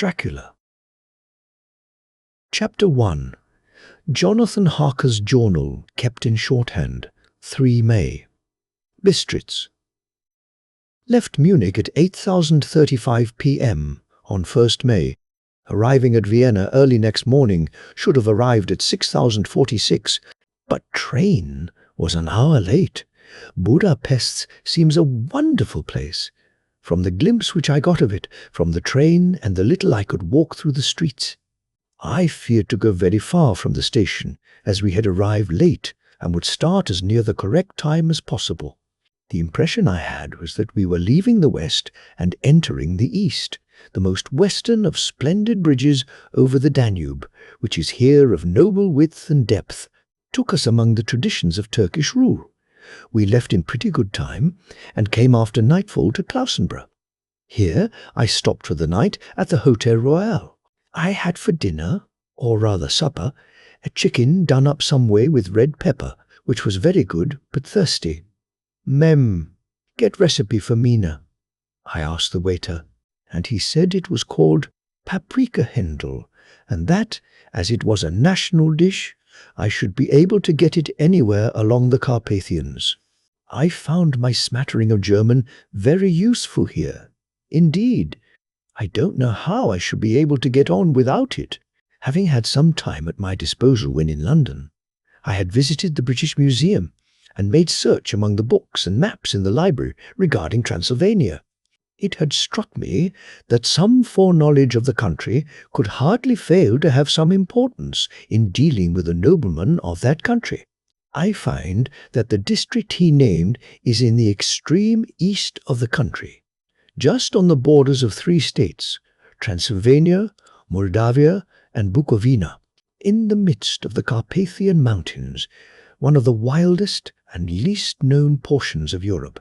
Dracula. Chapter 1. Jonathan Harker's Journal kept in shorthand, 3 May. Bistritz. Left Munich at 8:35 p.m. on 1st May. Arriving at Vienna early next morning, should have arrived at 6,046, but train was an hour late. Budapest seems a wonderful place. From the glimpse which I got of it, from the train and the little I could walk through the streets, I feared to go very far from the station, as we had arrived late and would start as near the correct time as possible. The impression I had was that we were leaving the west and entering the east, the most western of splendid bridges over the Danube, which is here of noble width and depth, took us among the traditions of Turkish rule. We left in pretty good time, and came after nightfall to Klausenborough. Here I stopped for the night at the Hotel Royal. I had for dinner, or rather supper, a chicken done up some way with red pepper, which was very good but thirsty. "Mem, get recipe for Mina," I asked the waiter, and he said it was called paprika hendel, and that, as it was a national dish, I should be able to get it anywhere along the Carpathians. I found my smattering of German very useful here. Indeed, I don't know how I should be able to get on without it, having had some time at my disposal when in London. I had visited the British Museum and made search among the books and maps in the library regarding Transylvania. It had struck me that some foreknowledge of the country could hardly fail to have some importance in dealing with a nobleman of that country. I find that the district he named is in the extreme east of the country, just on the borders of 3 states, Transylvania, Moldavia, and Bukovina, in the midst of the Carpathian Mountains, one of the wildest and least known portions of Europe.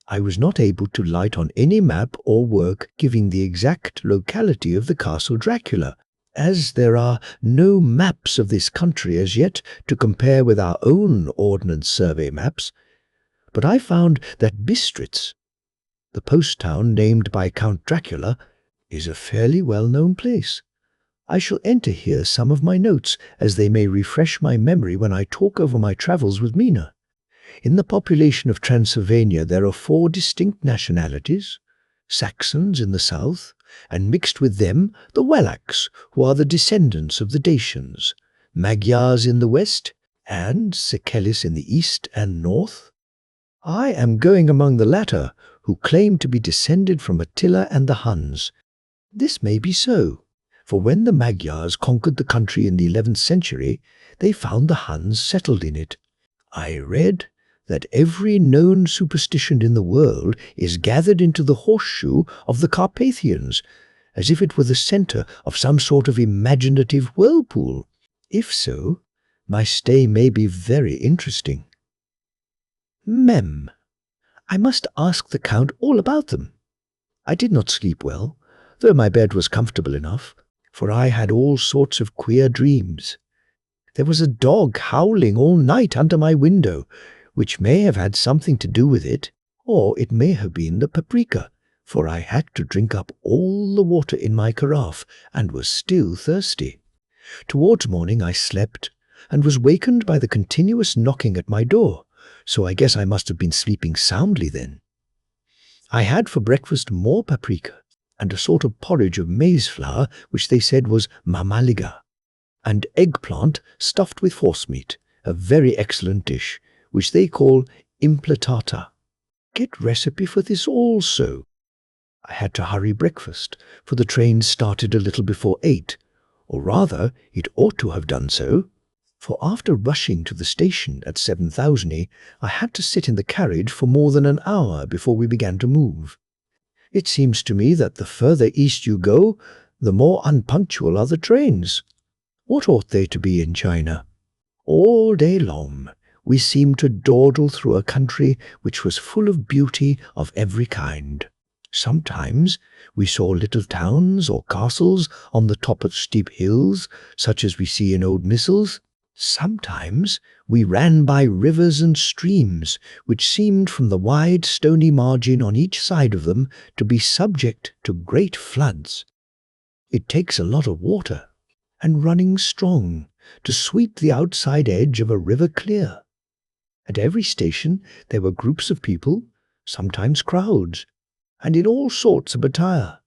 I was not able to light on any map or work giving the exact locality of the castle Dracula, as there are no maps of this country as yet to compare with our own Ordnance Survey maps, but I found that Bistritz, the post town named by Count Dracula, is a fairly well-known place. I shall enter here some of my notes, as they may refresh my memory when I talk over my travels with Mina. In the population of Transylvania there are 4 distinct nationalities: Saxons in the south, and mixed with them the Wallachs, who are the descendants of the Dacians, Magyars in the west, and Sekelis in the east and north. I am going among the latter, who claim to be descended from Attila and the Huns. This may be so, for when the Magyars conquered the country in the 11th century, they found the Huns settled in it. I read that every known superstition in the world is gathered into the horseshoe of the Carpathians, as if it were the centre of some sort of imaginative whirlpool. If so, my stay may be very interesting. Mem. I must ask the Count all about them. I did not sleep well, though my bed was comfortable enough, for I had all sorts of queer dreams. There was a dog howling all night under my window, which may have had something to do with it, or it may have been the paprika, for I had to drink up all the water in my carafe and was still thirsty. Towards morning I slept, and was wakened by the continuous knocking at my door, so I guess I must have been sleeping soundly then. I had for breakfast more paprika, and a sort of porridge of maize flour, which they said was mamaliga, and eggplant stuffed with forcemeat, a very excellent dish, which they call impletata. Get recipe for this also. I had to hurry breakfast, for the train started a little before 8, or rather it ought to have done so, for after rushing to the station at 7,000, I had to sit in the carriage for more than an hour before we began to move. It seems to me that the further east you go, the more unpunctual are the trains. What ought they to be in China? All day long we seemed to dawdle through a country which was full of beauty of every kind. Sometimes we saw little towns or castles on the top of steep hills, such as we see in old missals. Sometimes we ran by rivers and streams, which seemed from the wide stony margin on each side of them to be subject to great floods. It takes a lot of water, and running strong, to sweep the outside edge of a river clear. At every station there were groups of people, sometimes crowds, and in all sorts of attire.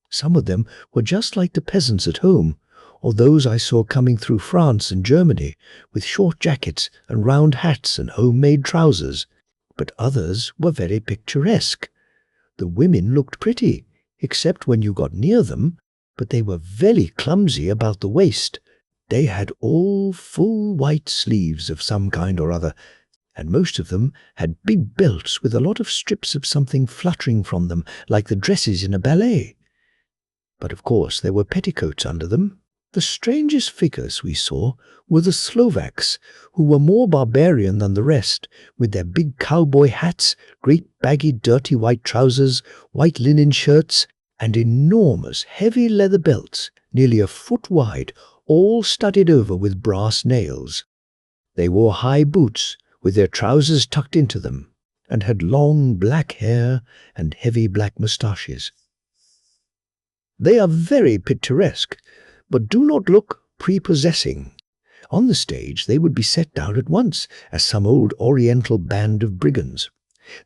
Some of them were just like the peasants at home, or those I saw coming through France and Germany, with short jackets and round hats and homemade trousers, but others were very picturesque. The women looked pretty, except when you got near them, but they were very clumsy about the waist. They had all full white sleeves of some kind or other, and most of them had big belts with a lot of strips of something fluttering from them, like the dresses in a ballet. But of course there were petticoats under them. The strangest figures we saw were the Slovaks, who were more barbarian than the rest, with their big cowboy hats, great baggy dirty white trousers, white linen shirts, and enormous heavy leather belts, nearly a foot wide, all studded over with brass nails. They wore high boots, with their trousers tucked into them, and had long black hair and heavy black moustaches. They are very picturesque, but do not look prepossessing. On the stage they would be set down at once as some old oriental band of brigands.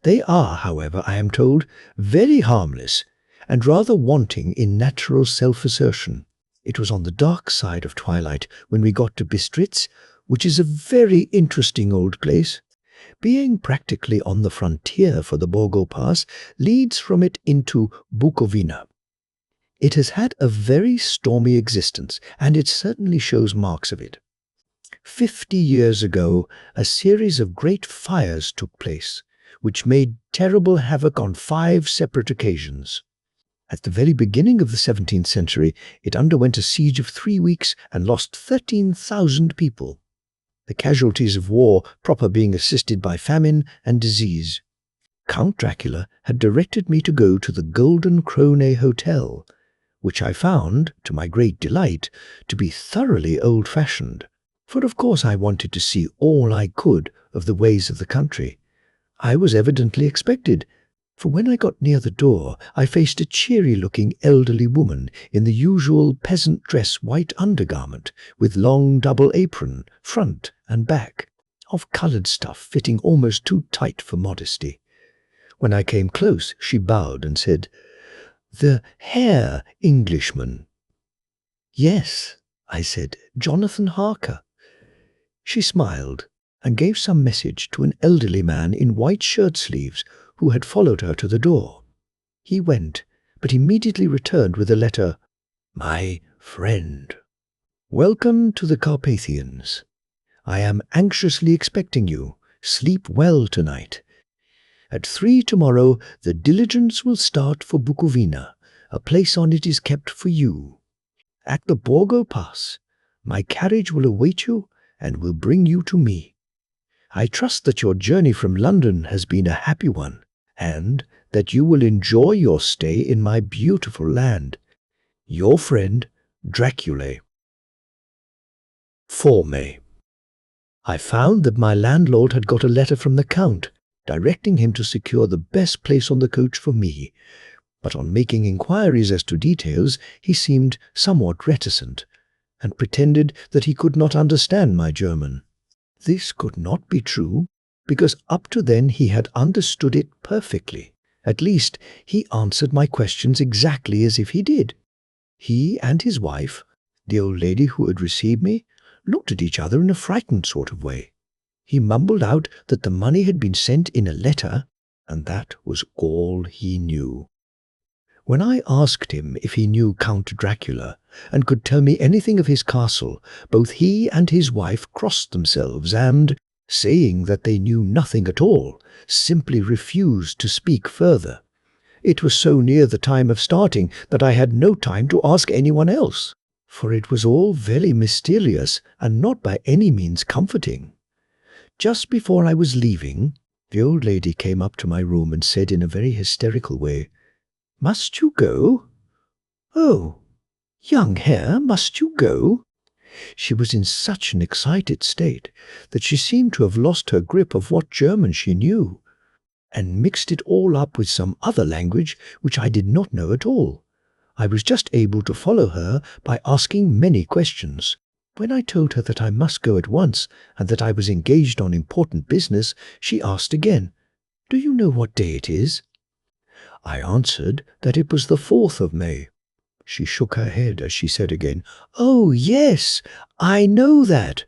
They are, however, I am told, very harmless, and rather wanting in natural self-assertion. It was on the dark side of twilight when we got to Bistritz, which is a very interesting old place. Being practically on the frontier for the Borgo Pass, leads from it into Bukovina. It has had a very stormy existence, and it certainly shows marks of it. 50 years ago, a series of great fires took place, which made terrible havoc on 5 separate occasions. At the very beginning of the 17th century, it underwent a siege of 3 weeks and lost 13,000 people. The casualties of war proper being assisted by famine and disease. Count Dracula had directed me to go to the Golden Krone Hotel, which I found, to my great delight, to be thoroughly old-fashioned, for of course I wanted to see all I could of the ways of the country. I was evidently expected, for when I got near the door I faced a cheery-looking elderly woman in the usual peasant dress white undergarment, with long double apron, front and back, of coloured stuff fitting almost too tight for modesty. When I came close she bowed and said, "The Herr Englishman." "Yes," I said, "Jonathan Harker." She smiled and gave some message to an elderly man in white shirt-sleeves who had followed her to the door. He went, but immediately returned with a letter. "My friend, welcome to the Carpathians. I am anxiously expecting you. Sleep well tonight. At 3 tomorrow the diligence will start for Bukovina. A place on it is kept for you. At the Borgo Pass, my carriage will await you and will bring you to me. I trust that your journey from London has been a happy one, and that you will enjoy your stay in my beautiful land. Your friend, Dracula." 4 May. I found that my landlord had got a letter from the Count, directing him to secure the best place on the coach for me, but on making inquiries as to details he seemed somewhat reticent, and pretended that he could not understand my German. This could not be true, because up to then he had understood it perfectly. At least, he answered my questions exactly as if he did. He and his wife, the old lady who had received me, looked at each other in a frightened sort of way. He mumbled out that the money had been sent in a letter, and that was all he knew. When I asked him if he knew Count Dracula, and could tell me anything of his castle, both he and his wife crossed themselves and, saying that they knew nothing at all, simply refused to speak further. It was so near the time of starting that I had no time to ask anyone else, for it was all very mysterious and not by any means comforting. Just before I was leaving, the old lady came up to my room and said in a very hysterical way, "Must you go?" "Oh, young Herr, must you go?" She was in such an excited state that she seemed to have lost her grip of what German she knew, and mixed it all up with some other language which I did not know at all. I was just able to follow her by asking many questions. When I told her that I must go at once and that I was engaged on important business, she asked again, "Do you know what day it is?" I answered that it was the 4th of May. She shook her head as she said again, "Oh, yes, I know that.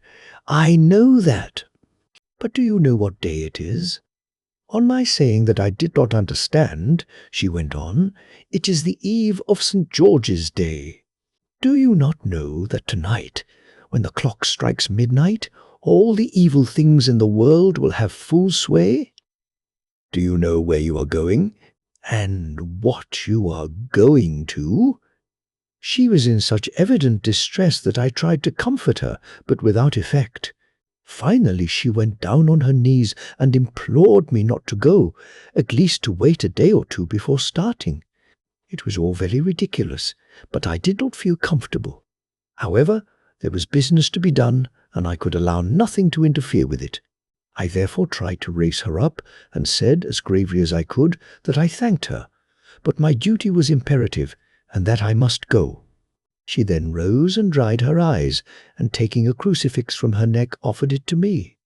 I know that. But do you know what day it is?" On my saying that I did not understand, she went on, "It is the eve of St. George's Day. Do you not know that tonight, when the clock strikes midnight, all the evil things in the world will have full sway? Do you know where you are going, and what you are going to?" She was in such evident distress that I tried to comfort her, but without effect. Finally she went down on her knees and implored me not to go, at least to wait a day or two before starting. It was all very ridiculous, but I did not feel comfortable. However, there was business to be done, and I could allow nothing to interfere with it. I therefore tried to raise her up, and said, as gravely as I could, that I thanked her, but my duty was imperative, and that I must go. She then rose and dried her eyes, and taking a crucifix from her neck offered it to me.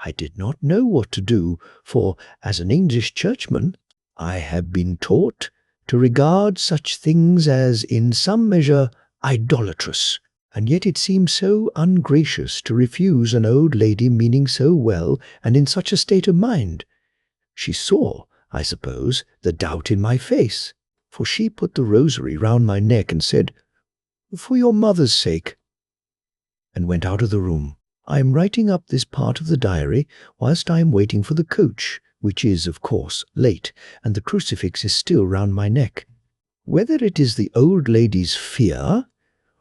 I did not know what to do, for, as an English churchman, I have been taught to regard such things as, in some measure, idolatrous, and yet it seemed so ungracious to refuse an old lady meaning so well and in such a state of mind. She saw, I suppose, the doubt in my face, for she put the rosary round my neck and said, "For your mother's sake," and went out of the room. I am writing up this part of the diary whilst I am waiting for the coach, which is, of course, late, and the crucifix is still round my neck. Whether it is the old lady's fear,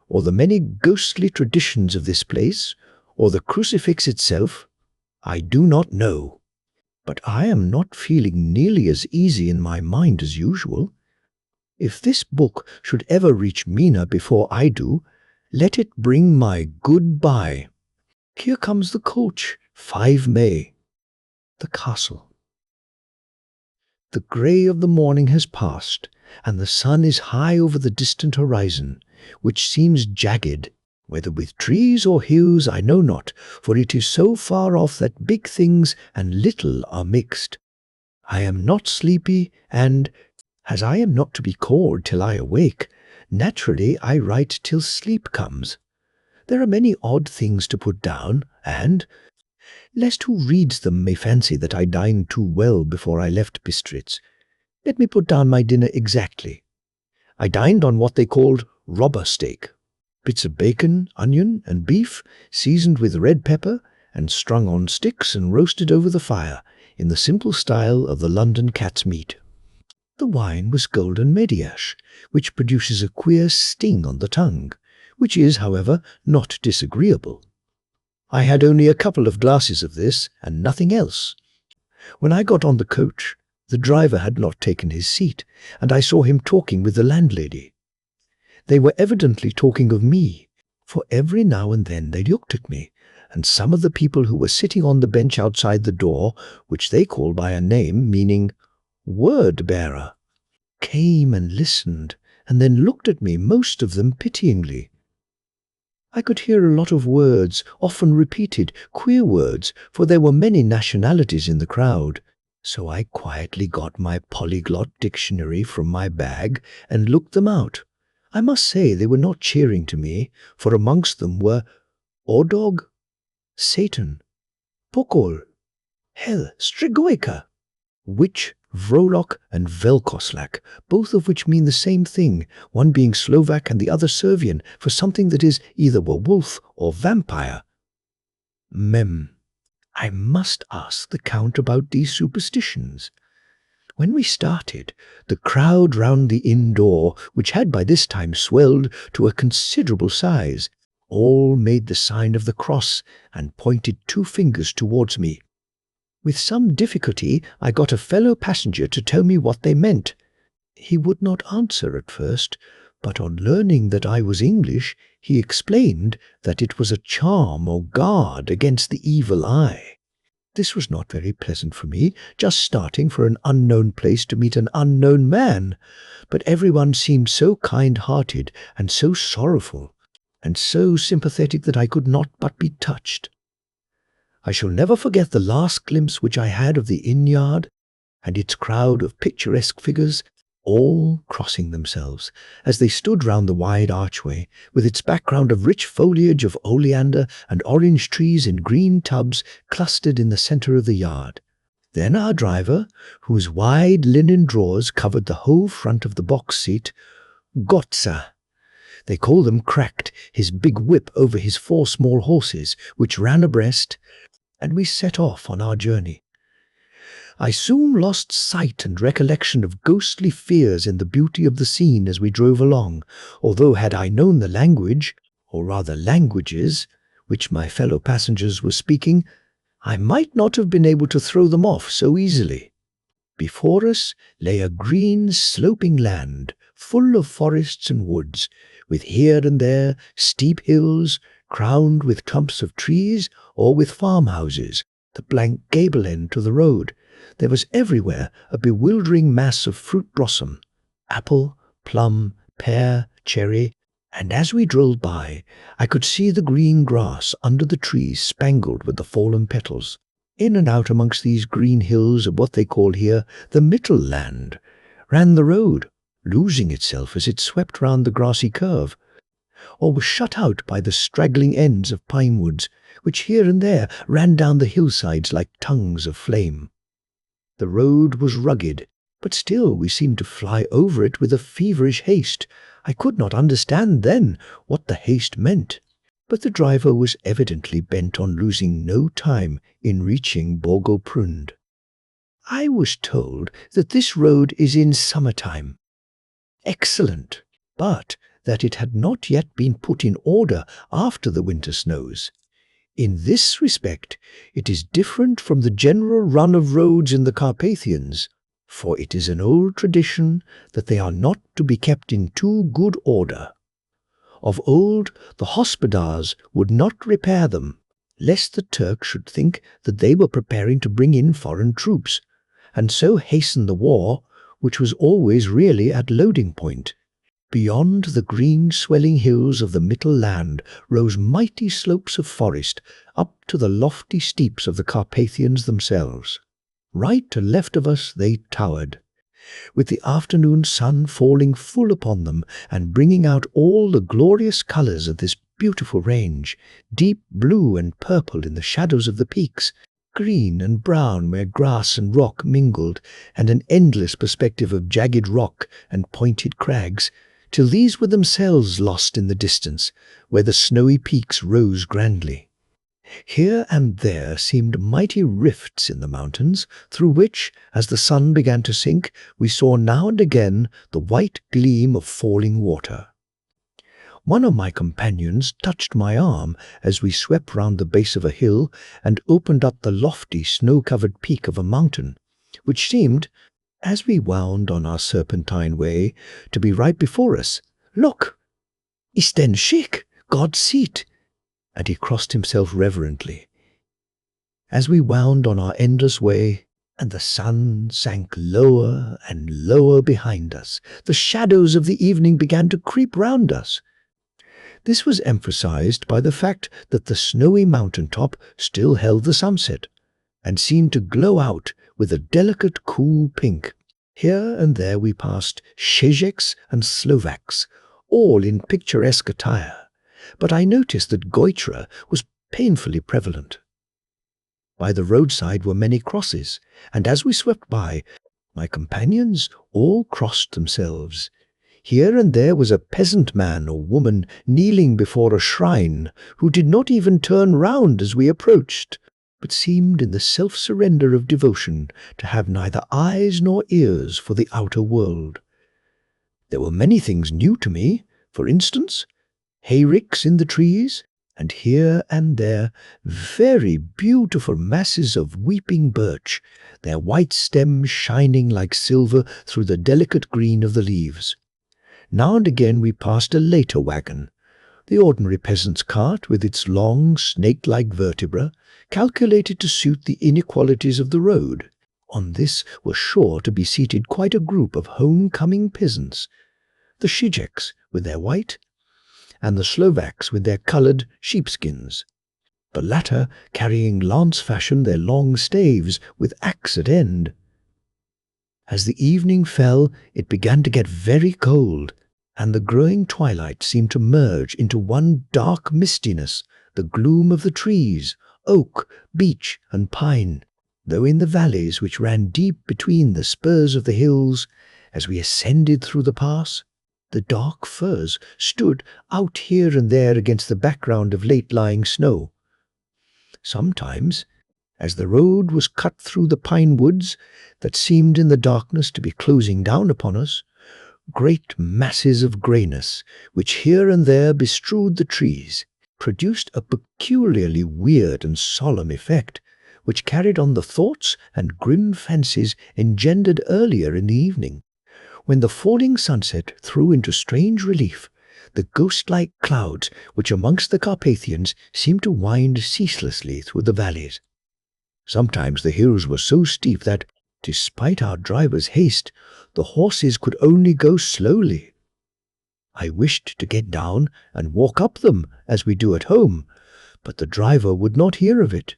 or the many ghostly traditions of this place, or the crucifix itself, I do not know. But I am not feeling nearly as easy in my mind as usual. If this book should ever reach Mina before I do, let it bring my goodbye. Here comes the coach, 5 May. The castle. The grey of the morning has passed, and the sun is high over the distant horizon, which seems jagged, whether with trees or hills I know not, for it is so far off that big things and little are mixed. I am not sleepy, and, as I am not to be called till I awake, naturally I write till sleep comes. There are many odd things to put down, and, lest who reads them may fancy that I dined too well before I left Bistritz, let me put down my dinner exactly. I dined on what they called robber steak, bits of bacon, onion, and beef, seasoned with red pepper, and strung on sticks and roasted over the fire, in the simple style of the London cat's meat. The wine was golden mediash, which produces a queer sting on the tongue, which is, however, not disagreeable. I had only a couple of glasses of this, and nothing else. When I got on the coach, the driver had not taken his seat, and I saw him talking with the landlady. They were evidently talking of me, for every now and then they looked at me, and some of the people who were sitting on the bench outside the door, which they called by a name meaning word-bearer, came and listened, and then looked at me, most of them pityingly. I could hear a lot of words, often repeated, queer words, for there were many nationalities in the crowd. So I quietly got my polyglot dictionary from my bag and looked them out. I must say they were not cheering to me, for amongst them were Ordog, Satan, Pokol, Hell, Strigoica, Witch, Vrolok, and Velkoslak, both of which mean the same thing, one being Slovak and the other Servian, for something that is either a wolf or vampire. I must ask the Count about these superstitions. When we started, the crowd round the inn door, which had by this time swelled to a considerable size, all made the sign of the cross and pointed 2 fingers towards me. With some difficulty I got a fellow passenger to tell me what they meant. He would not answer at first, but on learning that I was English, he explained that it was a charm or guard against the evil eye. This was not very pleasant for me, just starting for an unknown place to meet an unknown man. But everyone seemed so kind-hearted and so sorrowful and so sympathetic that I could not but be touched. I shall never forget the last glimpse which I had of the inn-yard and its crowd of picturesque figures, all crossing themselves as they stood round the wide archway, with its background of rich foliage of oleander and orange trees in green tubs clustered in the centre of the yard. Then our driver, whose wide linen drawers covered the whole front of the box seat, Gotza, they call them, cracked his big whip over his 4 small horses, which ran abreast, and we set off on our journey. I soon lost sight and recollection of ghostly fears in the beauty of the scene as we drove along, although had I known the language, or rather languages, which my fellow passengers were speaking, I might not have been able to throw them off so easily. Before us lay a green, sloping land, full of forests and woods, with here and there steep hills, crowned with clumps of trees or with farmhouses, the blank gable end to the road. There was everywhere a bewildering mass of fruit blossom, apple, plum, pear, cherry, and as we drove by, I could see the green grass under the trees spangled with the fallen petals. In and out amongst these green hills of what they call here the Mittel land ran the road, losing itself as it swept round the grassy curve, or was shut out by the straggling ends of pine woods, which here and there ran down the hillsides like tongues of flame. The road was rugged, but still we seemed to fly over it with a feverish haste. I could not understand then what the haste meant, but the driver was evidently bent on losing no time in reaching Borgoprund. I was told that this road is in summertime. Excellent, but that it had not yet been put in order after the winter snows. In this respect, it is different from the general run of roads in the Carpathians, for it is an old tradition that they are not to be kept in too good order. Of old, the hospodars would not repair them, lest the Turks should think that they were preparing to bring in foreign troops, and so hasten the war, which was always really at loading point. Beyond the green swelling hills of the Mittel land rose mighty slopes of forest up to the lofty steeps of the Carpathians themselves. Right and left of us they towered, with the afternoon sun falling full upon them and bringing out all the glorious colours of this beautiful range, deep blue and purple in the shadows of the peaks, green and brown where grass and rock mingled, and an endless perspective of jagged rock and pointed crags, till these were themselves lost in the distance, where the snowy peaks rose grandly. Here and there seemed mighty rifts in the mountains, through which, as the sun began to sink, we saw now and again the white gleam of falling water. One of my companions touched my arm as we swept round the base of a hill and opened up the lofty snow-covered peak of a mountain, which seemed, as we wound on our serpentine way, to be right before us. "Look! Ist den Schick, God's seat!" and he crossed himself reverently. As we wound on our endless way, and the sun sank lower and lower behind us, the shadows of the evening began to creep round us. This was emphasized by the fact that the snowy mountain top still held the sunset, and seemed to glow out with a delicate cool pink. Here and there we passed Czechs and Slovaks, all in picturesque attire, but I noticed that goitra was painfully prevalent. By the roadside were many crosses, and as we swept by, my companions all crossed themselves. Here and there was a peasant man or woman kneeling before a shrine, who did not even turn round as we approached, but seemed in the self-surrender of devotion to have neither eyes nor ears for the outer world. There were many things new to me, for instance, hayricks in the trees, and here and there very beautiful masses of weeping birch, their white stems shining like silver through the delicate green of the leaves. Now and again we passed a later wagon, The ordinary peasant's cart, with its long, snake-like vertebra, calculated to suit the inequalities of the road. On this was sure to be seated quite a group of home-coming peasants, the Shijeks with their white, and the Slovaks with their coloured sheepskins, the latter carrying lance-fashion their long staves with axe at end. As the evening fell, it began to get very cold, and the growing twilight seemed to merge into one dark mistiness, the gloom of the trees, oak, beech, and pine, though in the valleys which ran deep between the spurs of the hills, as we ascended through the pass, the dark firs stood out here and there against the background of late-lying snow. Sometimes, as the road was cut through the pine woods that seemed in the darkness to be closing down upon us, great masses of greyness, which here and there bestrewed the trees, produced a peculiarly weird and solemn effect, which carried on the thoughts and grim fancies engendered earlier in the evening, when the falling sunset threw into strange relief the ghost-like clouds which amongst the Carpathians seemed to wind ceaselessly through the valleys. Sometimes the hills were so steep that, despite our driver's haste, the horses could only go slowly. I wished to get down and walk up them as we do at home, but the driver would not hear of it.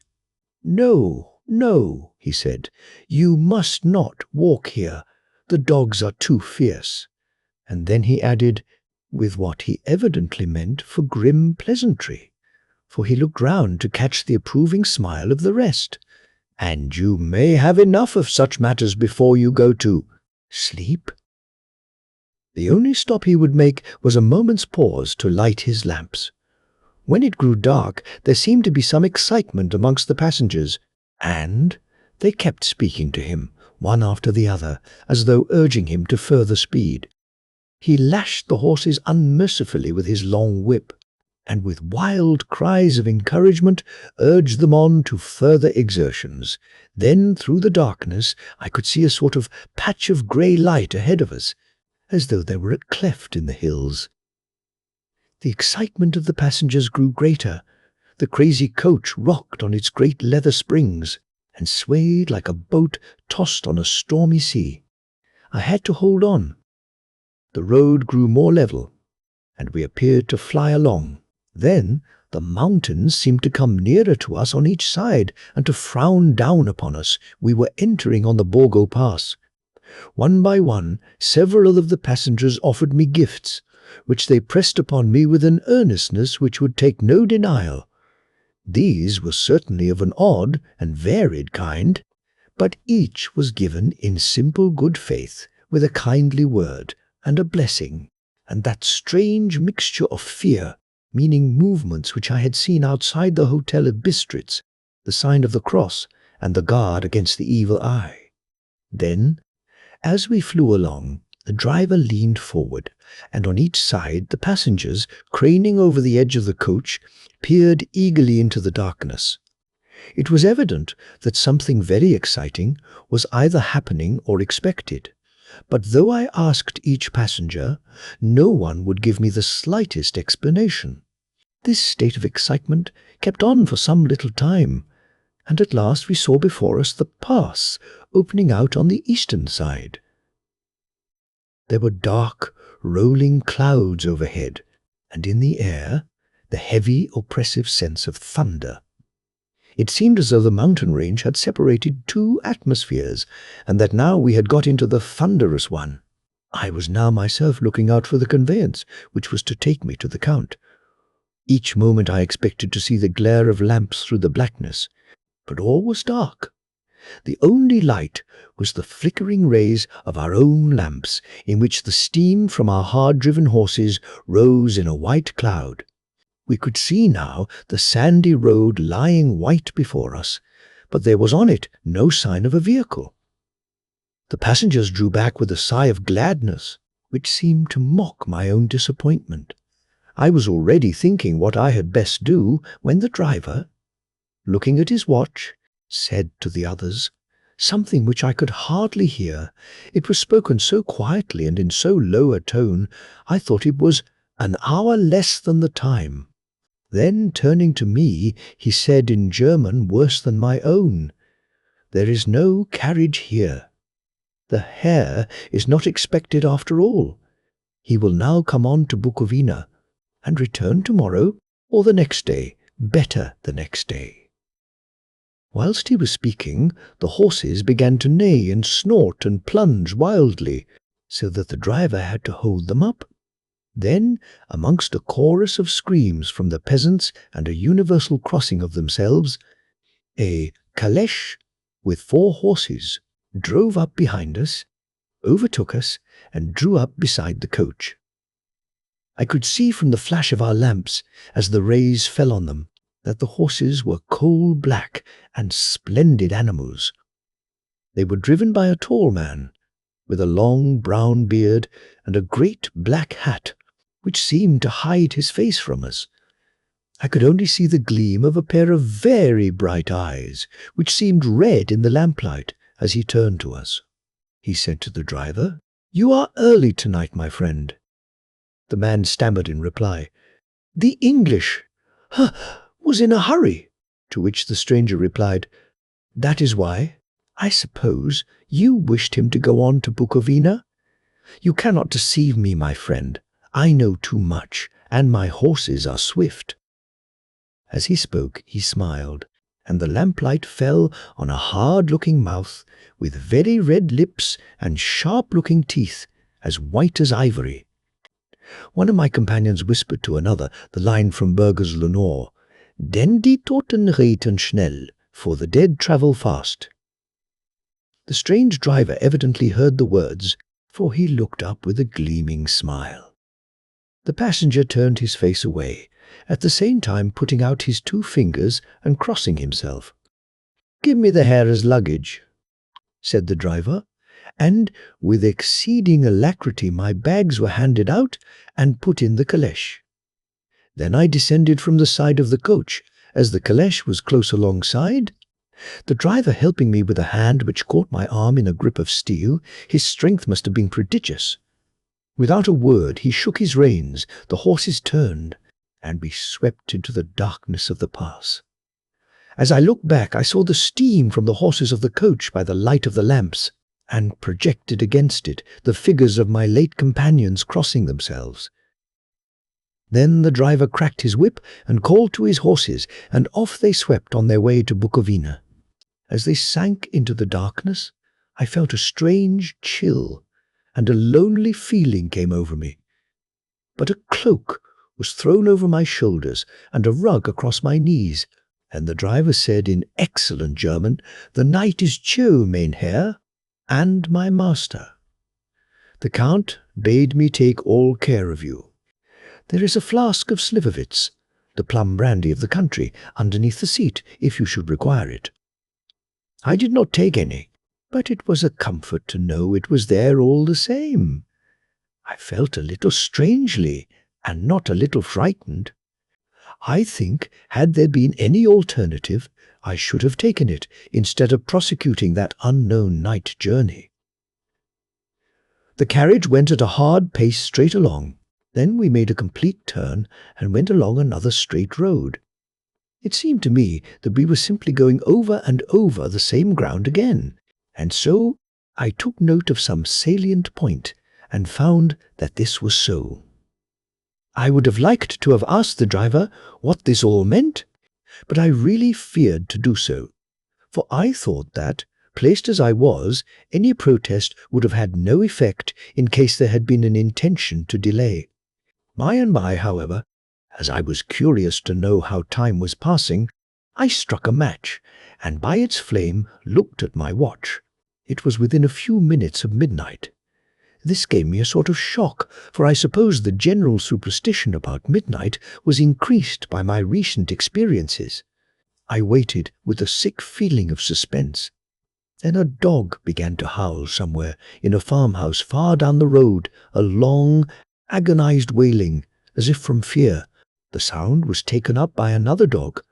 "No, no," he said, "you must not walk here. The dogs are too fierce." And then he added, with what he evidently meant for grim pleasantry, for he looked round to catch the approving smile of the rest, "And you may have enough of such matters before you go to sleep." The only stop he would make was a moment's pause to light his lamps. When it grew dark, there seemed to be some excitement amongst the passengers, and they kept speaking to him, one after the other, as though urging him to further speed. He lashed the horses unmercifully with his long whip, and with wild cries of encouragement urged them on to further exertions. Then, through the darkness, I could see a sort of patch of grey light ahead of us, as though there were a cleft in the hills. The excitement of the passengers grew greater. The crazy coach rocked on its great leather springs, and swayed like a boat tossed on a stormy sea. I had to hold on. The road grew more level, and we appeared to fly along. Then the mountains seemed to come nearer to us on each side and to frown down upon us. We were entering on the Borgo Pass. One by one, several of the passengers offered me gifts, which they pressed upon me with an earnestness which would take no denial. These were certainly of an odd and varied kind, but each was given in simple good faith, with a kindly word and a blessing, and that strange mixture of fear, meaning movements which I had seen outside the hotel of Bistritz, the sign of the cross, and the guard against the evil eye. Then, as we flew along, the driver leaned forward, and on each side the passengers, craning over the edge of the coach, peered eagerly into the darkness. It was evident that something very exciting was either happening or expected, but though I asked each passenger, no one would give me the slightest explanation. This state of excitement kept on for some little time, and at last we saw before us the pass opening out on the eastern side. There were dark, rolling clouds overhead, and in the air the heavy, oppressive sense of thunder. It seemed as though the mountain range had separated two atmospheres, and that now we had got into the thunderous one. I was now myself looking out for the conveyance, which was to take me to the Count. Each moment I expected to see the glare of lamps through the blackness, but all was dark. The only light was the flickering rays of our own lamps, in which the steam from our hard-driven horses rose in a white cloud. We could see now the sandy road lying white before us, but there was on it no sign of a vehicle. The passengers drew back with a sigh of gladness, which seemed to mock my own disappointment. I was already thinking what I had best do, when the driver, looking at his watch, said to the others something which I could hardly hear. It was spoken so quietly and in so low a tone, I thought it was An hour less than the time. Then, turning to me, he said in German worse than my own, "There is no carriage here. The Herr is not expected after all. He will now come on to Bukowina, and return tomorrow, or the next day, better the next day." Whilst he was speaking, the horses began to neigh and snort and plunge wildly, so that the driver had to hold them up. Then, amongst a chorus of screams from the peasants and a universal crossing of themselves, a calèche with 4 horses drove up behind us, overtook us, and drew up beside the coach. I could see from the flash of our lamps, as the rays fell on them, that the horses were coal-black and splendid animals. They were driven by a tall man, with a long brown beard and a great black hat, which seemed to hide his face from us. I could only see the gleam of a pair of very bright eyes, which seemed red in the lamplight as he turned to us. He said to the driver, "You are early tonight, my friend." The man stammered in reply, "The English was in a hurry," to which the stranger replied, "That is why, I suppose, you wished him to go on to Bukowina? You cannot deceive me, my friend. I know too much, and my horses are swift." As he spoke, he smiled, and the lamplight fell on a hard-looking mouth with very red lips and sharp-looking teeth, as white as ivory. One of my companions whispered to another the line from Burger's Lenore, "Denn die Toten reiten schnell, for the dead travel fast." The strange driver evidently heard the words, for he looked up with a gleaming smile. The passenger turned his face away, at the same time putting out his 2 fingers and crossing himself. "Give me the Herr's luggage," said the driver, and with exceeding alacrity my bags were handed out and put in the calèche. Then I descended from the side of the coach, as the calèche was close alongside, the driver helping me with a hand which caught my arm in a grip of steel. His strength must have been prodigious. Without a word he shook his reins, the horses turned, and we swept into the darkness of the pass. As I looked back, I saw the steam from the horses of the coach by the light of the lamps, and projected against it the figures of my late companions crossing themselves. Then the driver cracked his whip and called to his horses, and off they swept on their way to Bukowina. As they sank into the darkness, I felt a strange chill, and a lonely feeling came over me. But a cloak was thrown over my shoulders and a rug across my knees, and the driver said in excellent German, "The night is chill, mein Herr, and my master. The Count bade me take all care of you. There is a flask of Slivovitz, the plum brandy of the country, underneath the seat, if you should require it." I did not take any, but it was a comfort to know it was there all the same. I felt a little strangely, and not a little frightened. I think, had there been any alternative, I should have taken it, instead of prosecuting that unknown night journey. The carriage went at a hard pace straight along. Then we made a complete turn and went along another straight road. It seemed to me that we were simply going over and over the same ground again, and so I took note of some salient point and found that this was so. I would have liked to have asked the driver what this all meant, but I really feared to do so, for I thought that, placed as I was, any protest would have had no effect in case there had been an intention to delay. By and by, however, as I was curious to know how time was passing, I struck a match, and by its flame looked at my watch. It was within a few minutes of midnight. This gave me a sort of shock, for I suppose the general superstition about midnight was increased by my recent experiences. I waited with a sick feeling of suspense. Then a dog began to howl somewhere in a farmhouse far down the road, a long, agonized wailing, as if from fear. The sound was taken up by another dog,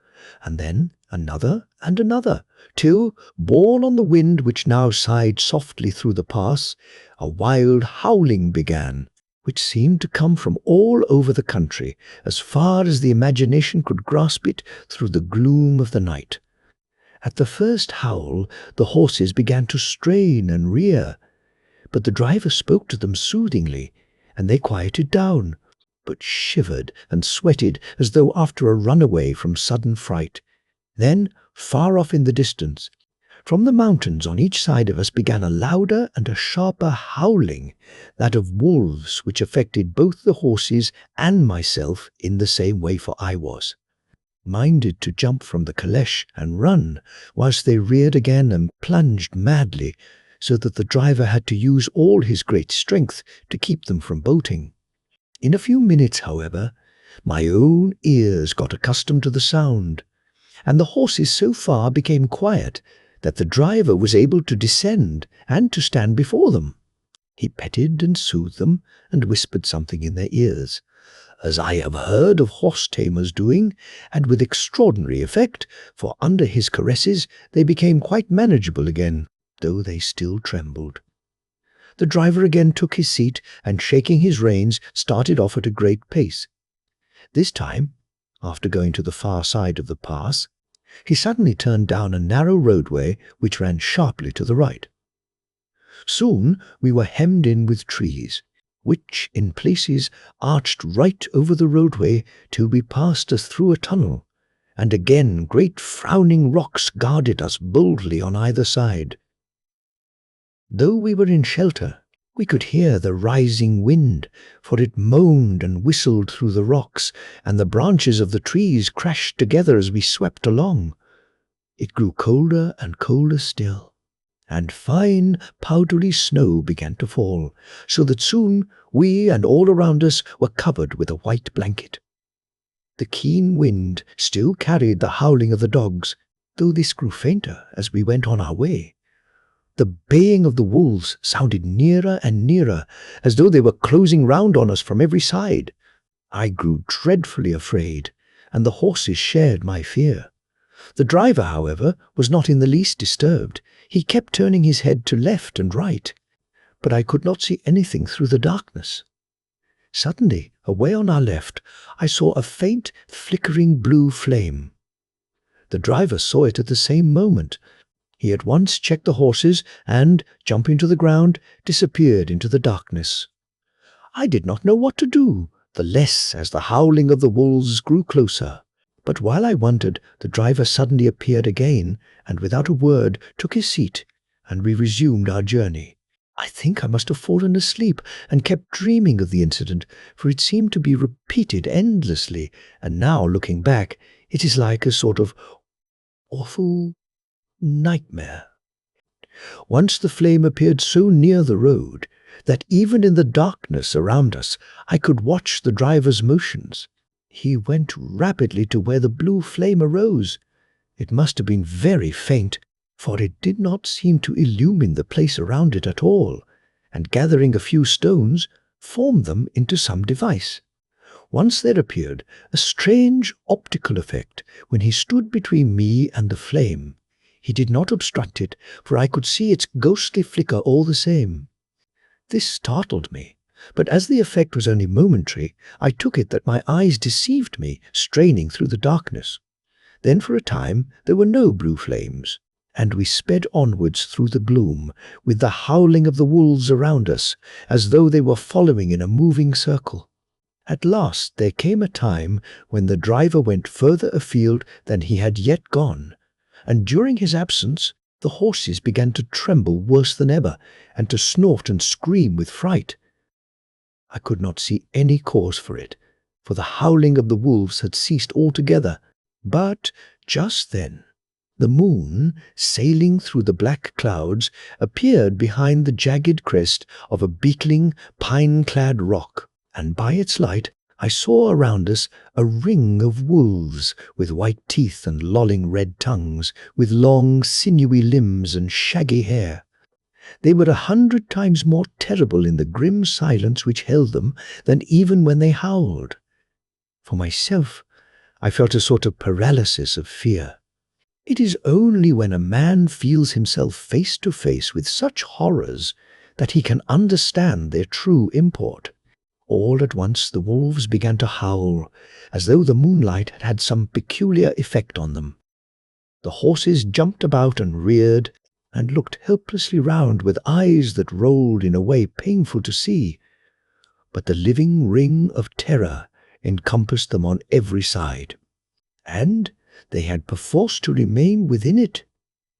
and then another and another, till, borne on the wind which now sighed softly through the pass, a wild howling began, which seemed to come from all over the country, as far as the imagination could grasp it through the gloom of the night. At the first howl, the horses began to strain and rear, but the driver spoke to them soothingly, and they quieted down, but shivered and sweated as though after a runaway from sudden fright. Then, far off in the distance, from the mountains on each side of us began a louder and a sharper howling, that of wolves, which affected both the horses and myself in the same way, for I was minded to jump from the caleche and run, whilst they reared again and plunged madly, so that the driver had to use all his great strength to keep them from bolting. In a few minutes, however, my own ears got accustomed to the sound, and the horses so far became quiet that the driver was able to descend and to stand before them. He petted and soothed them and whispered something in their ears, as I have heard of horse-tamers doing, and with extraordinary effect, for under his caresses they became quite manageable again, though they still trembled. The driver again took his seat and, shaking his reins, started off at a great pace. This time, after going to the far side of the pass, he suddenly turned down a narrow roadway which ran sharply to the right. Soon we were hemmed in with trees, which in places arched right over the roadway till we passed us through a tunnel, and again great frowning rocks guarded us boldly on either side. Though we were in shelter, we could hear the rising wind, for it moaned and whistled through the rocks, and the branches of the trees crashed together as we swept along. It grew colder and colder still, and fine powdery snow began to fall, so that soon we and all around us were covered with a white blanket. The keen wind still carried the howling of the dogs, though this grew fainter as we went on our way. The baying of the wolves sounded nearer and nearer, as though they were closing round on us from every side. I grew dreadfully afraid, and the horses shared my fear. The driver, however, was not in the least disturbed. He kept turning his head to left and right, but I could not see anything through the darkness. Suddenly, away on our left, I saw a faint, flickering blue flame. The driver saw it at the same moment. He at once checked the horses and, jumping to the ground, disappeared into the darkness. I did not know what to do, the less as the howling of the wolves grew closer. But while I wondered, the driver suddenly appeared again, and without a word took his seat, and we resumed our journey. I think I must have fallen asleep and kept dreaming of the incident, for it seemed to be repeated endlessly, and now, looking back, it is like a sort of awful nightmare. Once the flame appeared so near the road that even in the darkness around us I could watch the driver's motions. He went rapidly to where the blue flame arose. It must have been very faint, for it did not seem to illumine the place around it at all, and gathering a few stones, formed them into some device. Once there appeared a strange optical effect when he stood between me and the flame. He did not obstruct it, for I could see its ghostly flicker all the same. This startled me, but as the effect was only momentary, I took it that my eyes deceived me, straining through the darkness. Then for a time there were no blue flames, and we sped onwards through the gloom, with the howling of the wolves around us, as though they were following in a moving circle. At last there came a time when the driver went further afield than he had yet gone, and during his absence the horses began to tremble worse than ever, and to snort and scream with fright. I could not see any cause for it, for the howling of the wolves had ceased altogether, but just then the moon, sailing through the black clouds, appeared behind the jagged crest of a beetling, pine-clad rock, and by its light I saw around us a ring of wolves with white teeth and lolling red tongues, with long, sinewy limbs and shaggy hair. They were 100 times more terrible in the grim silence which held them than even when they howled. For myself, I felt a sort of paralysis of fear. It is only when a man feels himself face to face with such horrors that he can understand their true import. All at once the wolves began to howl, as though the moonlight had had some peculiar effect on them. The horses jumped about and reared, and looked helplessly round with eyes that rolled in a way painful to see. But the living ring of terror encompassed them on every side, and they had perforce to remain within it.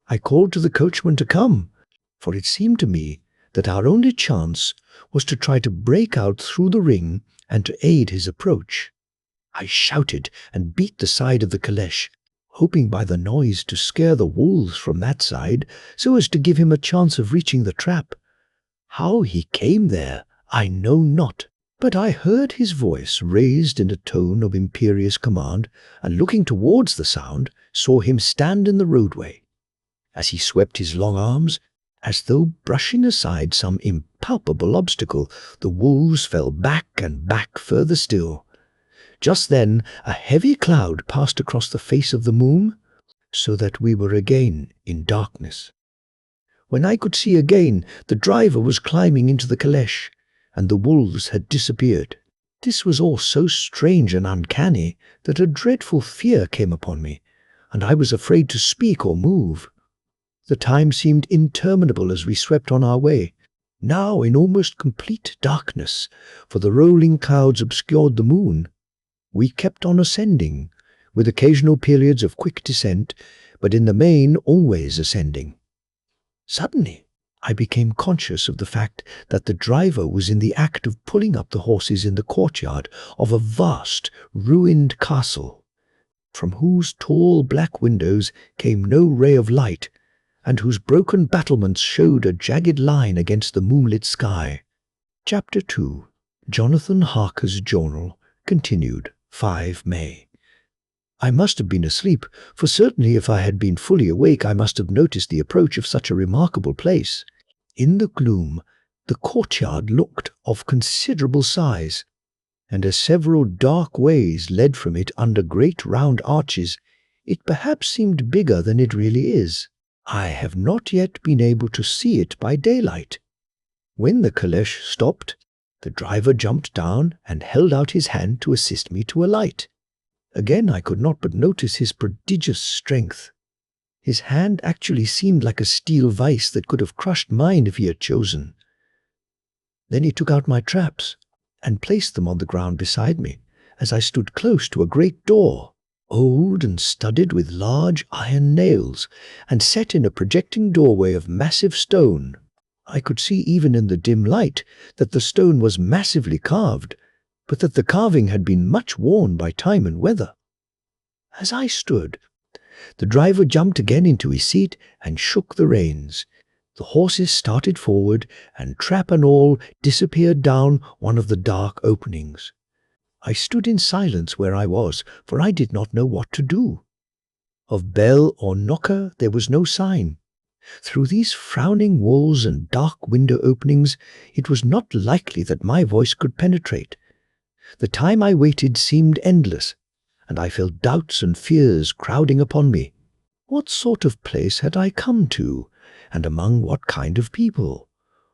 I called to the coachman to come, for it seemed to me that our only chance was to try to break out through the ring and to aid his approach. I shouted and beat the side of the caleche, hoping by the noise to scare the wolves from that side so as to give him a chance of reaching the trap. How he came there, I know not, but I heard his voice raised in a tone of imperious command, and looking towards the sound, saw him stand in the roadway. As he swept his long arms, as though brushing aside some impalpable obstacle, the wolves fell back and back further still. Just then a heavy cloud passed across the face of the moon, so that we were again in darkness. When I could see again, the driver was climbing into the caleche, and the wolves had disappeared. This was all so strange and uncanny that a dreadful fear came upon me, and I was afraid to speak or move. The time seemed interminable as we swept on our way, now in almost complete darkness, for the rolling clouds obscured the moon. We kept on ascending, with occasional periods of quick descent, but in the main always ascending. Suddenly, I became conscious of the fact that the driver was in the act of pulling up the horses in the courtyard of a vast, ruined castle, from whose tall black windows came no ray of light, and whose broken battlements showed a jagged line against the moonlit sky. Chapter 2. Jonathan Harker's Journal, continued, 5 May. I must have been asleep, for certainly if I had been fully awake I must have noticed the approach of such a remarkable place. In the gloom, the courtyard looked of considerable size, and as several dark ways led from it under great round arches, it perhaps seemed bigger than it really is. I have not yet been able to see it by daylight. When the caleche stopped, the driver jumped down and held out his hand to assist me to alight. Again I could not but notice his prodigious strength. His hand actually seemed like a steel vice that could have crushed mine if he had chosen. Then he took out my traps and placed them on the ground beside me, as I stood close to a great door, old and studded with large iron nails, and set in a projecting doorway of massive stone. I could see even in the dim light that the stone was massively carved, but that the carving had been much worn by time and weather. As I stood, the driver jumped again into his seat and shook the reins. The horses started forward, and trap and all disappeared down one of the dark openings. I stood in silence where I was, for I did not know what to do. Of bell or knocker there was no sign. Through these frowning walls and dark window openings it was not likely that my voice could penetrate. The time I waited seemed endless, and I felt doubts and fears crowding upon me. What sort of place had I come to, and among what kind of people?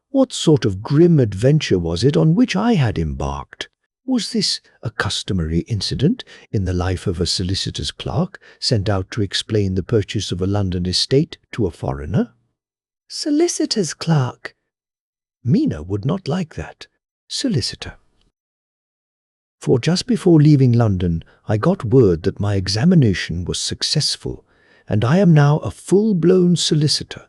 What sort of grim adventure was it on which I had embarked? Was this a customary incident in the life of a solicitor's clerk sent out to explain the purchase of a London estate to a foreigner? Solicitor's clerk. Mina would not like that. Solicitor. For just before leaving London, I got word that my examination was successful, and I am now a full-blown solicitor.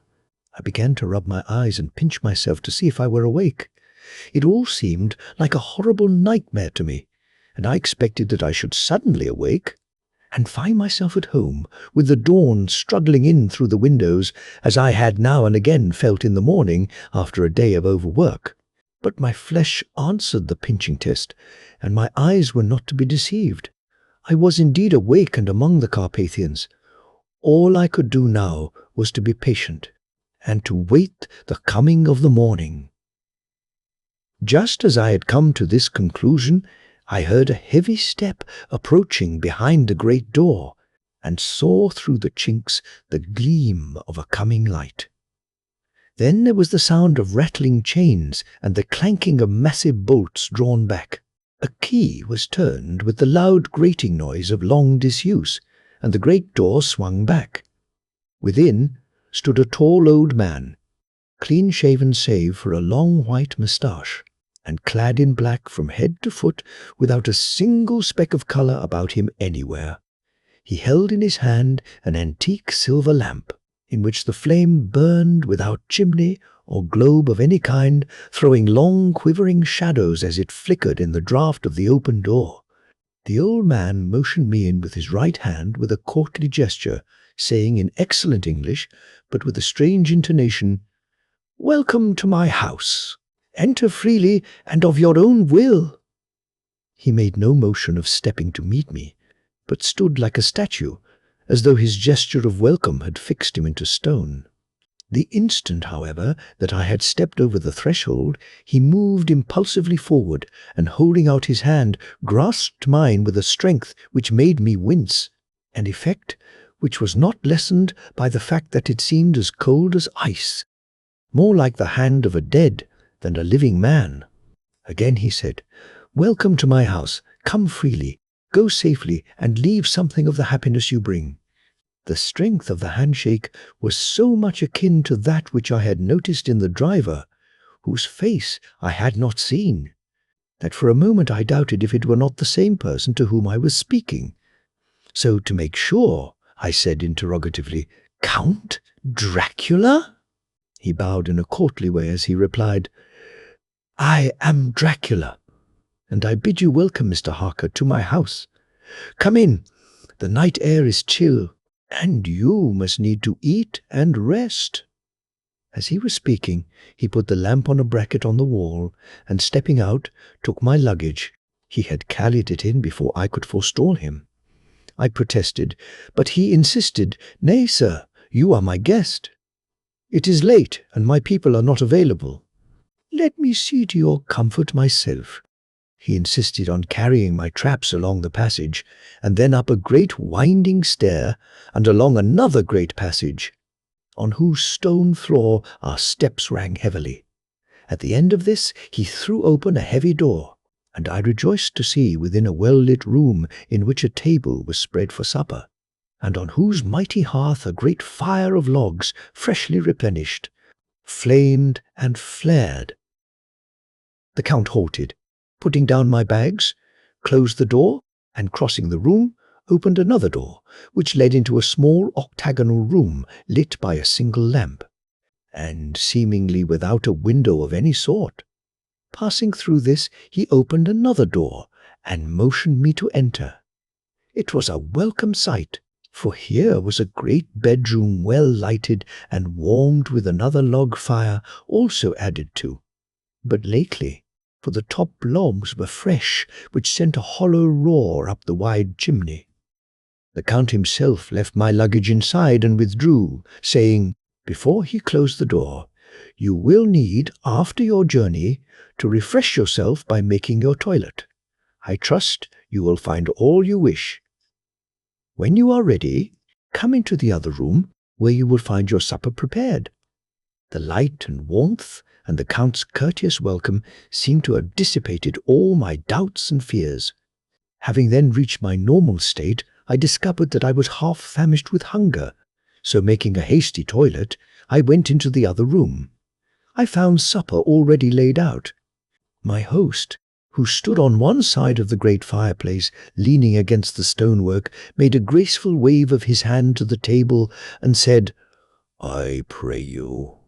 I began to rub my eyes and pinch myself to see if I were awake. It all seemed like a horrible nightmare to me, and I expected that I should suddenly awake and find myself at home, with the dawn struggling in through the windows, as I had now and again felt in the morning after a day of overwork. But my flesh answered the pinching test, and my eyes were not to be deceived. I was indeed awake and among the Carpathians. All I could do now was to be patient, and to wait the coming of the morning. Just as I had come to this conclusion, I heard a heavy step approaching behind the great door, and saw through the chinks the gleam of a coming light. Then there was the sound of rattling chains and the clanking of massive bolts drawn back. A key was turned with the loud grating noise of long disuse, and the great door swung back. Within stood a tall old man, clean-shaven save for a long white moustache, and clad in black from head to foot, without a single speck of colour about him anywhere. He held in his hand an antique silver lamp, in which the flame burned without chimney or globe of any kind, throwing long quivering shadows as it flickered in the draught of the open door. The old man motioned me in with his right hand with a courtly gesture, saying in excellent English, but with a strange intonation, "Welcome to my house. Enter freely and of your own will." He made no motion of stepping to meet me, but stood like a statue, as though his gesture of welcome had fixed him into stone. The instant, however, that I had stepped over the threshold, he moved impulsively forward, and holding out his hand, grasped mine with a strength which made me wince, an effect which was not lessened by the fact that it seemed as cold as ice, more like the hand of a dead than a living man. Again he said, "Welcome to my house. Come freely. Go safely, and leave something of the happiness you bring." The strength of the handshake was so much akin to that which I had noticed in the driver, whose face I had not seen, that for a moment I doubted if it were not the same person to whom I was speaking. So, to make sure, I said interrogatively, "Count Dracula?" He bowed in a courtly way as he replied, "I am Dracula, and I bid you welcome, Mr. Harker, to my house. Come in. The night air is chill, and you must need to eat and rest." As he was speaking, he put the lamp on a bracket on the wall, and stepping out, took my luggage. He had carried it in before I could forestall him. I protested, but he insisted, "Nay, sir, you are my guest. It is late, and my people are not available. Let me see to your comfort myself." He insisted on carrying my traps along the passage, and then up a great winding stair, and along another great passage, on whose stone floor our steps rang heavily. At the end of this he threw open a heavy door, and I rejoiced to see within a well-lit room in which a table was spread for supper, and on whose mighty hearth a great fire of logs, freshly replenished, flamed and flared. The Count halted, putting down my bags, closed the door, and crossing the room, opened another door, which led into a small octagonal room lit by a single lamp, and seemingly without a window of any sort. Passing through this, he opened another door, and motioned me to enter. It was a welcome sight, for here was a great bedroom well lighted and warmed with another log fire also added to. But lately, for the top logs were fresh, which sent a hollow roar up the wide chimney. The Count himself left my luggage inside and withdrew, saying, before he closed the door, "You will need, after your journey, to refresh yourself by making your toilet. I trust you will find all you wish. When you are ready, come into the other room, where you will find your supper prepared." The light and warmth and the Count's courteous welcome seemed to have dissipated all my doubts and fears. Having then reached my normal state, I discovered that I was half famished with hunger, so making a hasty toilet, I went into the other room. I found supper already laid out. My host, who stood on one side of the great fireplace, leaning against the stonework, made a graceful wave of his hand to the table and said, "I pray you,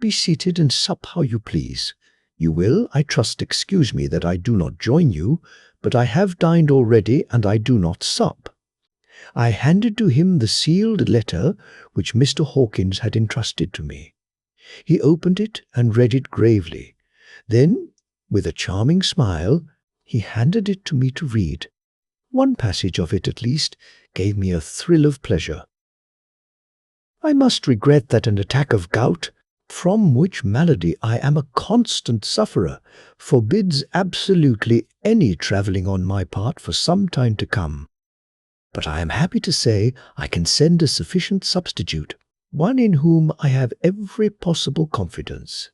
be seated and sup how you please. You will, I trust, excuse me that I do not join you, but I have dined already, and I do not sup." I handed to him the sealed letter which Mr. Hawkins had entrusted to me. He opened it and read it gravely. Then, with a charming smile, he handed it to me to read. One passage of it, at least, gave me a thrill of pleasure. "I must regret that an attack of gout, from which malady I am a constant sufferer, forbids absolutely any travelling on my part for some time to come. But I am happy to say I can send a sufficient substitute. one in whom I have every possible confidence.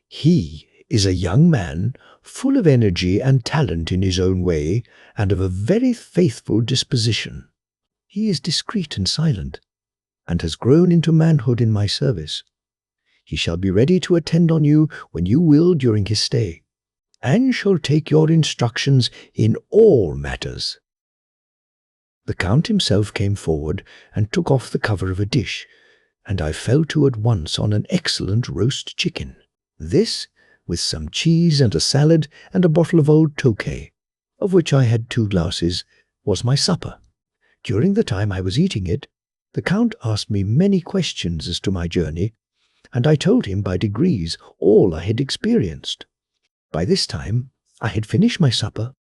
He is a young man, full of energy and talent in his own way, and of a very faithful disposition. He is discreet and silent, and has grown into manhood in my service. He shall be ready to attend on you when you will during his stay, and shall take your instructions in all matters." The Count himself came forward and took off the cover of a dish, and I fell to at once on an excellent roast chicken. This, with some cheese and a salad and a bottle of old Tokay, of which I had 2 glasses, was my supper. During the time I was eating it, the Count asked me many questions as to my journey, and I told him by degrees all I had experienced. By this time I had finished my supper,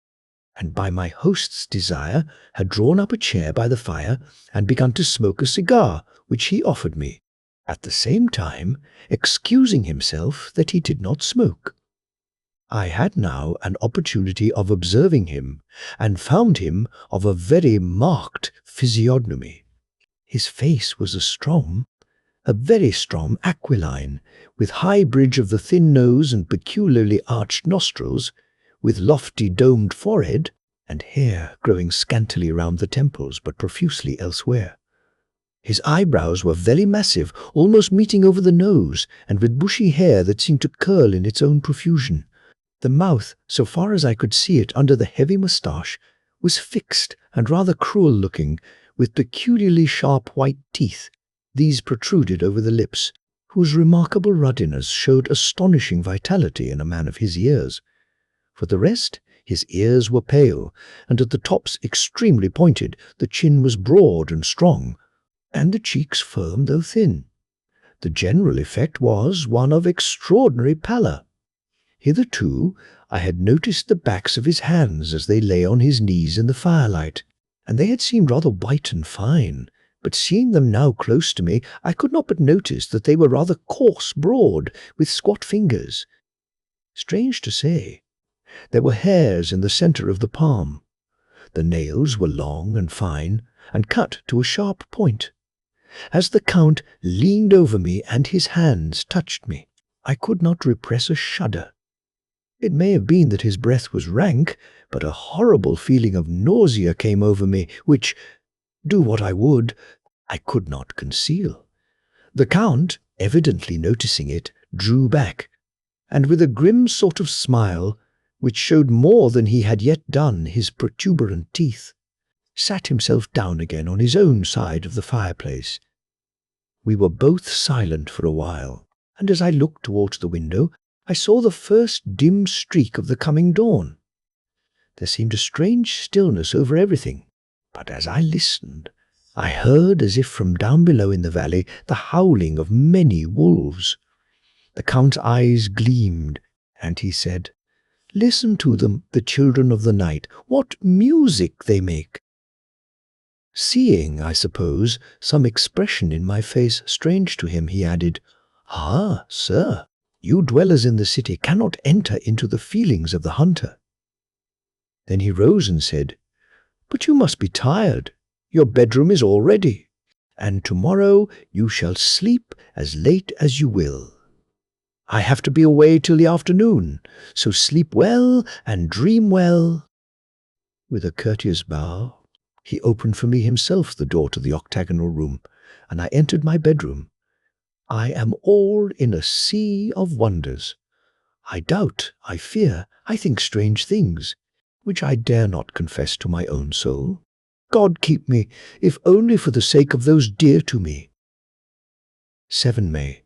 and by my host's desire had drawn up a chair by the fire and begun to smoke a cigar which he offered me, at the same time excusing himself that he did not smoke. I had now an opportunity of observing him, and found him of a very marked physiognomy. His face was a very strong aquiline, with high bridge of the thin nose and peculiarly arched nostrils, with lofty domed forehead, and hair growing scantily round the temples but profusely elsewhere. His eyebrows were very massive, almost meeting over the nose, and with bushy hair that seemed to curl in its own profusion. The mouth, so far as I could see it under the heavy moustache, was fixed and rather cruel-looking, with peculiarly sharp white teeth. These protruded over the lips, whose remarkable ruddiness showed astonishing vitality in a man of his years. For the rest, his ears were pale, and at the tops extremely pointed. The chin was broad and strong, and the cheeks firm though thin. The general effect was one of extraordinary pallor. Hitherto I had noticed the backs of his hands as they lay on his knees in the firelight, and they had seemed rather white and fine, but seeing them now close to me, I could not but notice that they were rather coarse, broad, with squat fingers. Strange to say, there were hairs in the centre of the palm. The nails were long and fine, and cut to a sharp point. As the Count leaned over me and his hands touched me, I could not repress a shudder. It may have been that his breath was rank, but a horrible feeling of nausea came over me, which, do what I would, I could not conceal. The Count, evidently noticing it, drew back, and with a grim sort of smile, which showed more than he had yet done his protuberant teeth, sat himself down again on his own side of the fireplace. We were both silent for a while, and as I looked towards the window, I saw the first dim streak of the coming dawn. There seemed a strange stillness over everything, but as I listened, I heard, as if from down below in the valley, the howling of many wolves. The Count's eyes gleamed, and he said, "Listen to them, the children of the night. What music they make!" Seeing, I suppose, some expression in my face strange to him, he added, "Ah, sir, you dwellers in the city cannot enter into the feelings of the hunter." Then he rose and said, "But you must be tired. Your bedroom is all ready, and tomorrow you shall sleep as late as you will. I have to be away till the afternoon, so sleep well and dream well." With a courteous bow, he opened for me himself the door to the octagonal room, and I entered my bedroom. I am all in a sea of wonders. I doubt, I fear, I think strange things, which I dare not confess to my own soul. God keep me, if only for the sake of those dear to me. 7 May.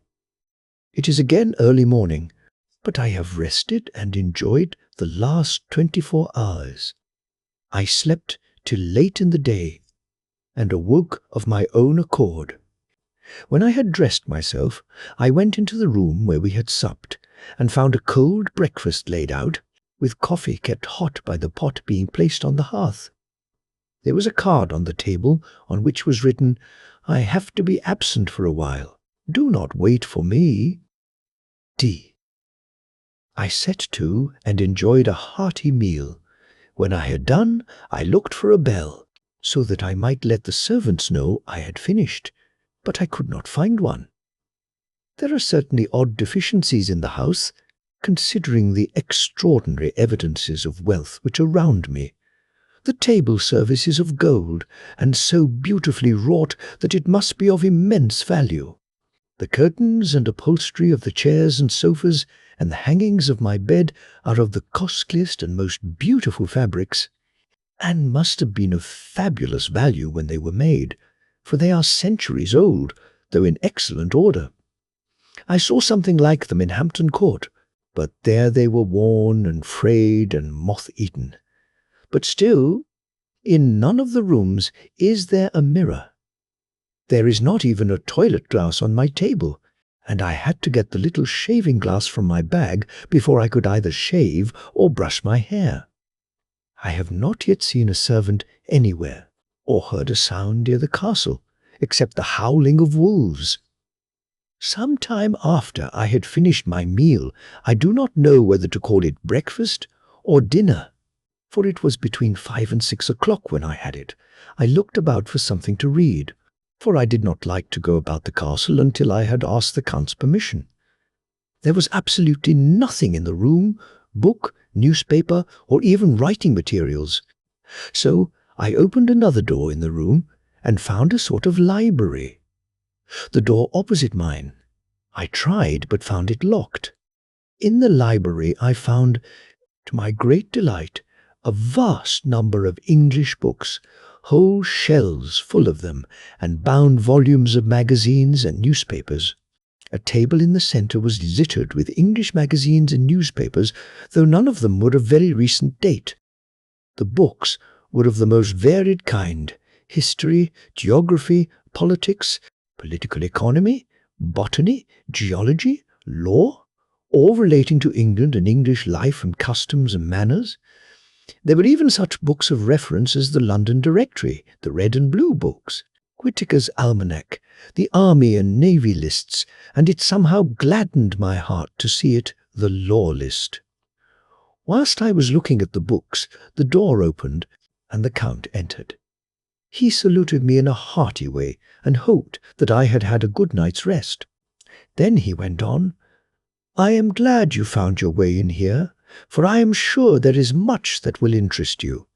It is again early morning, but I have rested and enjoyed the last 24 hours. I slept till late in the day, and awoke of my own accord. When I had dressed myself, I went into the room where we had supped, and found a cold breakfast laid out, with coffee kept hot by the pot being placed on the hearth. There was a card on the table on which was written, "I have to be absent for a while. Do not wait for me. D." I set to and enjoyed a hearty meal. When I had done, I looked for a bell, so that I might let the servants know I had finished. but I could not find one. There are certainly odd deficiencies in the house, considering the extraordinary evidences of wealth which are round me. The table service is of gold, and so beautifully wrought that it must be of immense value. The curtains and upholstery of the chairs and sofas and the hangings of my bed are of the costliest and most beautiful fabrics, and must have been of fabulous value when they were made, for they are centuries old, though in excellent order. I saw something like them in Hampton Court, but there they were worn and frayed and moth-eaten. But still, in none of the rooms is there a mirror. There is not even a toilet glass on my table, and I had to get the little shaving glass from my bag before I could either shave or brush my hair. I have not yet seen a servant anywhere, or heard a sound near the castle, except the howling of wolves. Some time after I had finished my meal, I do not know whether to call it breakfast or dinner, for it was between 5 and 6 o'clock when I had it. I looked about for something to read, for I did not like to go about the castle until I had asked the Count's permission. There was absolutely nothing in the room, book, newspaper, or even writing materials. So I opened another door in the room and found a sort of library. The door opposite mine. I tried but found it locked. In the library I found, to my great delight, a vast number of English books, whole shelves full of them, and bound volumes of magazines and newspapers. A table in the centre was littered with English magazines and newspapers, though none of them were of very recent date. The books were of the most varied kind: history, geography, politics, political economy, botany, geology, law, all relating to England and English life and customs and manners. There were even such books of reference as the London Directory, the Red and Blue books, Whitaker's Almanac, the Army and Navy lists, and it somehow gladdened my heart to see it the Law List. Whilst I was looking at the books, the door opened, and the Count entered. He saluted me in a hearty way, and hoped that I had had a good night's rest. Then he went on, "I am glad you found your way in here, for I am sure there is much that will interest you.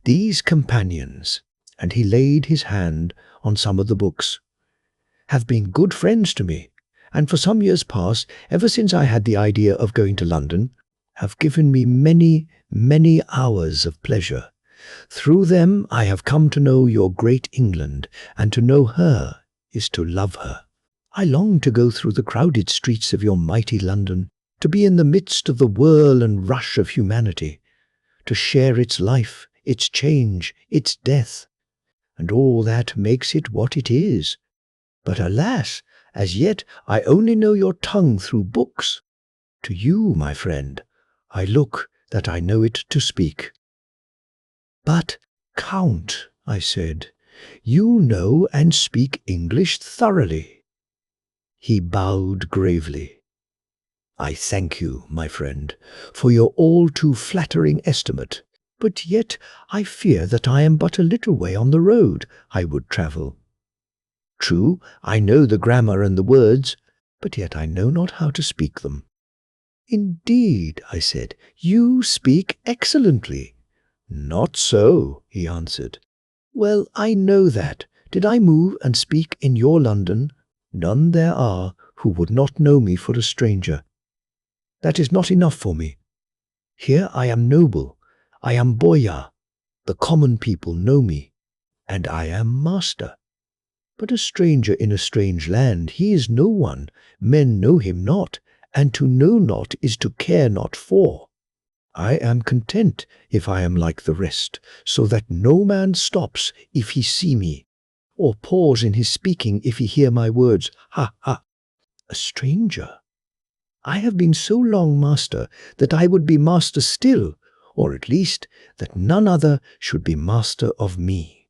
These companions," and he laid his hand on some of the books, "have been good friends to me, and for some years past, ever since I had the idea of going to London, have given me many, many hours of pleasure. Through them I have come to know your great England, and to know her is to love her. I long to go through the crowded streets of your mighty London, to be in the midst of the whirl and rush of humanity, to share its life, its change, its death, and all that makes it what it is. But alas, as yet I only know your tongue through books. To you, my friend, I look that I know it to speak." "But, Count," I said, "you know and speak English thoroughly." He bowed gravely. "I thank you, my friend, for your all too flattering estimate, but yet I fear that I am but a little way on the road I would travel. True, I know the grammar and the words, but yet I know not how to speak them." "Indeed," I said, "you speak excellently." "Not so," he answered. "Well, I know that, did I move and speak in your London, none there are who would not know me for a stranger. That is not enough for me. Here I am noble, I am boyar, the common people know me, and I am master. But a stranger in a strange land, he is no one, men know him not, and to know not is to care not for. I am content if I am like the rest, so that no man stops if he see me, or pause in his speaking if he hear my words. Ha, ha! A stranger! I have been so long master that I would be master still, or at least that none other should be master of me.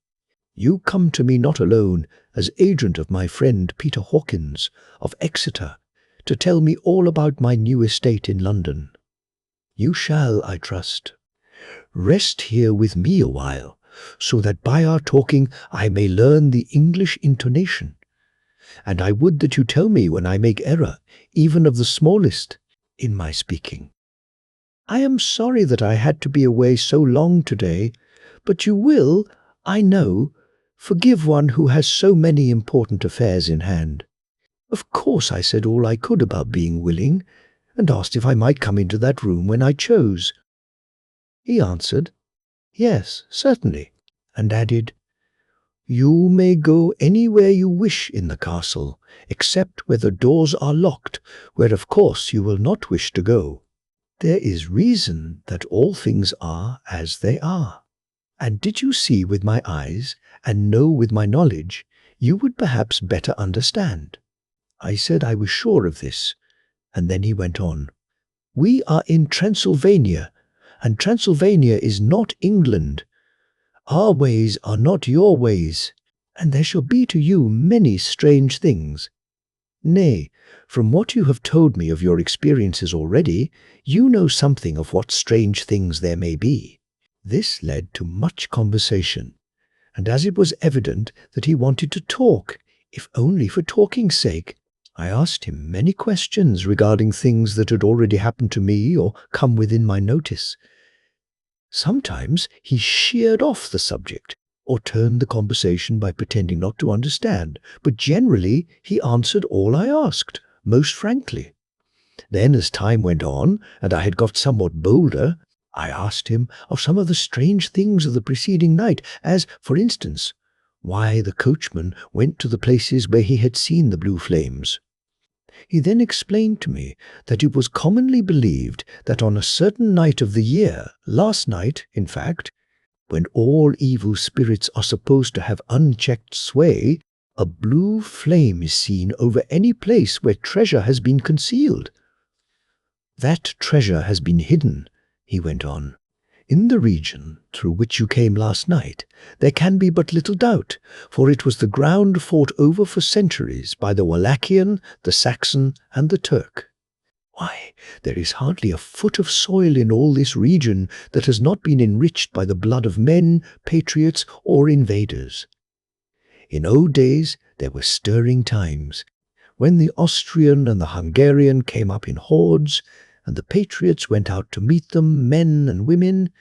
You come to me not alone as agent of my friend Peter Hawkins of Exeter to tell me all about my new estate in London. You shall, I trust, rest here with me a while, so that by our talking I may learn the English intonation. and I would that you tell me when I make error, even of the smallest, in my speaking. I am sorry that I had to be away so long today, but you will, I know, forgive one who has so many important affairs in hand. Of course I said all I could about being willing, and asked if I might come into that room when I chose. He answered, yes, certainly, and added, you may go anywhere you wish in the castle, except where the doors are locked, where of course you will not wish to go. There is reason that all things are as they are. And did you see with my eyes, and know with my knowledge, you would perhaps better understand. I said I was sure of this, and then he went on. We are in Transylvania, and Transylvania is not England. Our ways are not your ways, and there shall be to you many strange things. Nay, from what you have told me of your experiences already, you know something of what strange things there may be. This led to much conversation, and as it was evident that he wanted to talk, if only for talking's sake, I asked him many questions regarding things that had already happened to me or come within my notice. Sometimes he sheered off the subject, or turned the conversation by pretending not to understand, but generally he answered all I asked, most frankly. Then, as time went on, and I had got somewhat bolder, I asked him of some of the strange things of the preceding night, as, for instance, why the coachman went to the places where he had seen the blue flames. He then explained to me that it was commonly believed that on a certain night of the year, last night, in fact, when all evil spirits are supposed to have unchecked sway, a blue flame is seen over any place where treasure has been concealed. That treasure has been hidden, he went on. In the region through which you came last night, there can be but little doubt, for it was the ground fought over for centuries by the Wallachian, the Saxon, and the Turk. Why, there is hardly a foot of soil in all this region that has not been enriched by the blood of men, patriots, or invaders. In old days there were stirring times, when the Austrian and the Hungarian came up in hordes, and the patriots went out to meet them, men and women,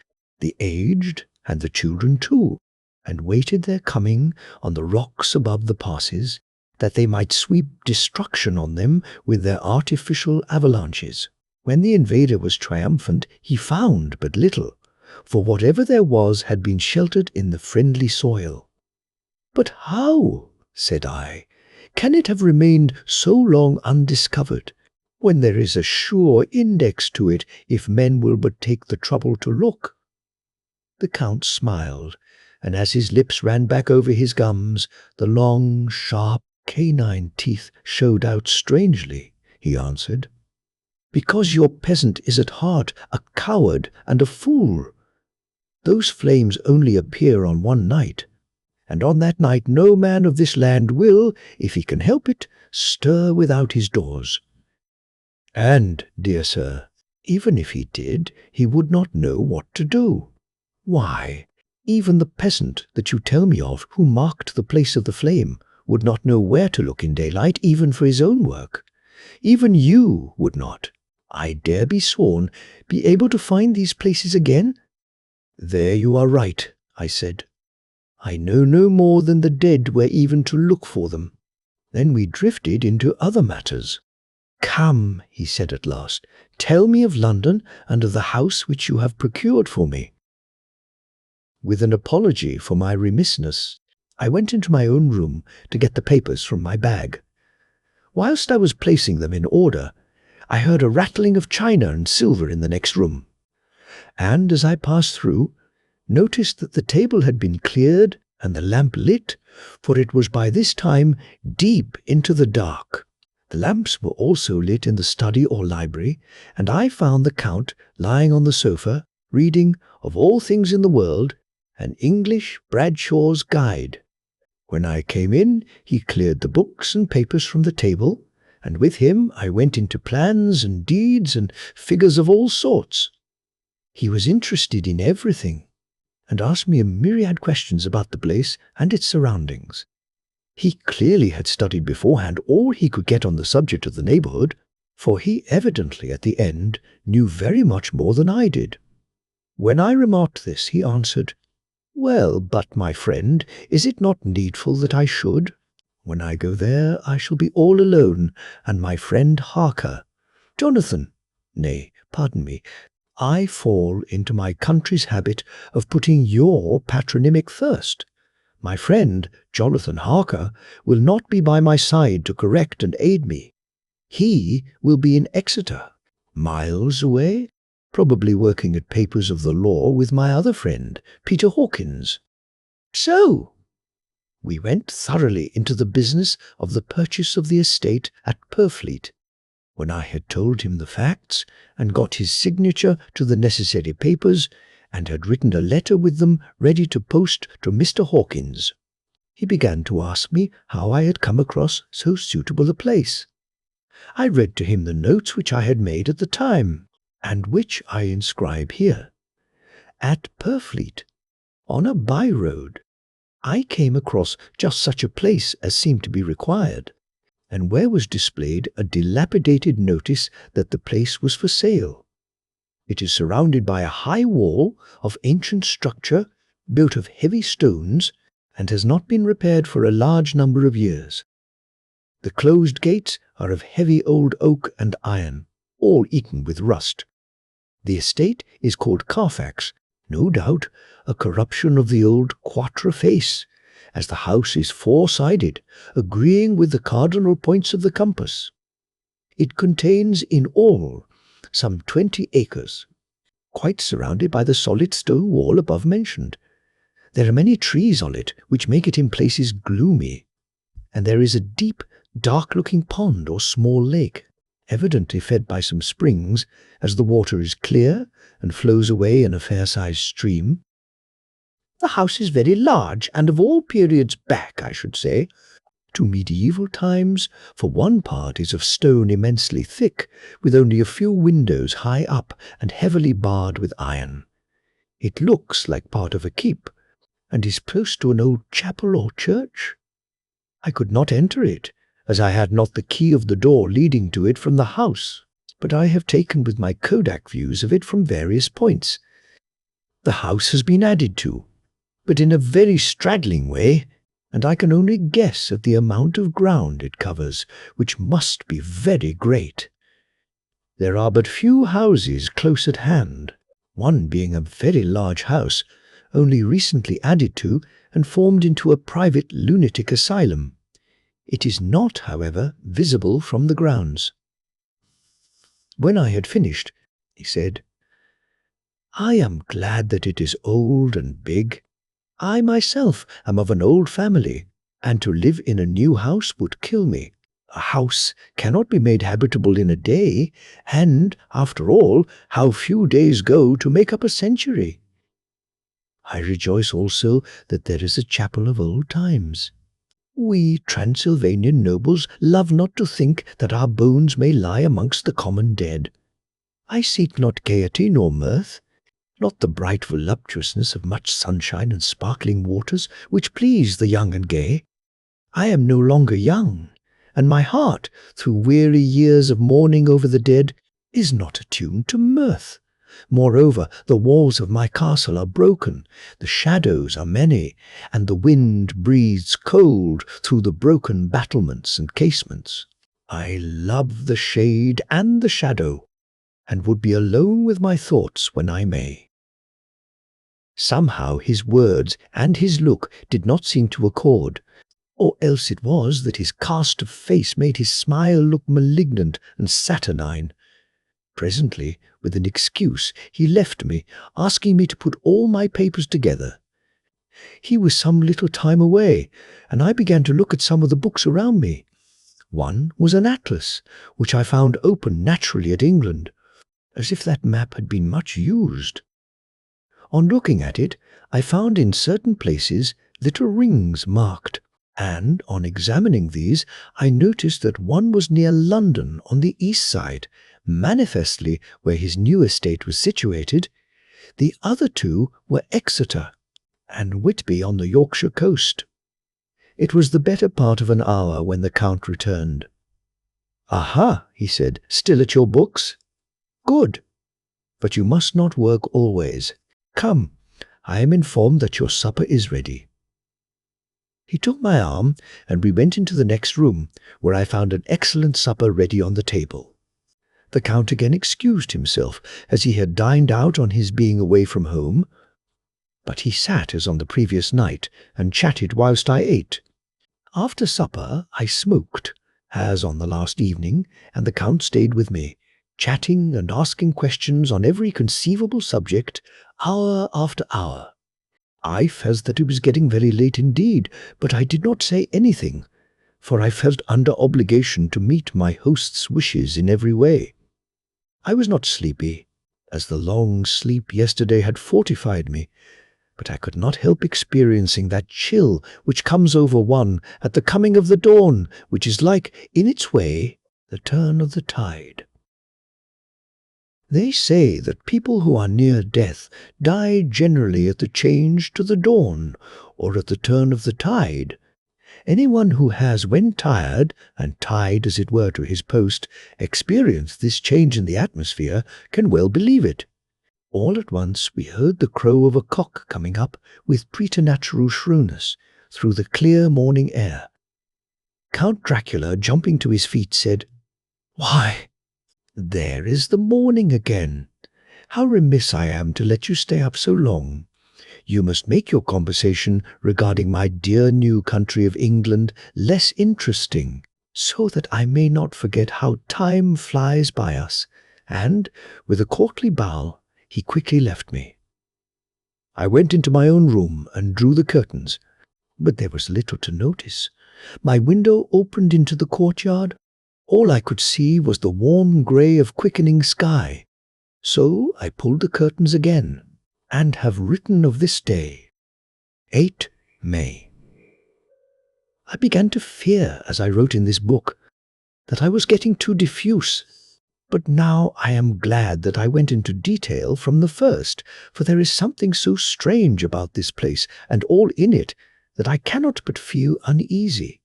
the aged and the children too, and waited their coming on the rocks above the passes, that they might sweep destruction on them with their artificial avalanches. When the invader was triumphant, he found but little, for whatever there was had been sheltered in the friendly soil. But how, said I, can it have remained so long undiscovered, when there is a sure index to it if men will but take the trouble to look? The Count smiled, and as his lips ran back over his gums, the long, sharp, canine teeth showed out strangely, he answered. Because your peasant is at heart a coward and a fool. Those flames only appear on one night, and on that night no man of this land will, if he can help it, stir without his doors. And, dear sir, even if he did, he would not know what to do. Why, even the peasant that you tell me of, who marked the place of the flame, would not know where to look in daylight, even for his own work. Even you would not, I dare be sworn, be able to find these places again? There you are right, I said. I know no more than the dead where even to look for them. Then we drifted into other matters. Come, he said at last, tell me of London and of the house which you have procured for me. With an apology for my remissness, I went into my own room to get the papers from my bag. Whilst I was placing them in order, I heard a rattling of china and silver in the next room, and as I passed through, noticed that the table had been cleared and the lamp lit, for it was by this time deep into the dark. The lamps were also lit in the study or library, and I found the Count lying on the sofa, reading, of all things in the world, an English Bradshaw's Guide. When I came in, he cleared the books and papers from the table, and with him I went into plans and deeds and figures of all sorts. He was interested in everything, and asked me a myriad questions about the place and its surroundings. He clearly had studied beforehand all he could get on the subject of the neighbourhood, for he evidently at the end knew very much more than I did. When I remarked this, he answered, "Well, but, my friend, is it not needful that I should? When I go there, I shall be all alone, and my friend Harker. Jonathan, nay, pardon me, I fall into my country's habit of putting your patronymic first. My friend, Jonathan Harker, will not be by my side to correct and aid me. He will be in Exeter, miles away, probably working at papers of the law with my other friend, Peter Hawkins. So we went thoroughly into the business of the purchase of the estate at Purfleet. When I had told him the facts, and got his signature to the necessary papers, and had written a letter with them ready to post to Mr. Hawkins, he began to ask me how I had come across so suitable a place. I read to him the notes which I had made at the time, and which I inscribe here. At Purfleet, on a by-road, I came across just such a place as seemed to be required, and where was displayed a dilapidated notice that the place was for sale. It is surrounded by a high wall of ancient structure built of heavy stones, and has not been repaired for a large number of years. The closed gates are of heavy old oak and iron, all eaten with rust. The estate is called Carfax, no doubt a corruption of the old quatre face, as the house is four-sided, agreeing with the cardinal points of the compass. It contains in all some 20 acres, quite surrounded by the solid stone wall above mentioned. There are many trees on it which make it in places gloomy, and there is a deep, dark-looking pond or small lake, evidently fed by some springs, as the water is clear and flows away in a fair-sized stream. The house is very large, and of all periods back, I should say, to medieval times, for one part is of stone immensely thick, with only a few windows high up and heavily barred with iron. It looks like part of a keep, and is close to an old chapel or church. I could not enter it, as I had not the key of the door leading to it from the house, but I have taken with my Kodak views of it from various points. The house has been added to, but in a very straggling way, and I can only guess at the amount of ground it covers, which must be very great. There are but few houses close at hand, one being a very large house, only recently added to and formed into a private lunatic asylum. It is not, however, visible from the grounds. When I had finished, he said, "I am glad that it is old and big. I myself am of an old family, and to live in a new house would kill me. A house cannot be made habitable in a day, and, after all, how few days go to make up a century. I rejoice also that there is a chapel of old times. We Transylvanian nobles love not to think that our bones may lie amongst the common dead. I seek not gaiety nor mirth, not the bright voluptuousness of much sunshine and sparkling waters, which please the young and gay. I am no longer young, and my heart, through weary years of mourning over the dead, is not attuned to mirth. Moreover, the walls of my castle are broken, the shadows are many, and the wind breathes cold through the broken battlements and casements. I love the shade and the shadow, and would be alone with my thoughts when I may." Somehow his words and his look did not seem to accord, or else it was that his cast of face made his smile look malignant and saturnine. Presently, with an excuse, he left me, asking me to put all my papers together. He was some little time away, and I began to look at some of the books around me. One was an atlas, which I found open naturally at England, as if that map had been much used. On looking at it, I found in certain places little rings marked, and on examining these, I noticed that one was near London on the east side, manifestly where his new estate was situated. The other two were Exeter and Whitby on the Yorkshire coast. It was the better part of an hour when the Count returned. "Aha," he said, "still at your books? Good. But you must not work always. Come, I am informed that your supper is ready." He took my arm, and we went into the next room, where I found an excellent supper ready on the table. The Count again excused himself, as he had dined out on his being away from home, but he sat as on the previous night, and chatted whilst I ate. After supper I smoked, as on the last evening, and the Count stayed with me, chatting and asking questions on every conceivable subject, hour after hour. I felt that it was getting very late indeed, but I did not say anything, for I felt under obligation to meet my host's wishes in every way. I was not sleepy, as the long sleep yesterday had fortified me, but I could not help experiencing that chill which comes over one at the coming of the dawn, which is like, in its way, the turn of the tide. They say that people who are near death die generally at the change to the dawn, or at the turn of the tide. Anyone who has, when tired, and tied as it were to his post, experienced this change in the atmosphere, can well believe it. All at once we heard the crow of a cock coming up with preternatural shrewdness through the clear morning air. Count Dracula, jumping to his feet, said, "Why, there is the morning again. How remiss I am to let you stay up so long. You must make your conversation regarding my dear new country of England less interesting, so that I may not forget how time flies by us." And, with a courtly bow, he quickly left me. I went into my own room and drew the curtains, but there was little to notice. My window opened into the courtyard. All I could see was the warm grey of quickening sky. So I pulled the curtains again, and have written of this day, 8 May. I began to fear, as I wrote in this book, that I was getting too diffuse, but now I am glad that I went into detail from the first, for there is something so strange about this place and all in it that I cannot but feel uneasy.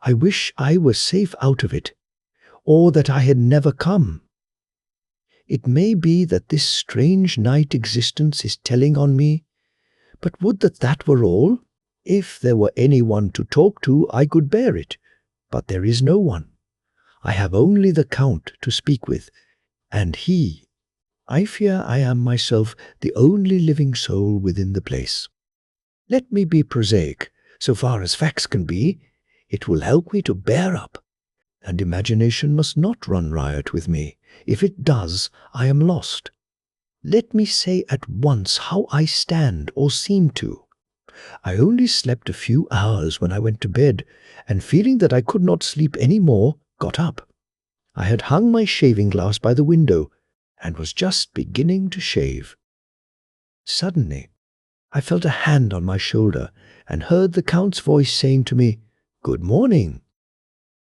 I wish I were safe out of it, or that I had never come. It may be that this strange night existence is telling on me, but would that that were all. If there were any one to talk to, I could bear it, but there is no one. I have only the Count to speak with, and I fear I am myself the only living soul within the place. Let me be prosaic, so far as facts can be. It will help me to bear up, and imagination must not run riot with me. If it does, I am lost. Let me say at once how I stand, or seem to. I only slept a few hours when I went to bed, and feeling that I could not sleep any more, got up. I had hung my shaving glass by the window, and was just beginning to shave. Suddenly, I felt a hand on my shoulder, and heard the Count's voice saying to me, "Good morning."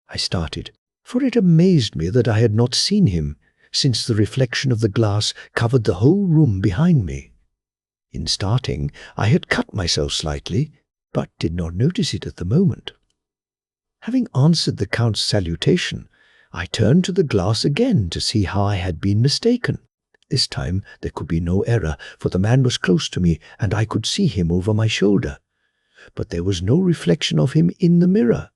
I started, for it amazed me that I had not seen him, since the reflection of the glass covered the whole room behind me. In starting, I had cut myself slightly, but did not notice it at the moment. Having answered the Count's salutation, I turned to the glass again to see how I had been mistaken. This time there could be no error, for the man was close to me, and I could see him over my shoulder. But there was no reflection of him in the mirror.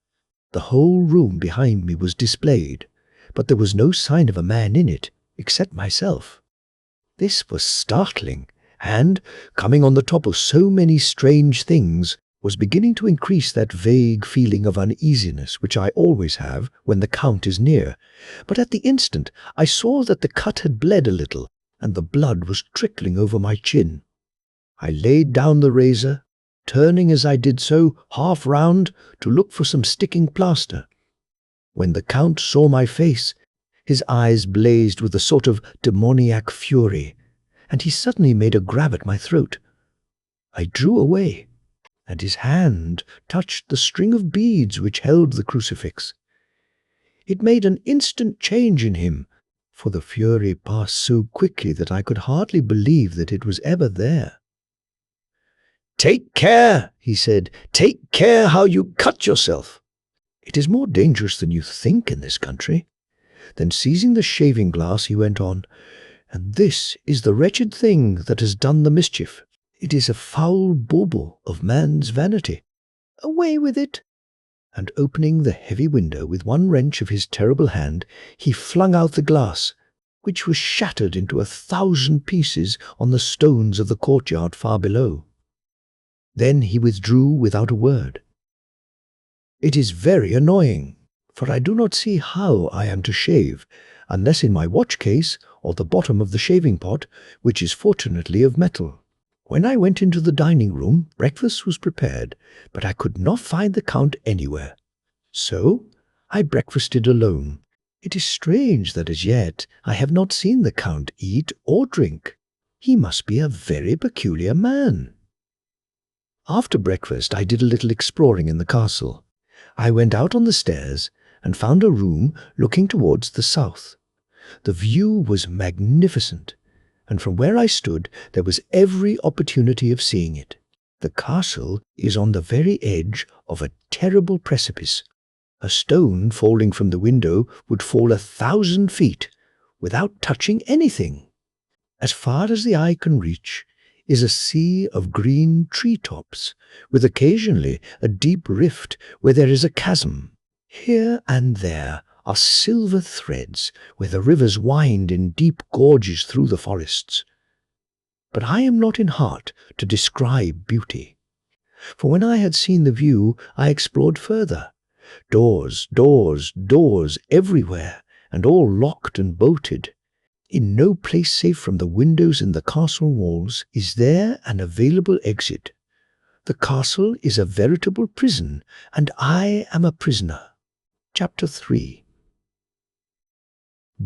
The whole room behind me was displayed, but there was no sign of a man in it, except myself. This was startling, and, coming on the top of so many strange things, was beginning to increase that vague feeling of uneasiness which I always have when the Count is near. But at the instant I saw that the cut had bled a little, and the blood was trickling over my chin. I laid down the razor, turning as I did so half round to look for some sticking plaster. When the Count saw my face, his eyes blazed with a sort of demoniac fury, and he suddenly made a grab at my throat. I drew away, and his hand touched the string of beads which held the crucifix. It made an instant change in him, for the fury passed so quickly that I could hardly believe that it was ever there. "Take care," he said. "Take care how you cut yourself. It is more dangerous than you think in this country." Then seizing the shaving glass, he went on, "And this is the wretched thing that has done the mischief. It is a foul bauble of man's vanity. Away with it!" And opening the heavy window with one wrench of his terrible hand, he flung out the glass, which was shattered into 1,000 pieces on the stones of the courtyard far below. Then he withdrew without a word. It is very annoying, for I do not see how I am to shave, unless in my watch case or the bottom of the shaving pot, which is fortunately of metal. When I went into the dining room, breakfast was prepared, but I could not find the Count anywhere. So I breakfasted alone. It is strange that as yet I have not seen the Count eat or drink. He must be a very peculiar man. After breakfast, I did a little exploring in the castle. I went out on the stairs and found a room looking towards the south. The view was magnificent, and from where I stood there was every opportunity of seeing it. The castle is on the very edge of a terrible precipice. A stone falling from the window would fall 1,000 feet without touching anything. As far as the eye can reach is a sea of green treetops, with occasionally a deep rift where there is a chasm. Here and there are silver threads where the rivers wind in deep gorges through the forests. But I am not in heart to describe beauty, for when I had seen the view, I explored further. Doors, doors, doors everywhere, and all locked and bolted. In no place safe from the windows in the castle walls is there an available exit. The castle is a veritable prison, and I am a prisoner. Chapter 3.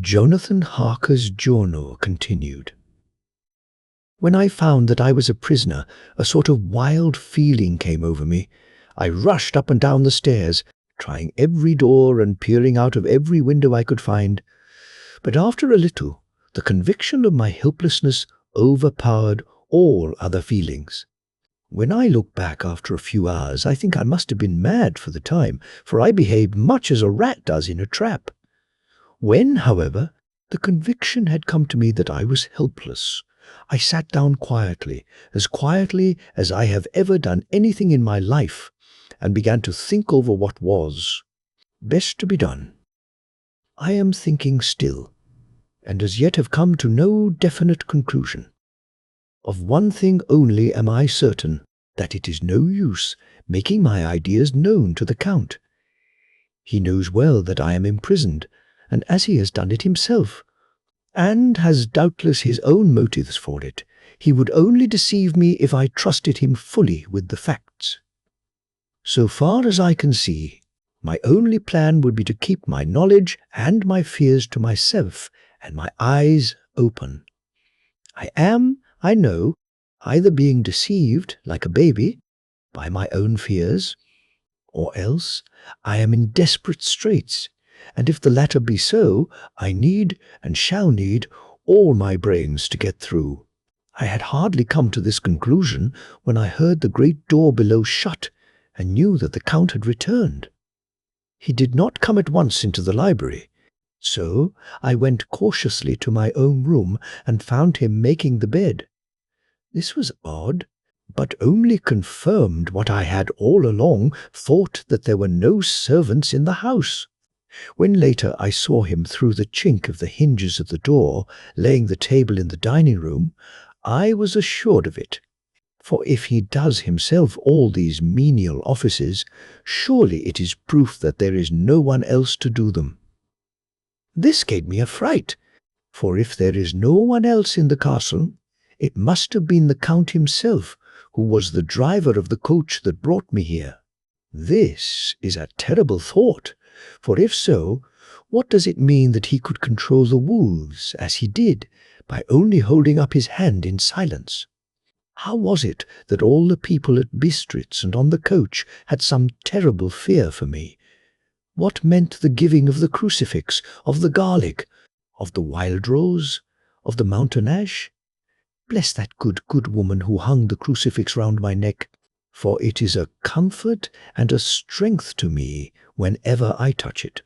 Jonathan Harker's journal continued. When I found that I was a prisoner, a sort of wild feeling came over me. I rushed up and down the stairs, trying every door and peering out of every window I could find. But after a little, the conviction of my helplessness overpowered all other feelings. When I look back after a few hours, I think I must have been mad for the time, for I behaved much as a rat does in a trap. When, however, the conviction had come to me that I was helpless, I sat down quietly as I have ever done anything in my life, and began to think over what was best to be done. I am thinking still, and as yet have come to no definite conclusion. Of one thing only am I certain, that it is no use making my ideas known to the Count. He knows well that I am imprisoned, and as he has done it himself, and has doubtless his own motives for it, he would only deceive me if I trusted him fully with the facts. So far as I can see, my only plan would be to keep my knowledge and my fears to myself, and my eyes open. I am, I know, either being deceived, like a baby, by my own fears, or else I am in desperate straits, and if the latter be so, I need and shall need all my brains to get through. I had hardly come to this conclusion when I heard the great door below shut, and knew that the Count had returned. He did not come at once into the library, so I went cautiously to my own room and found him making the bed. This was odd, but only confirmed what I had all along thought, that there were no servants in the house. When later I saw him through the chink of the hinges of the door, laying the table in the dining room, I was assured of it. For if he does himself all these menial offices, surely it is proof that there is no one else to do them. This gave me a fright, for if there is no one else in the castle, it must have been the Count himself, who was the driver of the coach that brought me here. This is a terrible thought, for if so, what does it mean that he could control the wolves, as he did, by only holding up his hand in silence? How was it that all the people at Bistritz and on the coach had some terrible fear for me? What meant the giving of the crucifix, of the garlic, of the wild rose, of the mountain ash? Bless that good woman who hung the crucifix round my neck, for it is a comfort and a strength to me whenever I touch it.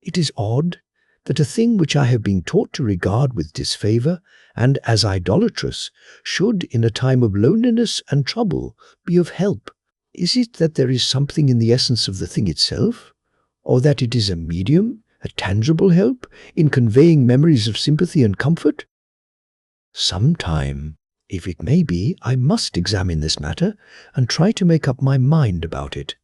It is odd that a thing which I have been taught to regard with disfavor and as idolatrous should, in a time of loneliness and trouble, be of help. Is it that there is something in the essence of the thing itself, or that it is a medium, a tangible help, in conveying memories of sympathy and comfort? Sometime, if it may be, I must examine this matter and try to make up my mind about it.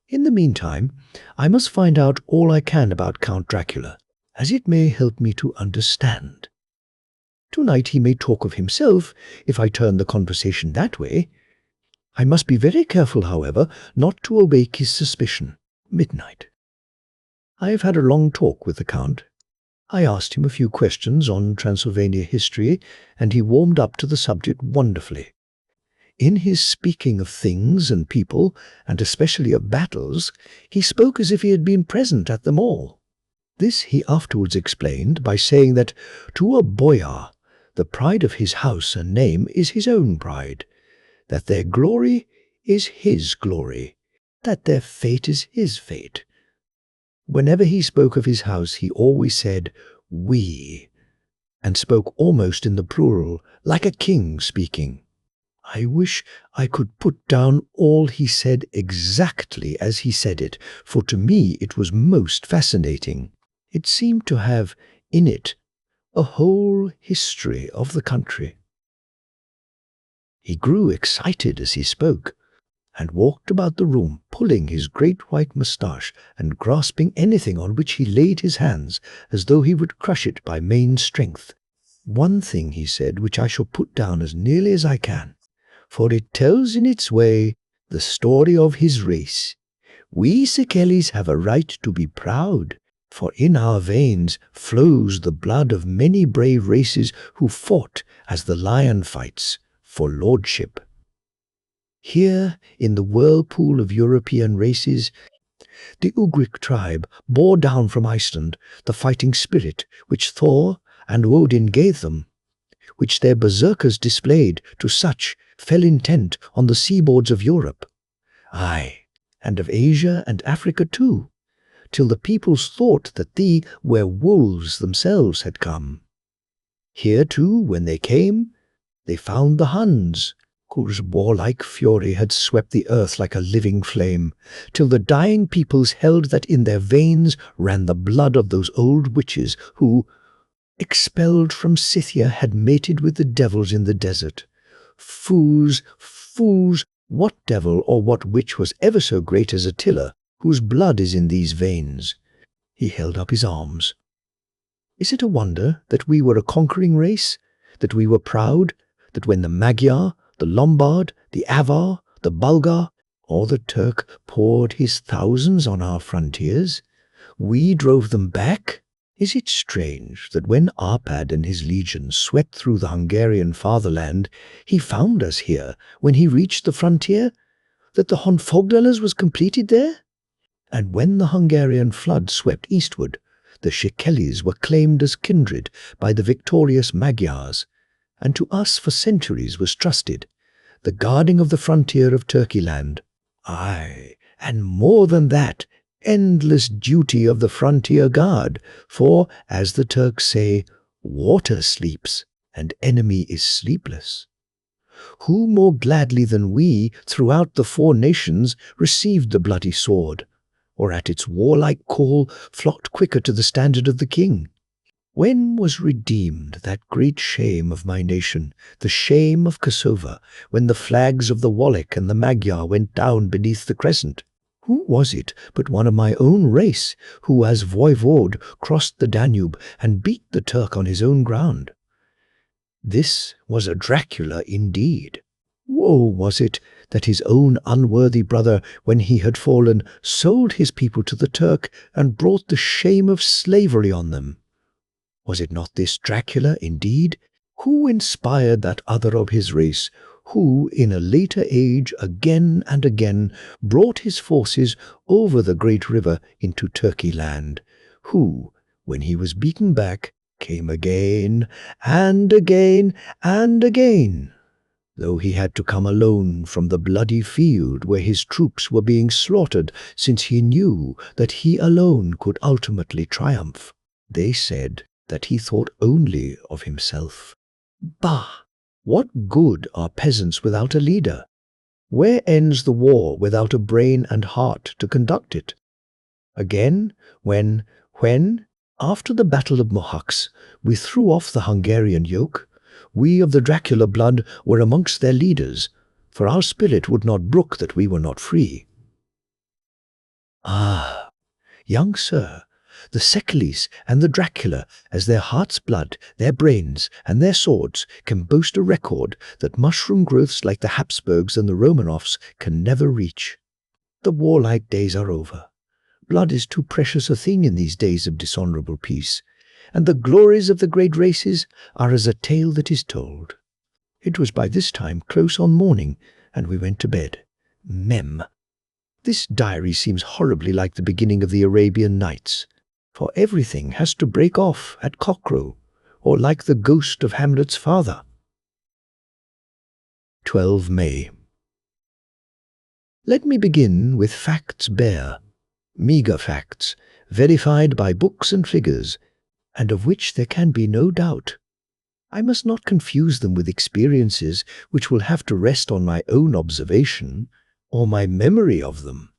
In the meantime, I must find out all I can about Count Dracula, as it may help me to understand. Tonight he may talk of himself if I turn the conversation that way. I must be very careful, however, not to awake his suspicion. Midnight. I have had a long talk with the Count. I asked him a few questions on Transylvania history, and he warmed up to the subject wonderfully. In his speaking of things and people, and especially of battles, he spoke as if he had been present at them all. This he afterwards explained by saying that to a boyar, the pride of his house and name is his own pride, that their glory is his glory, that their fate is his fate. Whenever he spoke of his house, he always said, "we," and spoke almost in the plural, like a king speaking. I wish I could put down all he said exactly as he said it, for to me it was most fascinating. It seemed to have in it a whole history of the country. He grew excited as he spoke, and walked about the room, pulling his great white moustache and grasping anything on which he laid his hands, as though he would crush it by main strength. One thing he said which I shall put down as nearly as I can, for it tells in its way the story of his race. We Sekelis have a right to be proud, for in our veins flows the blood of many brave races who fought as the lion fights for lordship. Here, in the whirlpool of European races, the Ugric tribe bore down from Iceland the fighting spirit which Thor and Odin gave them, which their berserkers displayed to such fell intent on the seaboards of Europe, aye, and of Asia and Africa too, till the peoples thought that they were wolves themselves had come. Here too, when they came, they found the Huns, whose warlike fury had swept the earth like a living flame, till the dying peoples held that in their veins ran the blood of those old witches who, expelled from Scythia, had mated with the devils in the desert. Fools, what devil or what witch was ever so great as Attila, whose blood is in these veins? He held up his arms. Is it a wonder that we were a conquering race, that we were proud, that when the Magyar, the Lombard, the Avar, the Bulgar, or the Turk poured his thousands on our frontiers, we drove them back? Is it strange that when Arpad and his legions swept through the Hungarian fatherland, he found us here when he reached the frontier, that the Honfogdalers was completed there? And when the Hungarian flood swept eastward, the Sekelis were claimed as kindred by the victorious Magyars, and to us for centuries was trusted the guarding of the frontier of Turkeyland. Aye, and more than that, endless duty of the frontier guard, for, as the Turks say, water sleeps, and enemy is sleepless. Who more gladly than we, throughout the 4 nations, received the bloody sword, or at its warlike call flocked quicker to the standard of the king? When was redeemed that great shame of my nation, the shame of Kosovo, when the flags of the Wallach and the Magyar went down beneath the crescent? Who was it but one of my own race who as voivode crossed the Danube and beat the Turk on his own ground? This was a Dracula indeed. Woe was it that his own unworthy brother, when he had fallen, sold his people to the Turk and brought the shame of slavery on them. Was it not this Dracula indeed, who inspired that other of his race, who in a later age again and again brought his forces over the great river into Turkey land, who, when he was beaten back, came again, and again, and again, though he had to come alone from the bloody field where his troops were being slaughtered, since he knew that he alone could ultimately triumph. They said that he thought only of himself. Bah! What good are peasants without a leader? Where ends the war without a brain and heart to conduct it? Again, when, after the Battle of Mohacs, we threw off the Hungarian yoke, we of the Dracula blood were amongst their leaders, for our spirit would not brook that we were not free. Ah, young sir, the Secules and the Dracula, as their heart's blood, their brains, and their swords, can boast a record that mushroom growths like the Habsburgs and the Romanovs can never reach. The warlike days are over. Blood is too precious a thing in these days of dishonorable peace, and the glories of the great races are as a tale that is told. It was by this time close on morning, and we went to bed. Mem. This diary seems horribly like the beginning of the Arabian Nights, for everything has to break off at cockcrow, or like the ghost of Hamlet's father. 12 May. Let me begin with facts bare, meagre facts, verified by books and figures, and of which there can be no doubt. I must not confuse them with experiences which will have to rest on my own observation or my memory of them.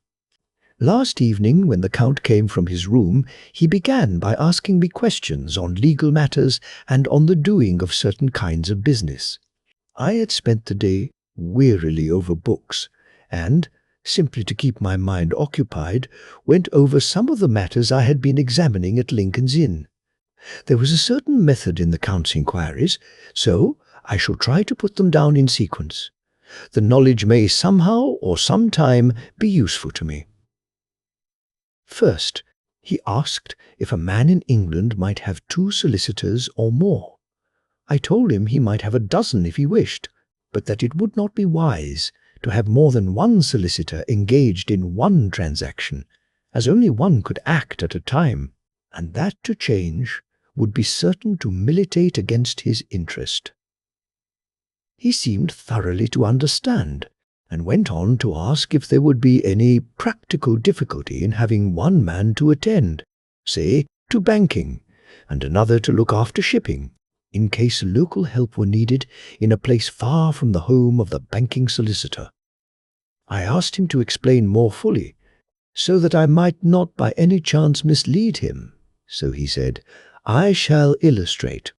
Last evening, when the Count came from his room, he began by asking me questions on legal matters and on the doing of certain kinds of business. I had spent the day wearily over books, and, simply to keep my mind occupied, went over some of the matters I had been examining at Lincoln's Inn. There was a certain method in the Count's inquiries, so I shall try to put them down in sequence. The knowledge may somehow or sometime be useful to me. First, he asked if a man in England might have 2 solicitors or more. I told him he might have a dozen if he wished, but that it would not be wise to have more than 1 solicitor engaged in one transaction, as only one could act at a time, and that to change would be certain to militate against his interest. He seemed thoroughly to understand, and went on to ask if there would be any practical difficulty in having one man to attend, say, to banking, and another to look after shipping, in case local help were needed in a place far from the home of the banking solicitor. I asked him to explain more fully, so that I might not by any chance mislead him. So he said, "I shall illustrate.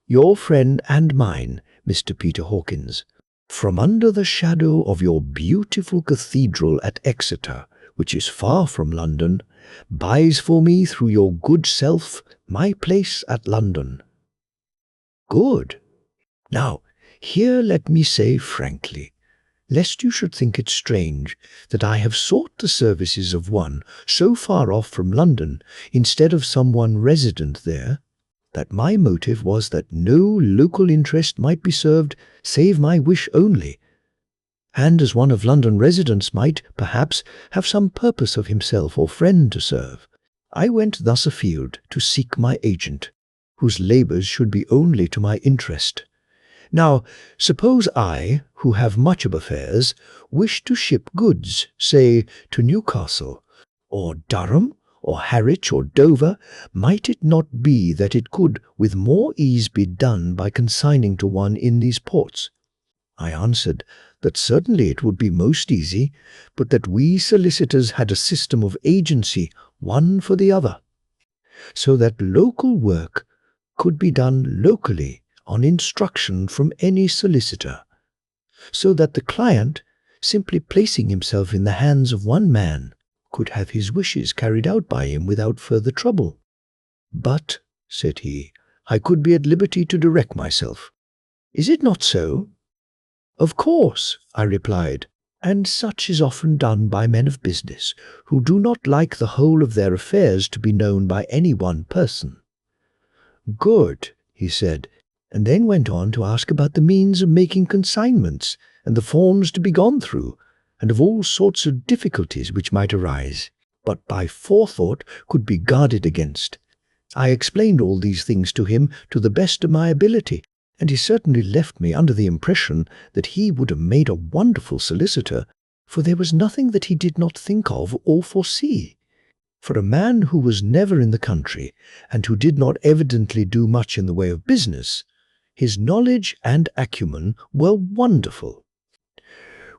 Your friend and mine, Mr. Peter Hawkins, from under the shadow of your beautiful cathedral at Exeter, which is far from London, buys for me through your good self my place at London." Good. Now, here let me say frankly, lest you should think it strange that I have sought the services of one so far off from London instead of someone resident there, that my motive was that no local interest might be served save my wish only, and as one of London residents might, perhaps, have some purpose of himself or friend to serve, I went thus afield to seek my agent, whose labours should be only to my interest. Now, suppose I, who have much of affairs, wish to ship goods, say, to Newcastle, or Durham, or Harwich, or Dover, might it not be that it could with more ease be done by consigning to one in these ports? I answered that certainly it would be most easy, but that we solicitors had a system of agency, one for the other, so that local work could be done locally on instruction from any solicitor, so that the client, simply placing himself in the hands of one man, could have his wishes carried out by him without further trouble. "But," said he, "I could be at liberty to direct myself. Is it not so?" "Of course," I replied, "and such is often done by men of business, who do not like the whole of their affairs to be known by any one person." "Good," he said, and then went on to ask about the means of making consignments, and the forms to be gone through, and of all sorts of difficulties which might arise, but by forethought could be guarded against. I explained all these things to him to the best of my ability, and he certainly left me under the impression that he would have made a wonderful solicitor, for there was nothing that he did not think of or foresee. For a man who was never in the country, and who did not evidently do much in the way of business, his knowledge and acumen were wonderful.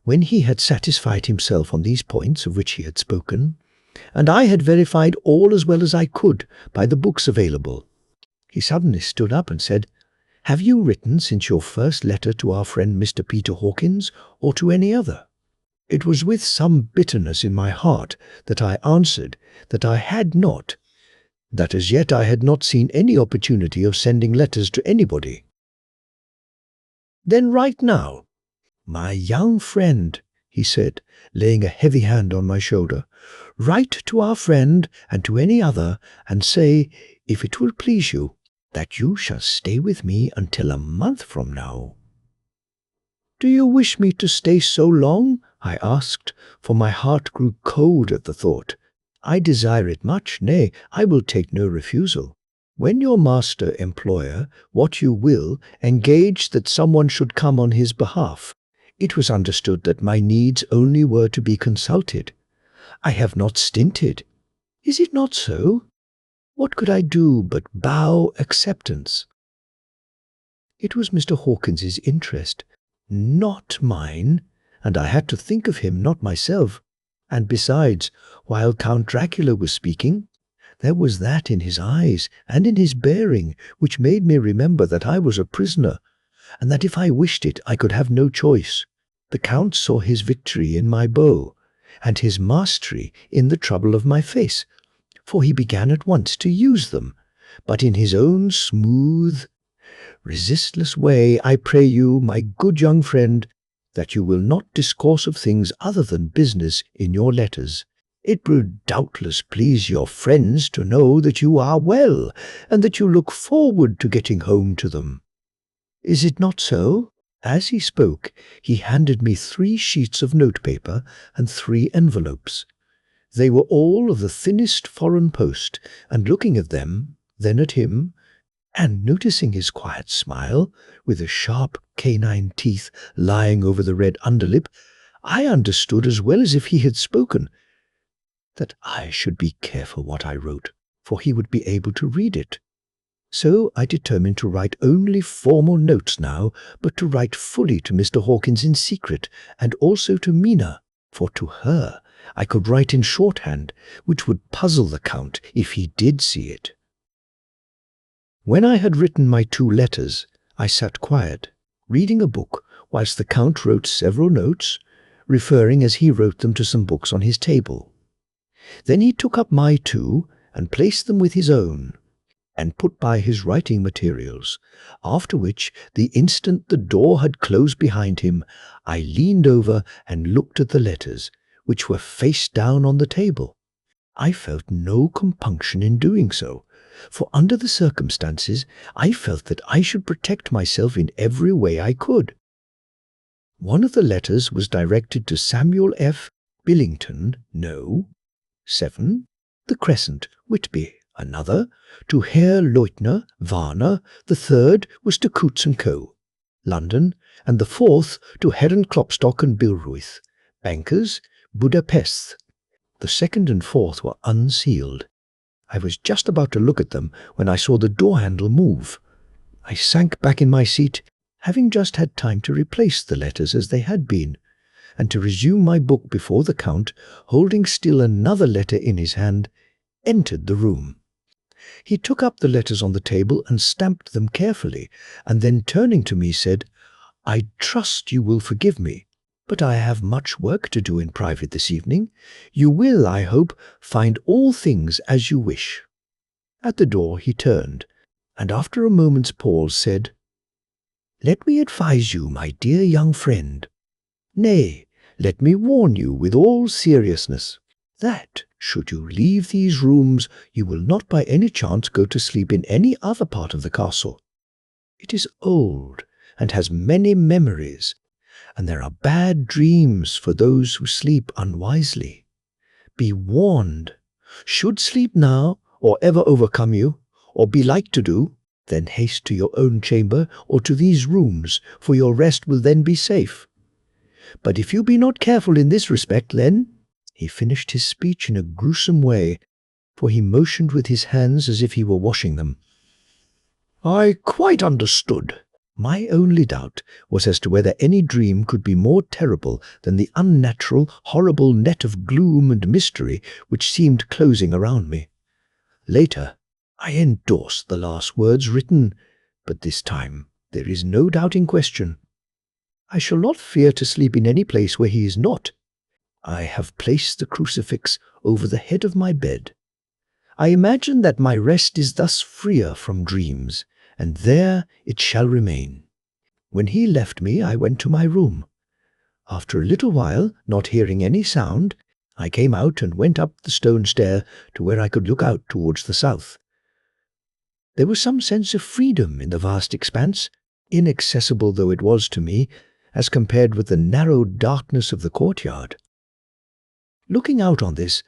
When he had satisfied himself on these points of which he had spoken, and I had verified all as well as I could by the books available, he suddenly stood up and said, "Have you written since your first letter to our friend Mr. Peter Hawkins, or to any other?" It was with some bitterness in my heart that I answered that I had not, that as yet I had not seen any opportunity of sending letters to anybody. "Then write now." "My young friend," he said, laying a heavy hand on my shoulder, "write to our friend and to any other, and say, if it will please you, that you shall stay with me until a month from now." "Do you wish me to stay so long?" I asked, for my heart grew cold at the thought. "I desire it much, nay, I will take no refusal. When your master, employer, what you will, engaged that someone should come on his behalf, it was understood that my needs only were to be consulted. I have not stinted. Is it not so? What could I do but bow acceptance?" It was Mr. Hawkins's interest, not mine, and I had to think of him, not myself. And besides, while Count Dracula was speaking, there was that in his eyes and in his bearing which made me remember that I was a prisoner, and that if I wished it I could have no choice. The Count saw his victory in my bow, and his mastery in the trouble of my face, for he began at once to use them, but in his own smooth, resistless way. I pray you, my good young friend, that you will not discourse of things other than business in your letters. It will doubtless please your friends to know that you are well, and that you look forward to getting home to them. Is it not so?" As he spoke, he handed me 3 sheets of notepaper and 3 envelopes. They were all of the thinnest foreign post, and looking at them, then at him, and noticing his quiet smile, with the sharp canine teeth lying over the red underlip, I understood as well as if he had spoken that I should be careful what I wrote, for he would be able to read it. So I determined to write only formal notes now, but to write fully to Mr. Hawkins in secret, and also to Mina, for to her I could write in shorthand, which would puzzle the Count if he did see it. When I had written my 2 letters, I sat quiet, reading a book, whilst the Count wrote several notes, referring as he wrote them to some books on his table. Then he took up my 2 and placed them with his own, and put by his writing materials, after which, the instant the door had closed behind him, I leaned over and looked at the letters, which were face down on the table. I felt no compunction in doing so, for under the circumstances I felt that I should protect myself in every way I could. One of the letters was directed to Samuel F. Billington, No. 7, The Crescent, Whitby. Another to Herr Leutner, Warner. The third was to Coutts & Co., London, and the fourth to Herren Klopstock and Bilruith, bankers, Budapest. The second and fourth were unsealed. I was just about to look at them when I saw the door-handle move. I sank back in my seat, having just had time to replace the letters as they had been, and to resume my book before the Count, holding still another letter in his hand, entered the room. He took up the letters on the table and stamped them carefully, and then turning to me said, "I trust you will forgive me, but I have much work to do in private this evening. You will, I hope, find all things as you wish." At the door he turned, and after a moment's pause said, "Let me advise you, my dear young friend, nay, let me warn you with all seriousness, that, should you leave these rooms, you will not by any chance go to sleep in any other part of the castle. It is old, and has many memories, and there are bad dreams for those who sleep unwisely. Be warned. Should sleep now, or ever overcome you, or be like to do, then haste to your own chamber or to these rooms, for your rest will then be safe. But if you be not careful in this respect, then—" He finished his speech in a gruesome way, for he motioned with his hands as if he were washing them. I quite understood. My only doubt was as to whether any dream could be more terrible than the unnatural, horrible net of gloom and mystery which seemed closing around me. Later, I endorsed the last words written, but this time there is no doubt in question. I shall not fear to sleep in any place where he is not. I have placed the crucifix over the head of my bed. I imagine that my rest is thus freer from dreams, and there it shall remain. When he left me, I went to my room. After a little while, not hearing any sound, I came out and went up the stone stair to where I could look out towards the south. There was some sense of freedom in the vast expanse, inaccessible though it was to me, as compared with the narrow darkness of the courtyard. Looking out on this,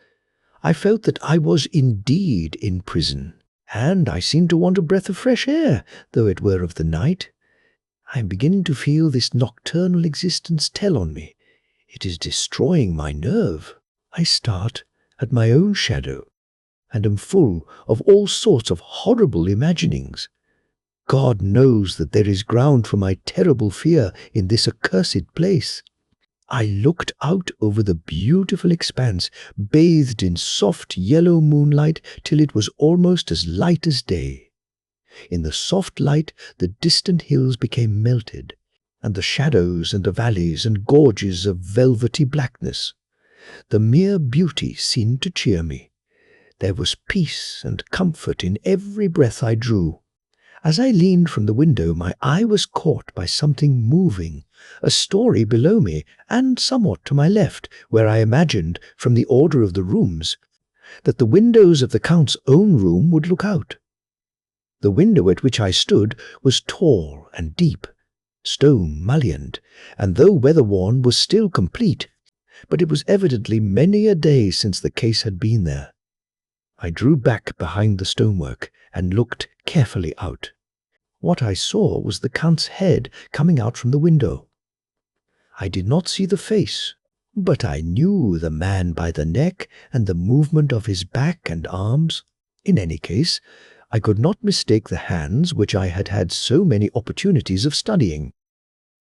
I felt that I was indeed in prison, and I seemed to want a breath of fresh air, though it were of the night. I am beginning to feel this nocturnal existence tell on me. It is destroying my nerve. I start at my own shadow, and am full of all sorts of horrible imaginings. God knows that there is ground for my terrible fear in this accursed place. I looked out over the beautiful expanse, bathed in soft yellow moonlight, till it was almost as light as day. In the soft light the distant hills became melted, and the shadows and the valleys and gorges of velvety blackness. The mere beauty seemed to cheer me. There was peace and comfort in every breath I drew. As I leaned from the window, my eye was caught by something moving, a story below me, and somewhat to my left, where I imagined, from the order of the rooms, that the windows of the Count's own room would look out. The window at which I stood was tall and deep, stone mullioned, and though weather-worn was still complete, but it was evidently many a day since the case had been there. I drew back behind the stonework and looked carefully out. What I saw was the Count's head coming out from the window. I did not see the face, but I knew the man by the neck and the movement of his back and arms. In any case, I could not mistake the hands which I had had so many opportunities of studying.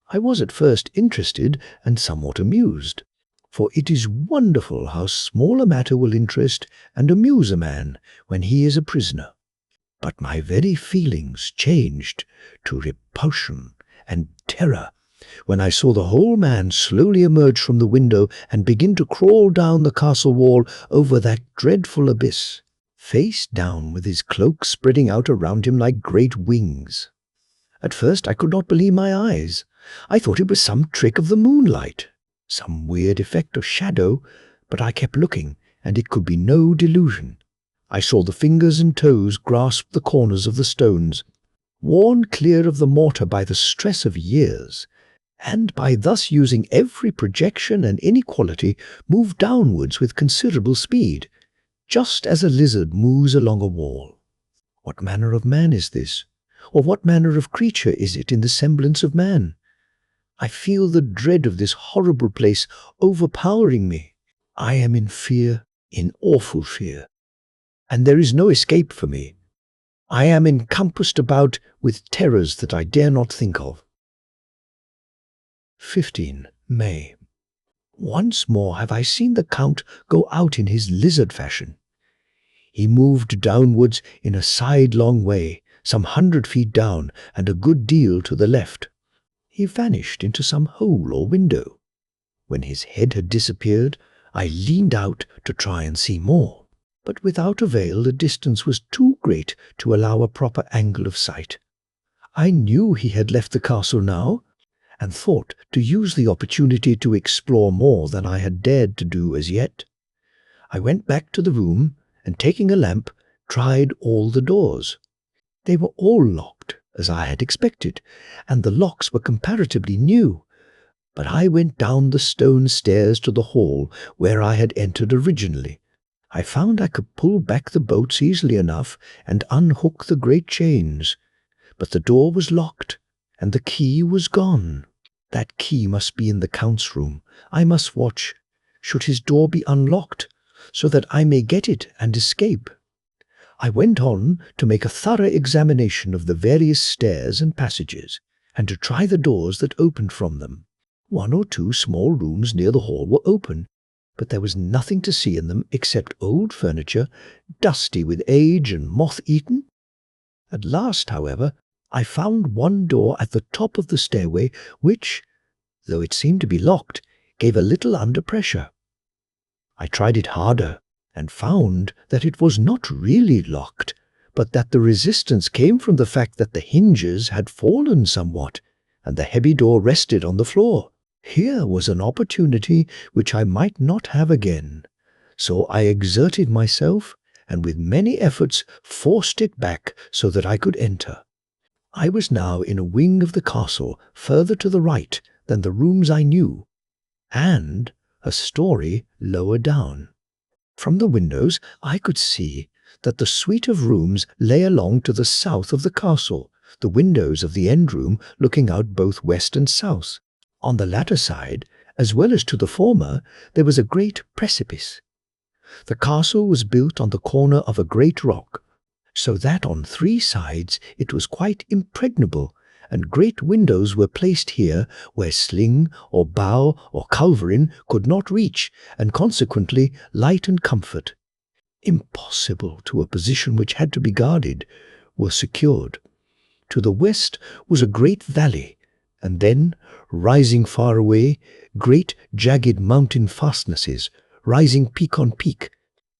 I was at first interested and somewhat amused, for it is wonderful how small a matter will interest and amuse a man when he is a prisoner. But my very feelings changed to repulsion and terror when I saw the whole man slowly emerge from the window and begin to crawl down the castle wall over that dreadful abyss, face down with his cloak spreading out around him like great wings. At first I could not believe my eyes. I thought it was some trick of the moonlight, some weird effect of shadow, but I kept looking, and it could be no delusion. I saw the fingers and toes grasp the corners of the stones, worn clear of the mortar by the stress of years, and by thus using every projection and inequality move downwards with considerable speed, just as a lizard moves along a wall. What manner of man is this? Or what manner of creature is it in the semblance of man? I feel the dread of this horrible place overpowering me. I am in fear, in awful fear, and there is no escape for me. I am encompassed about with terrors that I dare not think of. 15 May. Once more have I seen the Count go out in his lizard fashion. He moved downwards in a sidelong way, some 100 feet down and a good deal to the left. He vanished into some hole or window. When his head had disappeared, I leaned out to try and see more, but without avail. The distance was too great to allow a proper angle of sight. I knew he had left the castle now, and thought to use the opportunity to explore more than I had dared to do as yet. I went back to the room, and taking a lamp, tried all the doors. They were all locked, as I had expected, and the locks were comparatively new. But I went down the stone stairs to the hall where I had entered originally. I found I could pull back the bolts easily enough and unhook the great chains, but the door was locked, and the key was gone. That key must be in the Count's room. I must watch, should his door be unlocked, so that I may get it and escape. I went on to make a thorough examination of the various stairs and passages, and to try the doors that opened from them. 1 or 2 small rooms near the hall were open, but there was nothing to see in them except old furniture, dusty with age and moth-eaten. At last, however, I found one door at the top of the stairway which, though it seemed to be locked, gave a little under pressure. I tried it harder, and found that it was not really locked, but that the resistance came from the fact that the hinges had fallen somewhat, and the heavy door rested on the floor. Here was an opportunity which I might not have again, so I exerted myself, and with many efforts forced it back so that I could enter. I was now in a wing of the castle further to the right than the rooms I knew, and a story lower down. From the windows I could see that the suite of rooms lay along to the south of the castle, the windows of the end room looking out both west and south. On the latter side, as well as to the former, there was a great precipice. The castle was built on the corner of a great rock, so that on 3 sides it was quite impregnable, and great windows were placed here where sling or bow or culverin could not reach, and consequently light and comfort, impossible to a position which had to be guarded, were secured. To the west was a great valley, and then, rising far away, great jagged mountain fastnesses, rising peak on peak,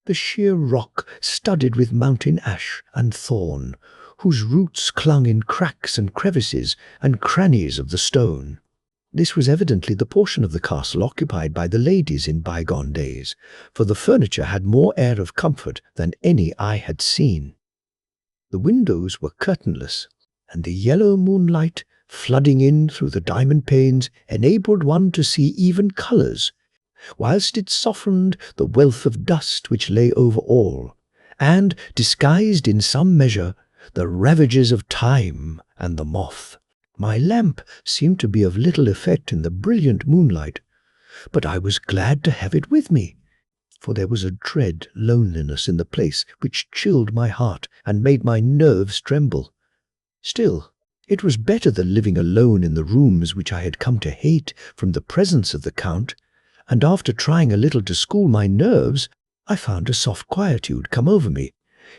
the sheer rock studded with mountain ash and thorn, whose roots clung in cracks and crevices and crannies of the stone. This was evidently the portion of the castle occupied by the ladies in bygone days, for the furniture had more air of comfort than any I had seen. The windows were curtainless, and the yellow moonlight, flooding in through the diamond panes, enabled one to see even colours, whilst it softened the wealth of dust which lay over all, and disguised in some measure the ravages of time and the moth. My lamp seemed to be of little effect in the brilliant moonlight, but I was glad to have it with me, for there was a dread loneliness in the place which chilled my heart and made my nerves tremble. Still, it was better than living alone in the rooms which I had come to hate from the presence of the Count, and after trying a little to school my nerves, I found a soft quietude come over me.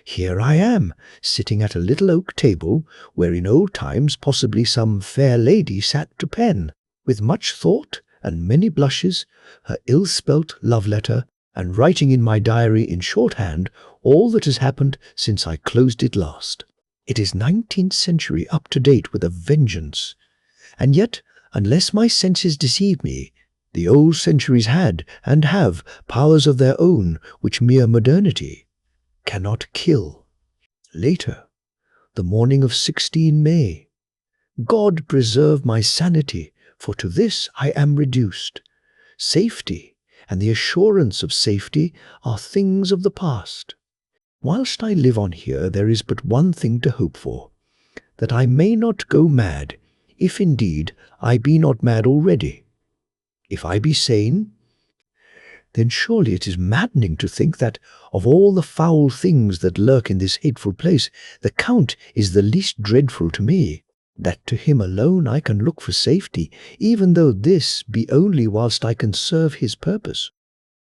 Here I am, sitting at a little oak table, where in old times possibly some fair lady sat to pen, with much thought and many blushes, her ill-spelt love letter, and writing in my diary in shorthand all that has happened since I closed it last. It is 19th century up to date with a vengeance, and yet, unless my senses deceive me, the old centuries had and have powers of their own which mere modernity cannot kill. Later, the morning of 16 May. God preserve my sanity, for to this I am reduced. Safety and the assurance of safety are things of the past. Whilst I live on here, there is but one thing to hope for, that I may not go mad, if indeed I be not mad already. If I be sane, then surely it is maddening to think that, of all the foul things that lurk in this hateful place, the Count is the least dreadful to me, that to him alone I can look for safety, even though this be only whilst I can serve his purpose.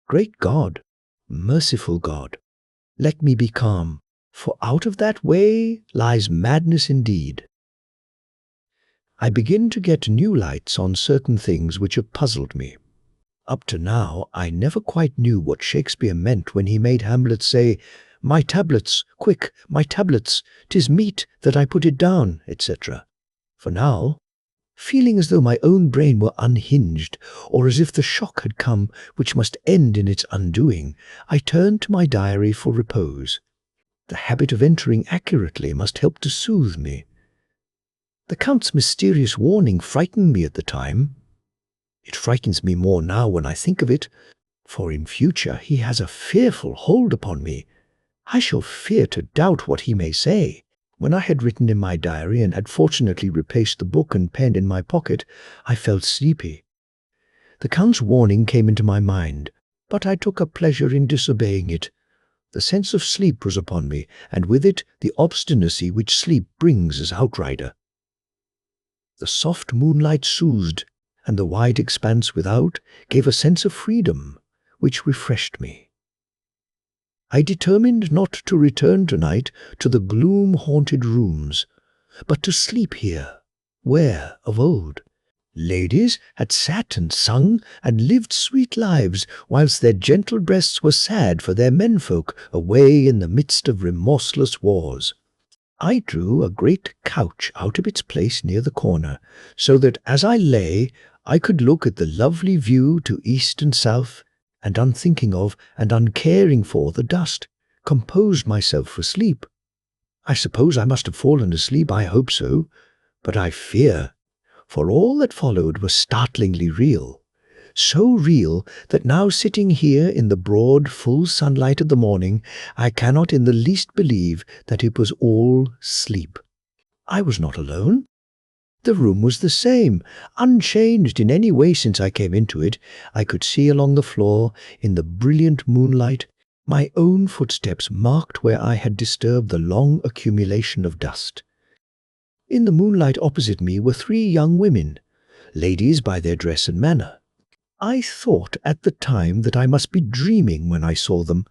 Great God, merciful God, let me be calm, for out of that way lies madness indeed. I begin to get new lights on certain things which have puzzled me. Up to now, I never quite knew what Shakespeare meant when he made Hamlet say, "My tablets, quick, my tablets, 'tis meet that I put it down," etc. For now, feeling as though my own brain were unhinged, or as if the shock had come which must end in its undoing, I turned to my diary for repose. The habit of entering accurately must help to soothe me. The Count's mysterious warning frightened me at the time. It frightens me more now when I think of it, for in future he has a fearful hold upon me. I shall fear to doubt what he may say." When I had written in my diary and had fortunately replaced the book and pen in my pocket, I felt sleepy. The Count's warning came into my mind, but I took a pleasure in disobeying it. The sense of sleep was upon me, and with it the obstinacy which sleep brings as outrider. The soft moonlight soothed, and the wide expanse without gave a sense of freedom, which refreshed me. I determined not to return tonight to the gloom-haunted rooms, but to sleep here, where, of old, ladies had sat and sung and lived sweet lives, whilst their gentle breasts were sad for their menfolk away in the midst of remorseless wars. I drew a great couch out of its place near the corner, so that as I lay I could look at the lovely view to east and south, and unthinking of and uncaring for the dust, composed myself for sleep. I suppose I must have fallen asleep, I hope so, but I fear, for all that followed was startlingly real, so real that now sitting here in the broad, full sunlight of the morning, I cannot in the least believe that it was all sleep. I was not alone. The room was the same, unchanged in any way since I came into it. I could see along the floor, in the brilliant moonlight, my own footsteps marked where I had disturbed the long accumulation of dust. In the moonlight opposite me were 3 young women, ladies by their dress and manner. I thought at the time that I must be dreaming when I saw them,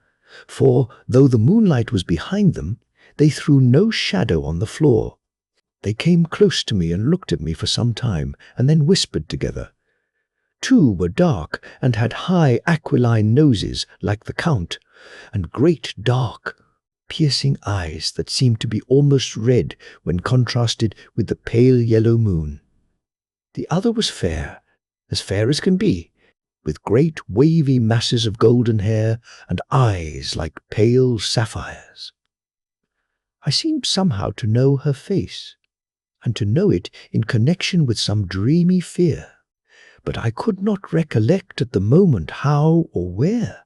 for though the moonlight was behind them, they threw no shadow on the floor. They came close to me and looked at me for some time, and then whispered together. 2 were dark and had high aquiline noses like the Count, and great dark, piercing eyes that seemed to be almost red when contrasted with the pale yellow moon. The other was fair as can be, with great wavy masses of golden hair and eyes like pale sapphires. I seemed somehow to know her face, and to know it in connection with some dreamy fear, but I could not recollect at the moment how or where.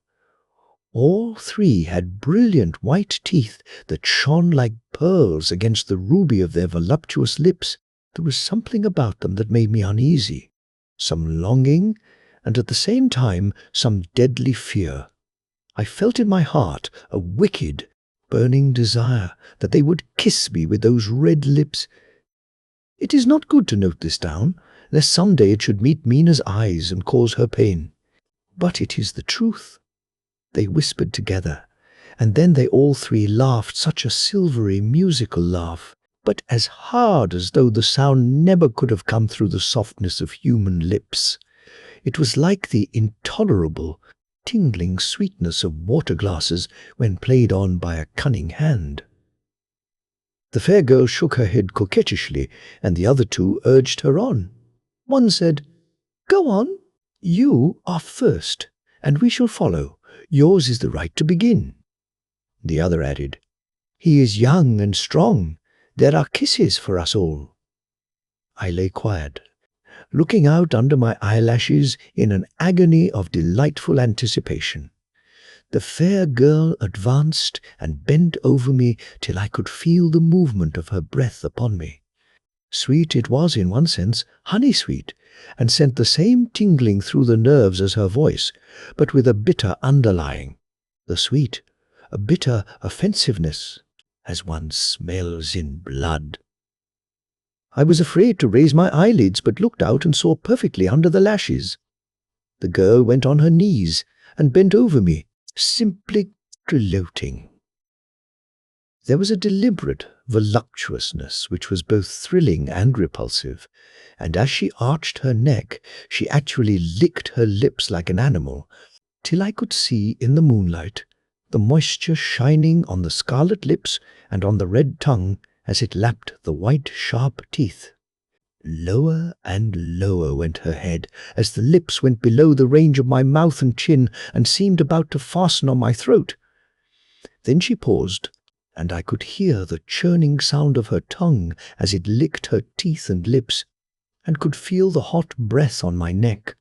All 3 had brilliant white teeth that shone like pearls against the ruby of their voluptuous lips. There was something about them that made me uneasy, some longing, and at the same time some deadly fear. I felt in my heart a wicked, burning desire that they would kiss me with those red lips. It is not good to note this down, lest some day it should meet Mina's eyes and cause her pain. But it is the truth. They whispered together, and then they all 3 laughed such a silvery, musical laugh, but as hard as though the sound never could have come through the softness of human lips. It was like the intolerable, tingling sweetness of water glasses when played on by a cunning hand. The fair girl shook her head coquettishly, and the other 2 urged her on. One said, "Go on. You are first, and we shall follow. Yours is the right to begin." The other added, "He is young and strong. There are kisses for us all." I lay quiet, looking out under my eyelashes in an agony of delightful anticipation. The fair girl advanced and bent over me till I could feel the movement of her breath upon me. Sweet it was in one sense, honey-sweet, and sent the same tingling through the nerves as her voice, but with a bitter underlying. The sweet, a bitter offensiveness, as one smells in blood. I was afraid to raise my eyelids, but looked out and saw perfectly under the lashes. The girl went on her knees and bent over me, simply gloating. There was a deliberate voluptuousness which was both thrilling and repulsive, and as she arched her neck, she actually licked her lips like an animal, till I could see in the moonlight the moisture shining on the scarlet lips and on the red tongue as it lapped the white, sharp teeth. Lower and lower went her head, as the lips went below the range of my mouth and chin and seemed about to fasten on my throat. Then she paused, and I could hear the churning sound of her tongue as it licked her teeth and lips, and could feel the hot breath on my neck.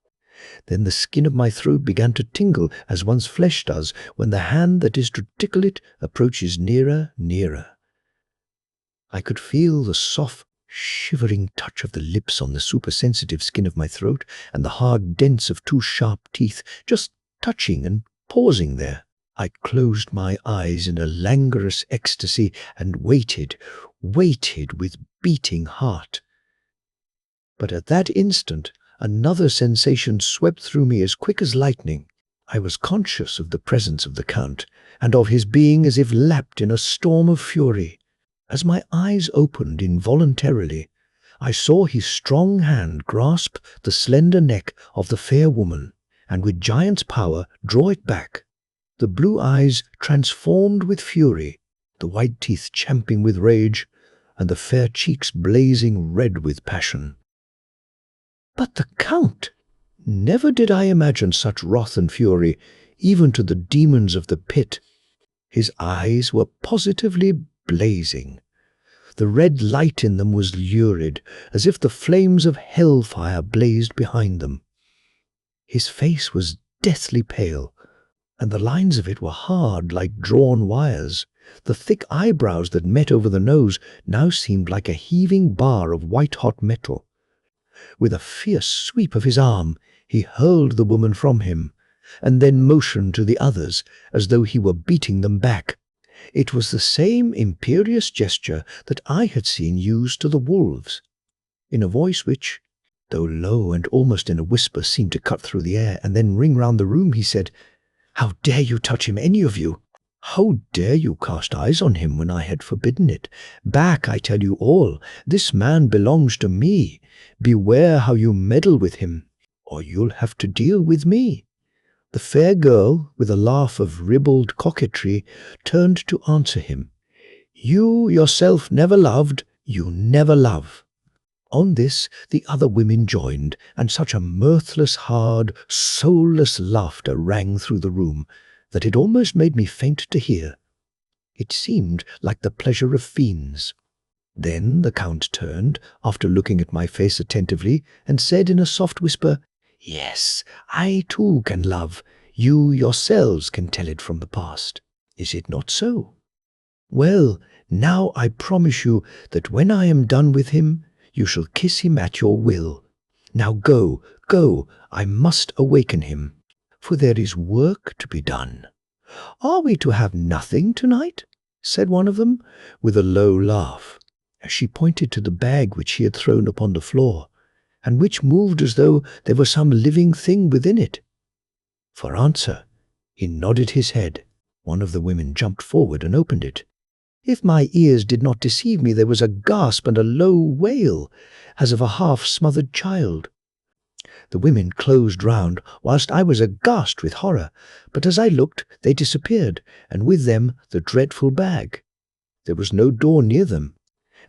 Then the skin of my throat began to tingle as one's flesh does when the hand that is to tickle it approaches nearer. I could feel the soft, shivering touch of the lips on the supersensitive skin of my throat and the hard dents of two sharp teeth just touching and pausing there. I closed my eyes in a languorous ecstasy and waited with beating heart. But at that instant, another sensation swept through me as quick as lightning. I was conscious of the presence of the Count, and of his being as if lapped in a storm of fury. As my eyes opened involuntarily, I saw his strong hand grasp the slender neck of the fair woman, and with giant's power draw it back. The blue eyes transformed with fury, the white teeth champing with rage, and the fair cheeks blazing red with passion. But the Count! Never did I imagine such wrath and fury, even to the demons of the pit. His eyes were positively blazing. The red light in them was lurid, as if the flames of hellfire blazed behind them. His face was deathly pale, and the lines of it were hard like drawn wires. The thick eyebrows that met over the nose now seemed like a heaving bar of white-hot metal. With a fierce sweep of his arm, he hurled the woman from him, and then motioned to the others as though he were beating them back. It was the same imperious gesture that I had seen used to the wolves. In a voice which, though low and almost in a whisper, seemed to cut through the air and then ring round the room, he said, "How dare you touch him, any of you? How dare you cast eyes on him when I had forbidden it? Back, I tell you all. This man belongs to me. Beware how you meddle with him, or you'll have to deal with me." The fair girl, with a laugh of ribald coquetry, turned to answer him. "You yourself never loved, you never love." On this the other women joined, and such a mirthless, hard, soulless laughter rang through the room that it almost made me faint to hear. It seemed like the pleasure of fiends. Then the Count turned, after looking at my face attentively, and said in a soft whisper, "Yes, I too can love. You yourselves can tell it from the past. Is it not so? Well, now I promise you that when I am done with him, you shall kiss him at your will. Now go, I must awaken him, for there is work to be done." "Are we to have nothing tonight?" said one of them, with a low laugh, as she pointed to the bag which he had thrown upon the floor, and which moved as though there were some living thing within it. For answer, he nodded his head. One of the women jumped forward and opened it. If my ears did not deceive me, there was a gasp and a low wail, as of a half-smothered child. The women closed round, whilst I was aghast with horror, but as I looked, they disappeared, and with them the dreadful bag. There was no door near them,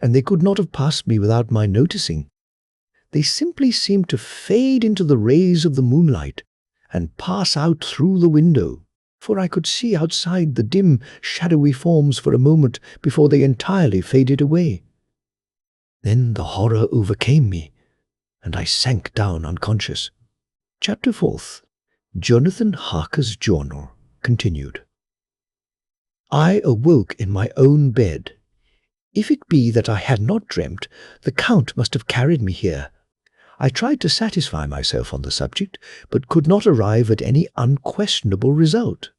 and they could not have passed me without my noticing. They simply seemed to fade into the rays of the moonlight and pass out through the window, for I could see outside the dim, shadowy forms for a moment before they entirely faded away. Then the horror overcame me, and I sank down unconscious. Chapter 4th. Jonathan Harker's Journal, continued. I awoke in my own bed. If it be that I had not dreamt, the Count must have carried me here. I tried to satisfy myself on the subject, but could not arrive at any unquestionable result.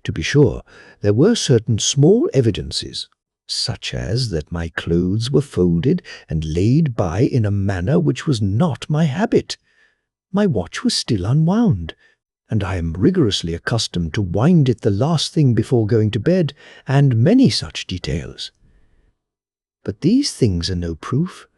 To be sure, there were certain small evidences, such as that my clothes were folded and laid by in a manner which was not my habit. My watch was still unwound, and I am rigorously accustomed to wind it the last thing before going to bed, and many such details. But these things are no proof,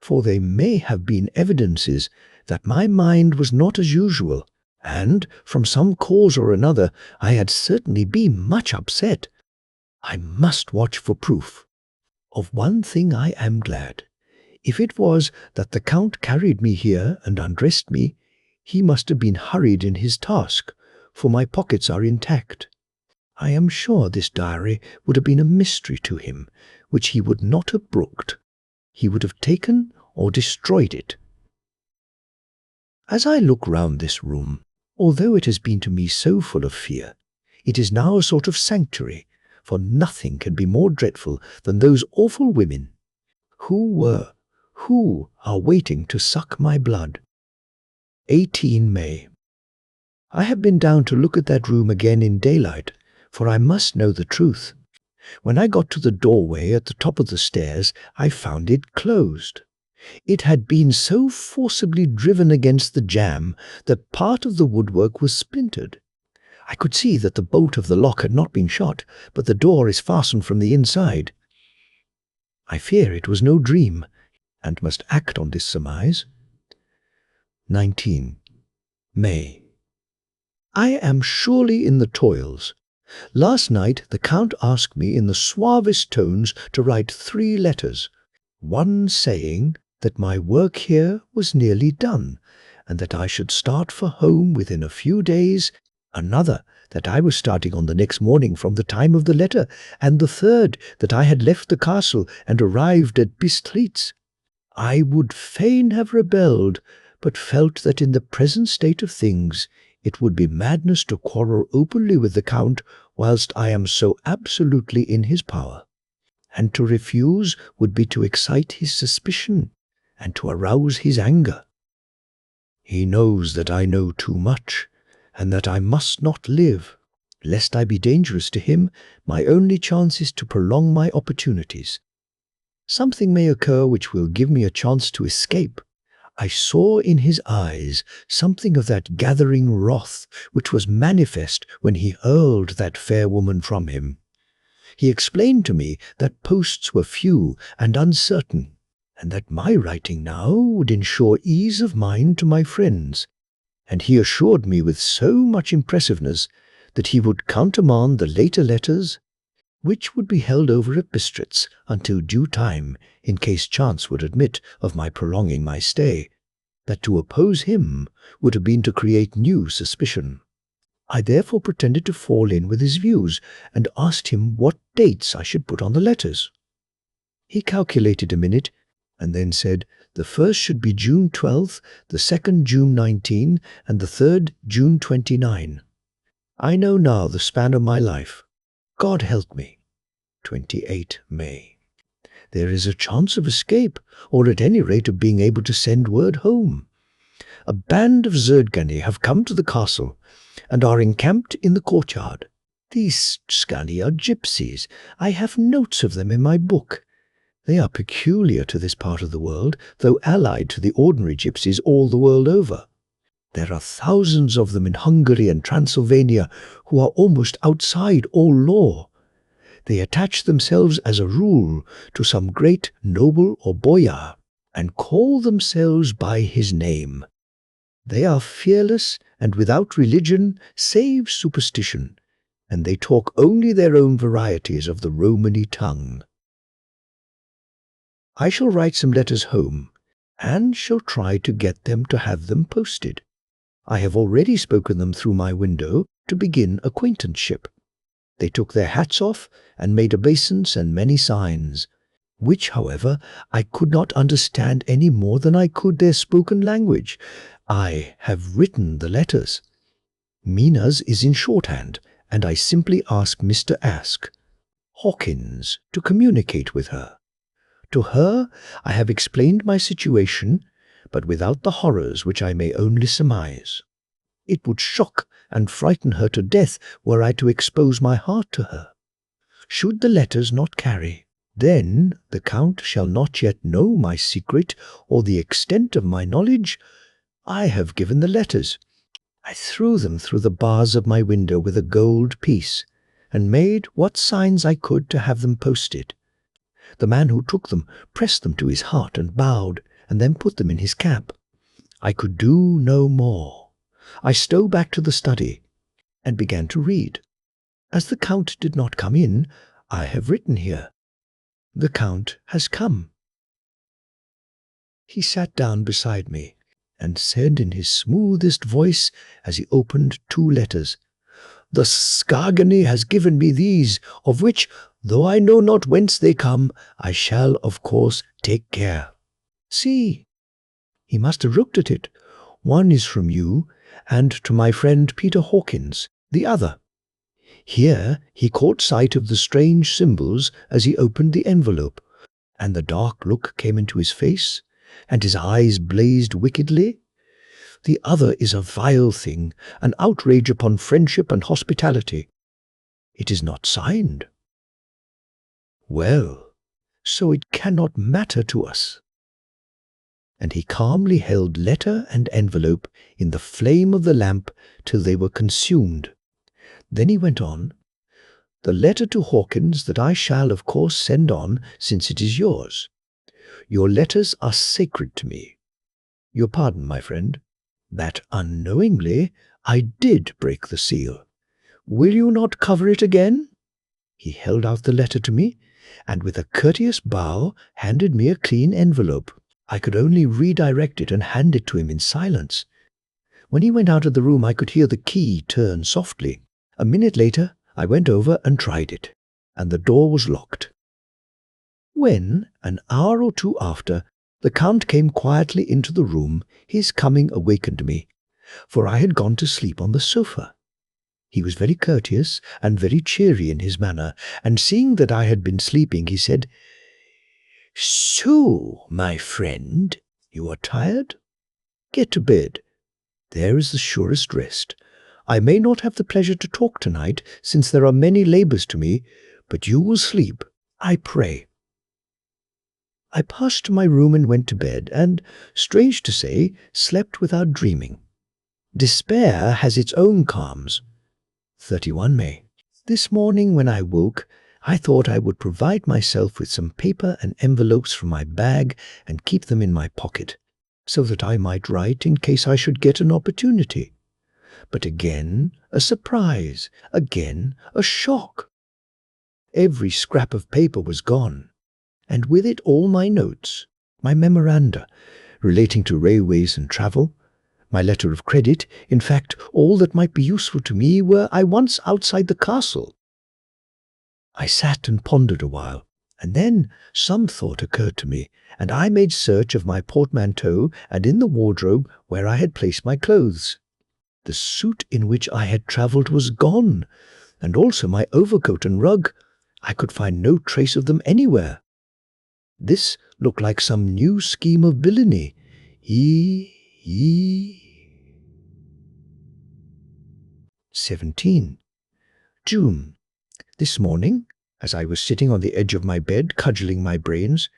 for they may have been evidences that my mind was not as usual, and, from some cause or another, I had certainly been much upset. I must watch for proof. Of one thing I am glad. If it was that the Count carried me here and undressed me, he must have been hurried in his task, for my pockets are intact. I am sure this diary would have been a mystery to him, which he would not have brooked. He would have taken or destroyed it. As I look round this room, although it has been to me so full of fear, it is now a sort of sanctuary, for nothing can be more dreadful than those awful women who are waiting to suck my blood. 18 May. I have been down to look at that room again in daylight, for I must know the truth. When I got to the doorway at the top of the stairs, I found it closed. It had been so forcibly driven against the jamb that part of the woodwork was splintered. I could see that the bolt of the lock had not been shot, but the door is fastened from the inside. I fear it was no dream, and must act on this surmise. 19 May. I am surely in the toils. Last night the Count asked me in the suavest tones to write 3 letters, one saying that my work here was nearly done, and that I should start for home within a few days, another that I was starting on the next morning from the time of the letter, and the third that I had left the castle and arrived at Bistritz. I would fain have rebelled, but felt that in the present state of things it would be madness to quarrel openly with the Count whilst I am so absolutely in his power, and to refuse would be to excite his suspicion and to arouse his anger. He knows that I know too much, and that I must not live. Lest I be dangerous to him, my only chance is to prolong my opportunities. Something may occur which will give me a chance to escape. I saw in his eyes something of that gathering wrath which was manifest when he hurled that fair woman from him. He explained to me that posts were few and uncertain, and that my writing now would ensure ease of mind to my friends, and he assured me with so much impressiveness that he would countermand the later letters, which would be held over at Bistritz until due time, in case chance would admit of my prolonging my stay, that to oppose him would have been to create new suspicion. I therefore pretended to fall in with his views, and asked him what dates I should put on the letters. He calculated a minute, and then said, the first should be June 12th, the second June 19, and the third June 29. I know now the span of my life. God help me. 28 May. There is a chance of escape, or at any rate of being able to send word home. A band of Zurdgani have come to the castle, and are encamped in the courtyard. These Scani are gypsies. I have notes of them in my book. They are peculiar to this part of the world, though allied to the ordinary gypsies all the world over. There are thousands of them in Hungary and Transylvania who are almost outside all law. They attach themselves as a rule to some great noble or boyar, and call themselves by his name. They are fearless and without religion save superstition, and they talk only their own varieties of the Romany tongue. I shall write some letters home, and shall try to get them to have them posted. I have already spoken them through my window to begin acquaintanceship. They took their hats off and made obeisance and many signs, which, however, I could not understand any more than I could their spoken language. I have written the letters. Mina's is in shorthand, and I simply ask Mr. Hawkins to communicate with her. To her I have explained my situation, but without the horrors which I may only surmise. It would shock and frighten her to death were I to expose my heart to her. Should the letters not carry, then the Count shall not yet know my secret or the extent of my knowledge. I have given the letters. I threw them through the bars of my window with a gold piece, and made what signs I could to have them posted. The man who took them pressed them to his heart and bowed, and then put them in his cap. I could do no more. I stole back to the study, and began to read. As the Count did not come in, I have written here. The Count has come. He sat down beside me, and said in his smoothest voice as he opened 2 letters, "The Skagany has given me these, of which, though I know not whence they come, I shall, of course, take care. See!" He must have looked at it, One is from you, and to my friend Peter Hawkins, the other." Here he caught sight of the strange symbols as he opened the envelope, and the dark look came into his face, and his eyes blazed wickedly. "The other is a vile thing, an outrage upon friendship and hospitality. It is not signed." "Well, so it cannot matter to us." And he calmly held letter and envelope in the flame of the lamp till they were consumed. Then he went on, "The letter to Hawkins that I shall of course send on, since it is yours. Your letters are sacred to me. Your pardon, my friend, that unknowingly I did break the seal. Will you not cover it again?" He held out the letter to me, and with a courteous bow handed me a clean envelope. I could only redirect it and hand it to him in silence. When he went out of the room, I could hear the key turn softly. A minute later, I went over and tried it, and the door was locked. When, an hour or two after, the Count came quietly into the room, his coming awakened me, for I had gone to sleep on the sofa. He was very courteous and very cheery in his manner, and seeing that I had been sleeping, he said, "So, my friend, you are tired? Get to bed. There is the surest rest. I may not have the pleasure to talk tonight, since there are many labours to me, but you will sleep, I pray." I passed to my room and went to bed, and, strange to say, slept without dreaming. Despair has its own calms. 31 May. This morning when I woke, I thought I would provide myself with some paper and envelopes from my bag and keep them in my pocket, so that I might write in case I should get an opportunity. But again a surprise, again a shock. Every scrap of paper was gone, and with it all my notes, my memoranda, relating to railways and travel, my letter of credit, in fact, all that might be useful to me were I once outside the castle. I sat and pondered a while, and then some thought occurred to me, and I made search of my portmanteau and in the wardrobe where I had placed my clothes. The suit in which I had travelled was gone, and also my overcoat and rug. I could find no trace of them anywhere. This looked like some new scheme of villainy. 17. June. This morning, as I was sitting on the edge of my bed cudgelling my brains,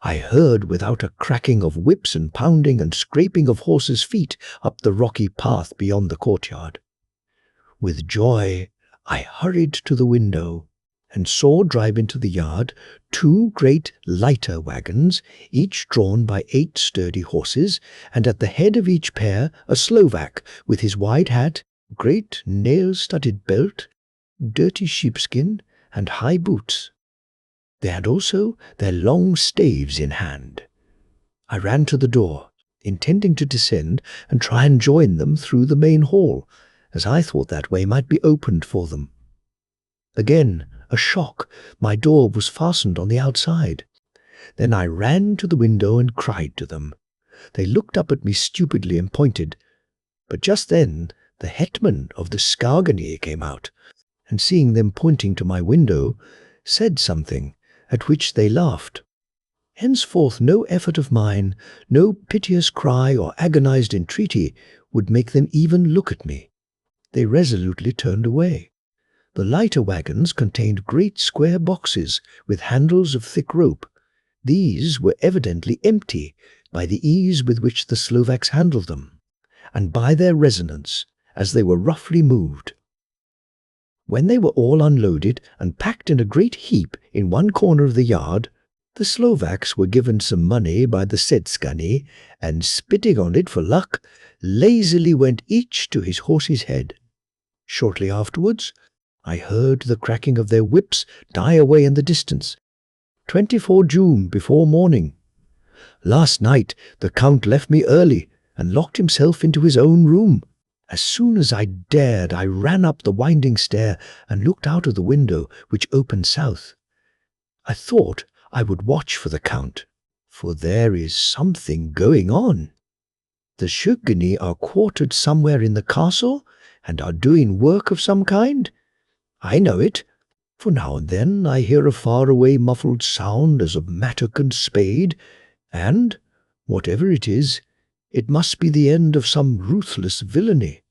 I heard without a cracking of whips and pounding and scraping of horses' feet up the rocky path beyond the courtyard. With joy, I hurried to the window and saw drive into the yard 2 great lighter wagons, each drawn by 8 sturdy horses, and at the head of each pair a Slovak with his wide hat, great nail-studded belt, dirty sheepskin, and high boots. They had also their long staves in hand. I ran to the door, intending to descend and try and join them through the main hall, as I thought that way might be opened for them. Again, a shock. My door was fastened on the outside. Then I ran to the window and cried to them. They looked up at me stupidly and pointed, but just then the hetman of the Skargany came out, and seeing them pointing to my window, said something, at which they laughed. Henceforth no effort of mine, no piteous cry or agonized entreaty would make them even look at me. They resolutely turned away. The lighter wagons contained great square boxes with handles of thick rope. These were evidently empty by the ease with which the Slovaks handled them, and by their resonance, as they were roughly moved. When they were all unloaded and packed in a great heap in one corner of the yard, the Slovaks were given some money by the Sedskany, and spitting on it for luck, lazily went each to his horse's head. Shortly afterwards, I heard the cracking of their whips die away in the distance. 24 June before morning. Last night the Count left me early and locked himself into his own room. As soon as I dared, I ran up the winding stair and looked out of the window, which opened south. I thought I would watch for the Count, for there is something going on. The Shugani are quartered somewhere in the castle and are doing work of some kind. I know it, for now and then I hear a far-away muffled sound as of mattock and spade, and, whatever it is, it must be the end of some ruthless villainy.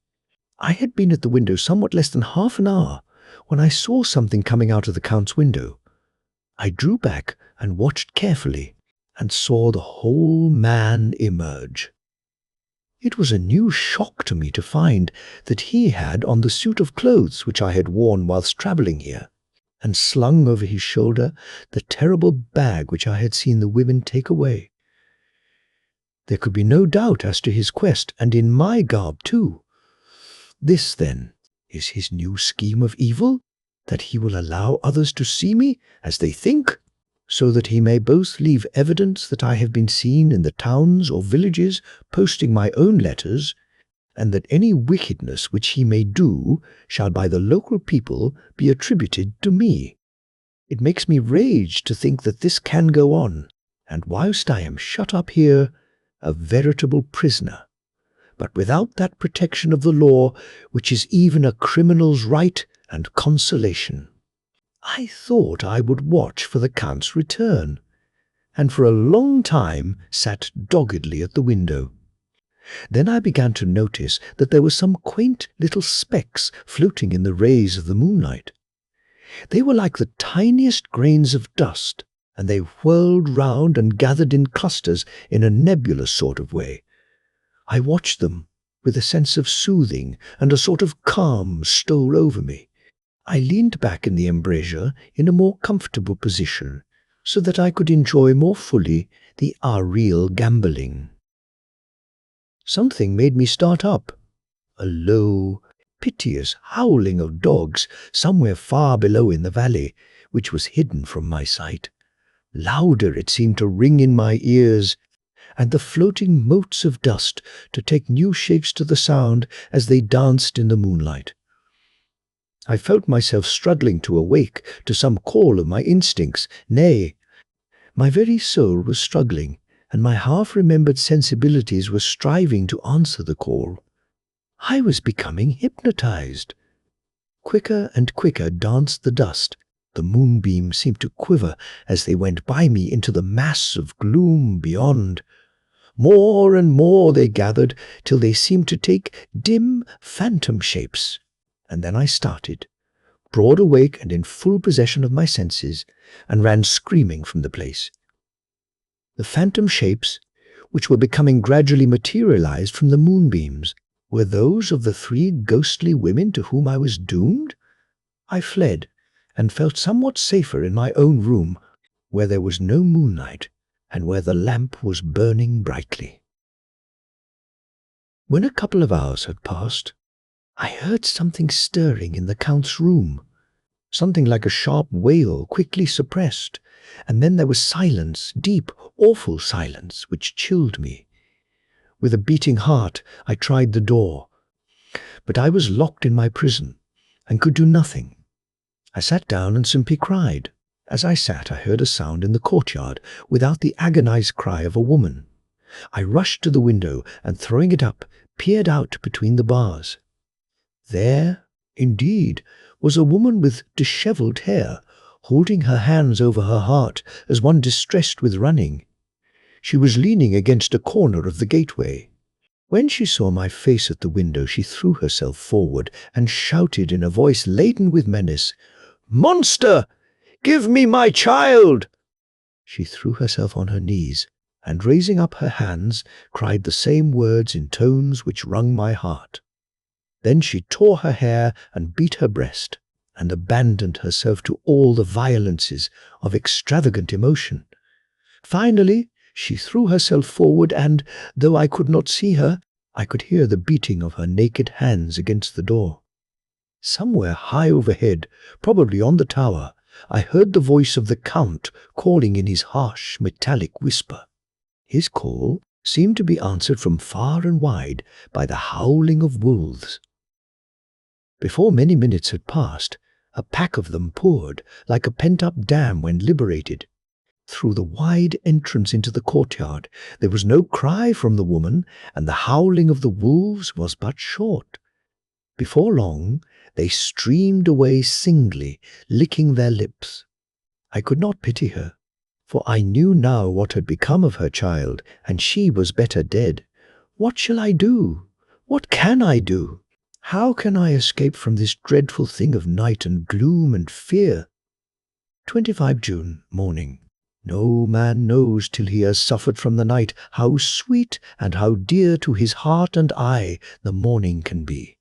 I had been at the window somewhat less than half an hour when I saw something coming out of the Count's window. I drew back and watched carefully, and saw the whole man emerge. It was a new shock to me to find that he had on the suit of clothes which I had worn whilst travelling here, and slung over his shoulder the terrible bag which I had seen the women take away. There could be no doubt as to his quest, and in my garb too. This, then, is his new scheme of evil, that he will allow others to see me as they think, so that he may both leave evidence that I have been seen in the towns or villages posting my own letters, and that any wickedness which he may do shall by the local people be attributed to me. It makes me rage to think that this can go on, and whilst I am shut up here, a veritable prisoner, but without that protection of the law which is even a criminal's right and consolation. I thought I would watch for the Count's return, and for a long time sat doggedly at the window. Then I began to notice that there were some quaint little specks floating in the rays of the moonlight. They were like the tiniest grains of dust, and they whirled round and gathered in clusters in a nebulous sort of way. I watched them with a sense of soothing, and a sort of calm stole over me. I leaned back in the embrasure in a more comfortable position, so that I could enjoy more fully the real gambling. Something made me start up. A low, piteous howling of dogs somewhere far below in the valley, which was hidden from my sight. Louder it seemed to ring in my ears, and the floating motes of dust to take new shapes to the sound as they danced in the moonlight. I felt myself struggling to awake to some call of my instincts. Nay, my very soul was struggling, and my half-remembered sensibilities were striving to answer the call. I was becoming hypnotized. Quicker and quicker danced the dust. The moonbeams seemed to quiver as they went by me into the mass of gloom beyond. More and more they gathered till they seemed to take dim phantom shapes. And then I started, broad awake and in full possession of my senses, and ran screaming from the place. The phantom shapes, which were becoming gradually materialized from the moonbeams, were those of the 3 ghostly women to whom I was doomed? I fled, and felt somewhat safer in my own room, where there was no moonlight, and where the lamp was burning brightly. When a couple of hours had passed, I heard something stirring in the Count's room, something like a sharp wail quickly suppressed, and then there was silence, deep, awful silence, which chilled me. With a beating heart I tried the door, but I was locked in my prison, and could do nothing. I sat down and simply cried. As I sat, I heard a sound in the courtyard, without the agonized cry of a woman. I rushed to the window, and throwing it up, peered out between the bars. There, indeed, was a woman with dishevelled hair, holding her hands over her heart as one distressed with running. She was leaning against a corner of the gateway. When she saw my face at the window, she threw herself forward and shouted in a voice laden with menace, "Monster! Give me my child!" She threw herself on her knees, and raising up her hands, cried the same words in tones which wrung my heart. Then she tore her hair and beat her breast, and abandoned herself to all the violences of extravagant emotion. Finally, she threw herself forward, and, though I could not see her, I could hear the beating of her naked hands against the door. Somewhere high overhead, probably on the tower, I heard the voice of the Count calling in his harsh, metallic whisper. His call seemed to be answered from far and wide by the howling of wolves. Before many minutes had passed, a pack of them poured, like a pent-up dam when liberated. through the wide entrance into the courtyard. There was no cry from the woman, and the howling of the wolves was but short. Before long, they streamed away singly, licking their lips. I could not pity her, for I knew now what had become of her child, and she was better dead. What shall I do? What can I do? How can I escape from this dreadful thing of night and gloom and fear? 25 June, morning. No man knows till he has suffered from the night how sweet and how dear to his heart and eye the morning can be.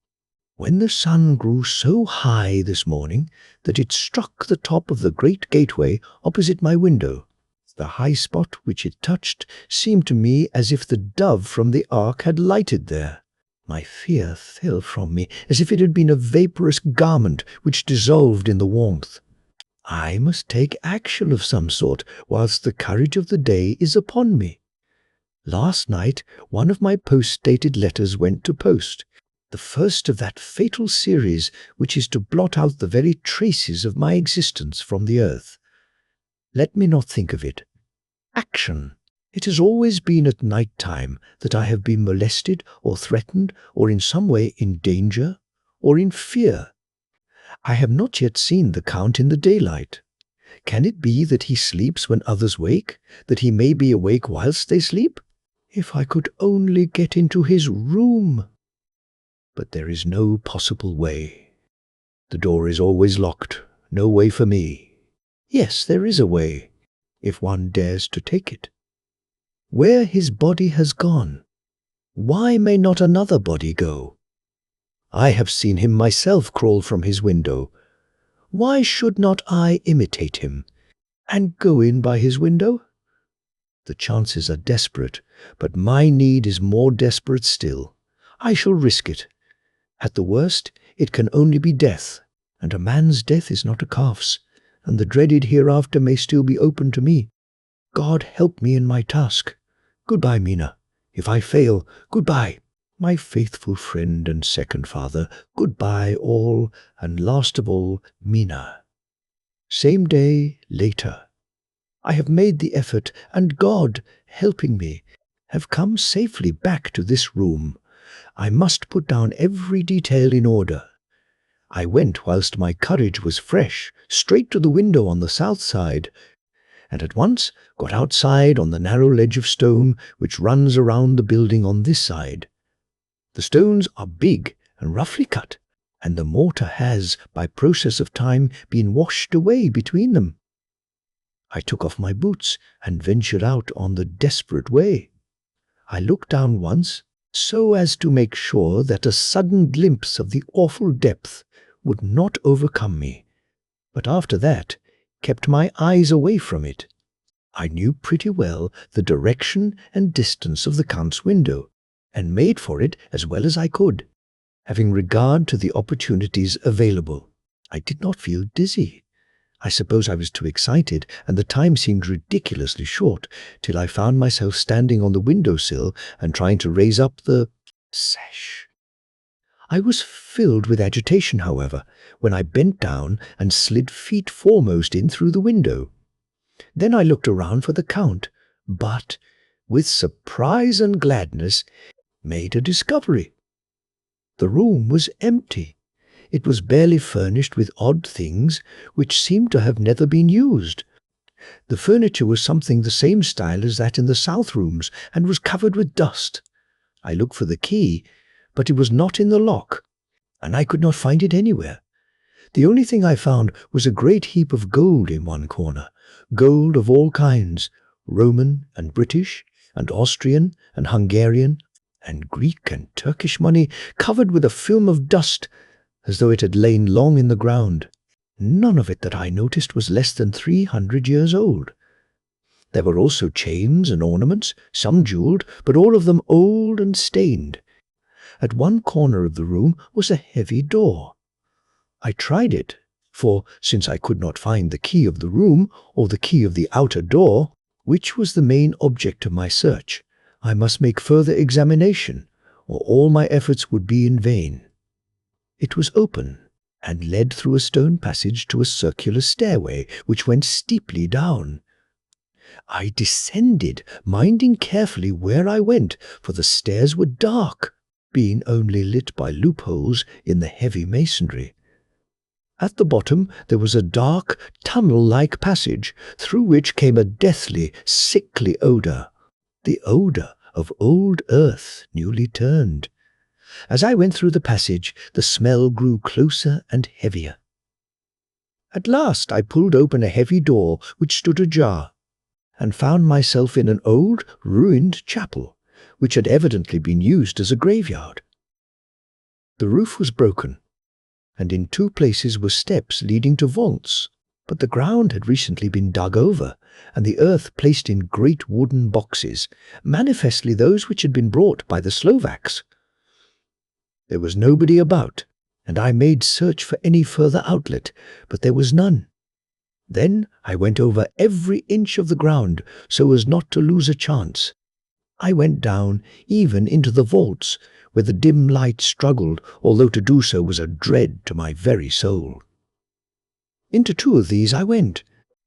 When the sun grew so high this morning that it struck the top of the great gateway opposite my window, the high spot which it touched seemed to me as if the dove from the ark had lighted there. My fear fell from me as if it had been a vaporous garment which dissolved in the warmth. I must take action of some sort whilst the courage of the day is upon me. Last night one of my post-dated letters went to post, the first of that fatal series which is to blot out the very traces of my existence from the earth. Let me not think of it. Action. It has always been at night time that I have been molested or threatened or in some way in danger or in fear. I have not yet seen the Count in the daylight. Can it be that he sleeps when others wake, that he may be awake whilst they sleep? If I could only get into his room! But there is no possible way. The door is always locked, no way for me. Yes, there is a way, if one dares to take it. Where his body has gone, why may not another body go? I have seen him myself crawl from his window. Why should not I imitate him, and go in by his window? The chances are desperate, but my need is more desperate still. I shall risk it. At the worst, it can only be death, and a man's death is not a calf's, and the dreaded hereafter may still be open to me. God help me in my task. Goodbye, Mina. If I fail, goodbye, my faithful friend and second father. Goodbye, all, and last of all, Mina. Same day, later. I have made the effort, and God, helping me, have come safely back to this room. I must put down every detail in order. I went whilst my courage was fresh, straight to the window on the south side, and at once got outside on the narrow ledge of stone which runs around the building on this side. The stones are big and roughly cut, and the mortar has, by process of time, been washed away between them. I took off my boots and ventured out on the desperate way. I looked down once, so as to make sure that a sudden glimpse of the awful depth would not overcome me, but after that kept my eyes away from it. I knew pretty well the direction and distance of the Count's window, and made for it as well as I could, having regard to the opportunities available. I did not feel dizzy. I suppose I was too excited, and the time seemed ridiculously short, till I found myself standing on the window-sill and trying to raise up the sash. I was filled with agitation, however, when I bent down and slid feet foremost in through the window. Then I looked around for the Count, but, with surprise and gladness, made a discovery. The room was empty. It was barely furnished with odd things which seemed to have never been used. The furniture was something the same style as that in the south rooms, and was covered with dust. I looked for the key, but it was not in the lock, and I could not find it anywhere. The only thing I found was a great heap of gold in one corner, gold of all kinds, Roman and British and Austrian and Hungarian and Greek and Turkish money, covered with a film of dust, as though it had lain long in the ground. None of it that I noticed was less than 300 years old. There were also chains and ornaments, some jewelled, but all of them old and stained. At one corner of the room was a heavy door. I tried it, for since I could not find the key of the room or the key of the outer door, which was the main object of my search, I must make further examination, or all my efforts would be in vain. It was open, and led through a stone passage to a circular stairway which went steeply down. I descended, minding carefully where I went, for the stairs were dark, being only lit by loopholes in the heavy masonry. At the bottom there was a dark, tunnel-like passage through which came a deathly, sickly odour, the odour of old earth newly turned. As I went through the passage, the smell grew closer and heavier. At last I pulled open a heavy door which stood ajar, and found myself in an old, ruined chapel, which had evidently been used as a graveyard. The roof was broken, and in 2 places were steps leading to vaults, but the ground had recently been dug over, and the earth placed in great wooden boxes, manifestly those which had been brought by the Slovaks. There was nobody about, and I made search for any further outlet, but there was none. Then I went over every inch of the ground so as not to lose a chance. I went down even into the vaults, where the dim light struggled, although to do so was a dread to my very soul. Into 2 of these I went,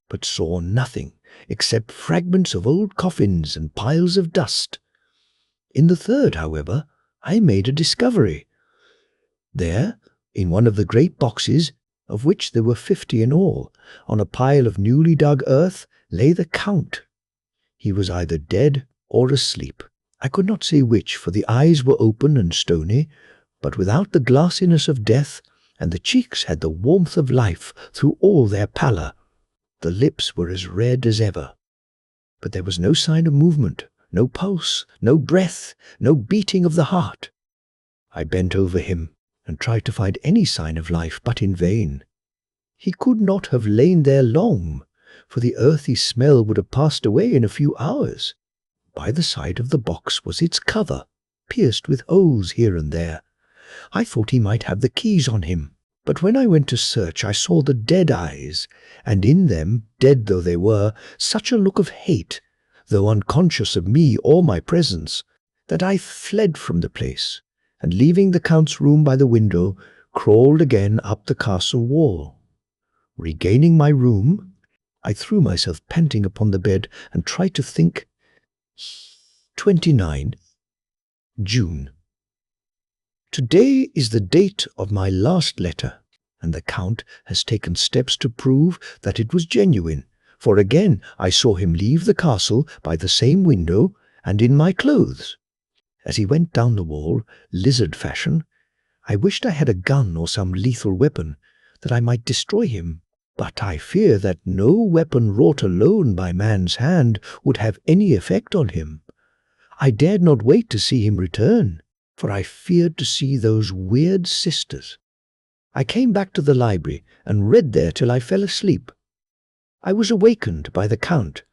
but saw nothing except fragments of old coffins and piles of dust. In the 3rd, however, I made a discovery. There, in one of the great boxes, of which there were 50 in all, on a pile of newly dug earth, lay the Count. He was either dead or asleep. I could not say which, for the eyes were open and stony, but without the glassiness of death, and the cheeks had the warmth of life through all their pallor. The lips were as red as ever. But there was no sign of movement, no pulse, no breath, no beating of the heart. I bent over him and tried to find any sign of life, but in vain. He could not have lain there long, for the earthy smell would have passed away in a few hours. By the side of the box was its cover, pierced with holes here and there. I thought he might have the keys on him, but when I went to search I saw the dead eyes, and in them, dead though they were, such a look of hate, though unconscious of me or my presence, that I fled from the place, and leaving the Count's room by the window, crawled again up the castle wall. Regaining my room, I threw myself panting upon the bed and tried to think. 29 June. Today is the date of my last letter, and the Count has taken steps to prove that it was genuine, for again I saw him leave the castle by the same window and in my clothes. As he went down the wall, lizard fashion, I wished I had a gun or some lethal weapon, that I might destroy him, but I fear that no weapon wrought alone by man's hand would have any effect on him. I dared not wait to see him return, for I feared to see those weird sisters. I came back to the library and read there till I fell asleep. I was awakened by the Count,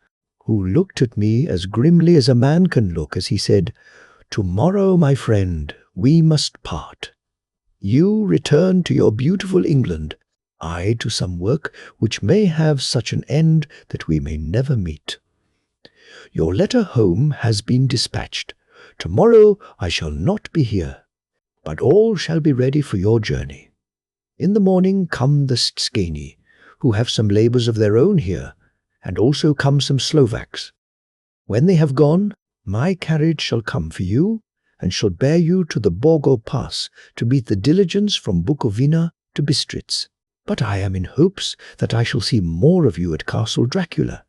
who looked at me as grimly as a man can look as he said, "Tomorrow, my friend, we must part. You return to your beautiful England, I to some work which may have such an end that we may never meet. Your letter home has been dispatched. Tomorrow I shall not be here, but all shall be ready for your journey. In the morning come the Skani, who have some labours of their own here, and also come some Slovaks. When they have gone, my carriage shall come for you, and shall bear you to the Borgo Pass to meet the diligence from Bukovina to Bistritz. But I am in hopes that I shall see more of you at Castle Dracula."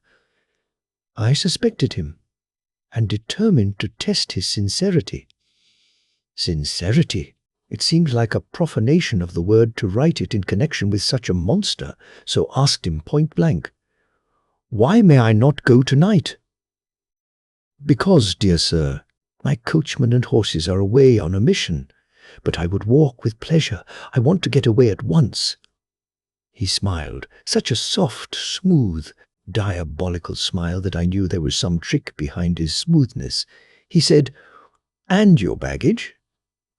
I suspected him, and determined to test his sincerity. Sincerity! It seemed like a profanation of the word to write it in connection with such a monster, so asked him point blank, "Why may I not go tonight?" "Because, dear sir, my coachman and horses are away on a mission, but I would walk with pleasure. I want to get away at once." He smiled, such a soft, smooth, diabolical smile that I knew there was some trick behind his smoothness. He said, "And your baggage?"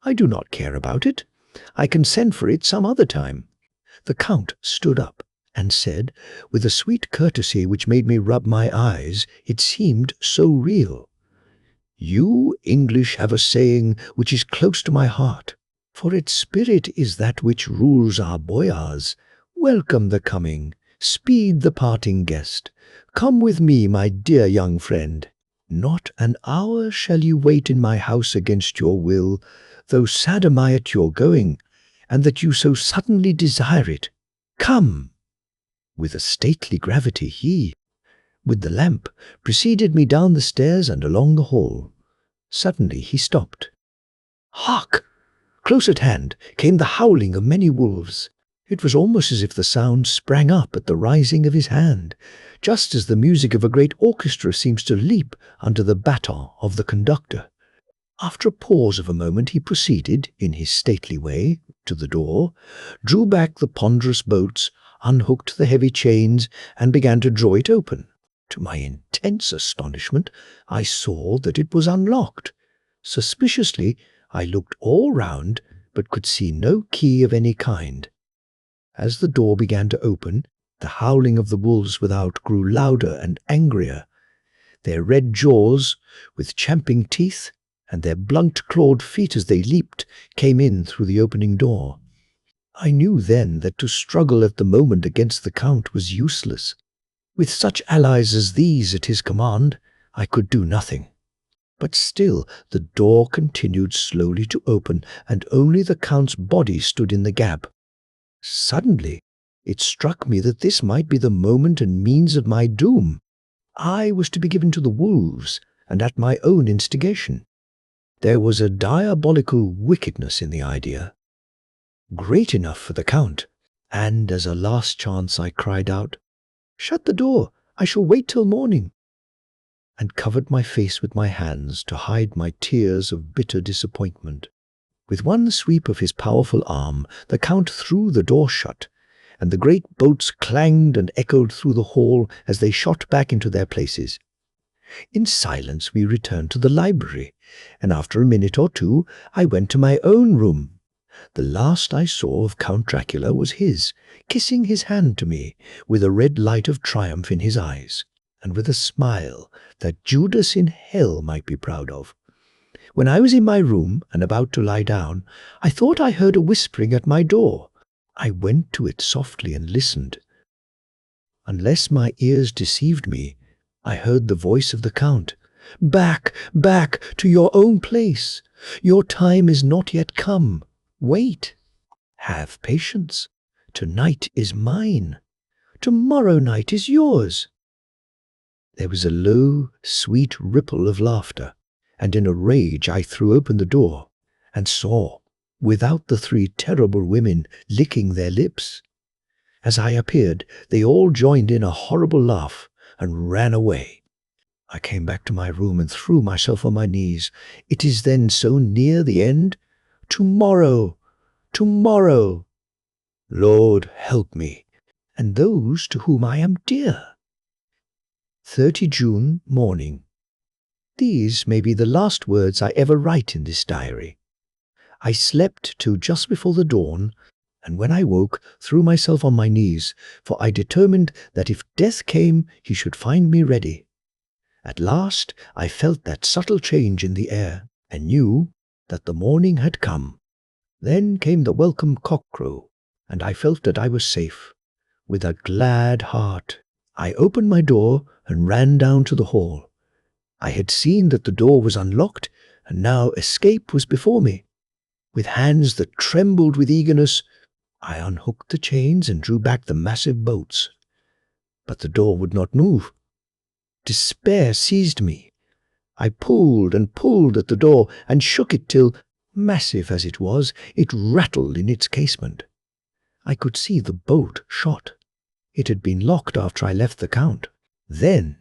"I do not care about it. I can send for it some other time." The Count stood up and said, with a sweet courtesy which made me rub my eyes, it seemed so real, "You English have a saying which is close to my heart, for its spirit is that which rules our boyars. Welcome the coming, speed the parting guest. Come with me, my dear young friend. Not an hour shall you wait in my house against your will, though sad am I at your going, and that you so suddenly desire it. Come!" With a stately gravity he, with the lamp, preceded me down the stairs and along the hall. Suddenly he stopped. Hark! Close at hand came the howling of many wolves. It was almost as if the sound sprang up at the rising of his hand, just as the music of a great orchestra seems to leap under the baton of the conductor. After a pause of a moment he proceeded, in his stately way, to the door, drew back the ponderous bolts, unhooked the heavy chains, and began to draw it open. To my intense astonishment, I saw that it was unlocked. Suspiciously, I looked all round, but could see no key of any kind. As the door began to open, the howling of the wolves without grew louder and angrier. Their red jaws, with champing teeth, and their blunt-clawed feet as they leaped, came in through the opening door. I knew then that to struggle at the moment against the Count was useless. With such allies as these at his command, I could do nothing. But still the door continued slowly to open, and only the Count's body stood in the gap. Suddenly, it struck me that this might be the moment and means of my doom. I was to be given to the wolves, and at my own instigation. There was a diabolical wickedness in the idea, great enough for the Count, and as a last chance I cried out, "Shut the door, I shall wait till morning," and covered my face with my hands to hide my tears of bitter disappointment. With one sweep of his powerful arm, the Count threw the door shut, and the great bolts clanged and echoed through the hall as they shot back into their places. In silence we returned to the library, and after a minute or two I went to my own room. The last I saw of Count Dracula was his, kissing his hand to me, with a red light of triumph in his eyes, and with a smile that Judas in hell might be proud of. When I was in my room and about to lie down, I thought I heard a whispering at my door. I went to it softly and listened. Unless my ears deceived me, I heard the voice of the Count. "Back, back to your own place. Your time is not yet come. Wait. Have patience. Tonight is mine. Tomorrow night is yours." There was a low, sweet ripple of laughter, and in a rage I threw open the door, and saw, without the three terrible women licking their lips. As I appeared, they all joined in a horrible laugh, and ran away. I came back to my room and threw myself on my knees. It is then so near the end? Tomorrow! Tomorrow! Lord, help me, and those to whom I am dear. 30 June morning. These may be the last words I ever write in this diary. I slept till just before the dawn, and when I woke, threw myself on my knees, for I determined that if death came, he should find me ready. At last I felt that subtle change in the air, and knew that the morning had come. Then came the welcome cockcrow, and I felt that I was safe. With a glad heart, I opened my door and ran down to the hall. I had seen that the door was unlocked, and now escape was before me. With hands that trembled with eagerness, I unhooked the chains and drew back the massive bolts. But the door would not move. Despair seized me. I pulled and pulled at the door and shook it till, massive as it was, it rattled in its casement. I could see the bolt shot. It had been locked after I left the Count. Then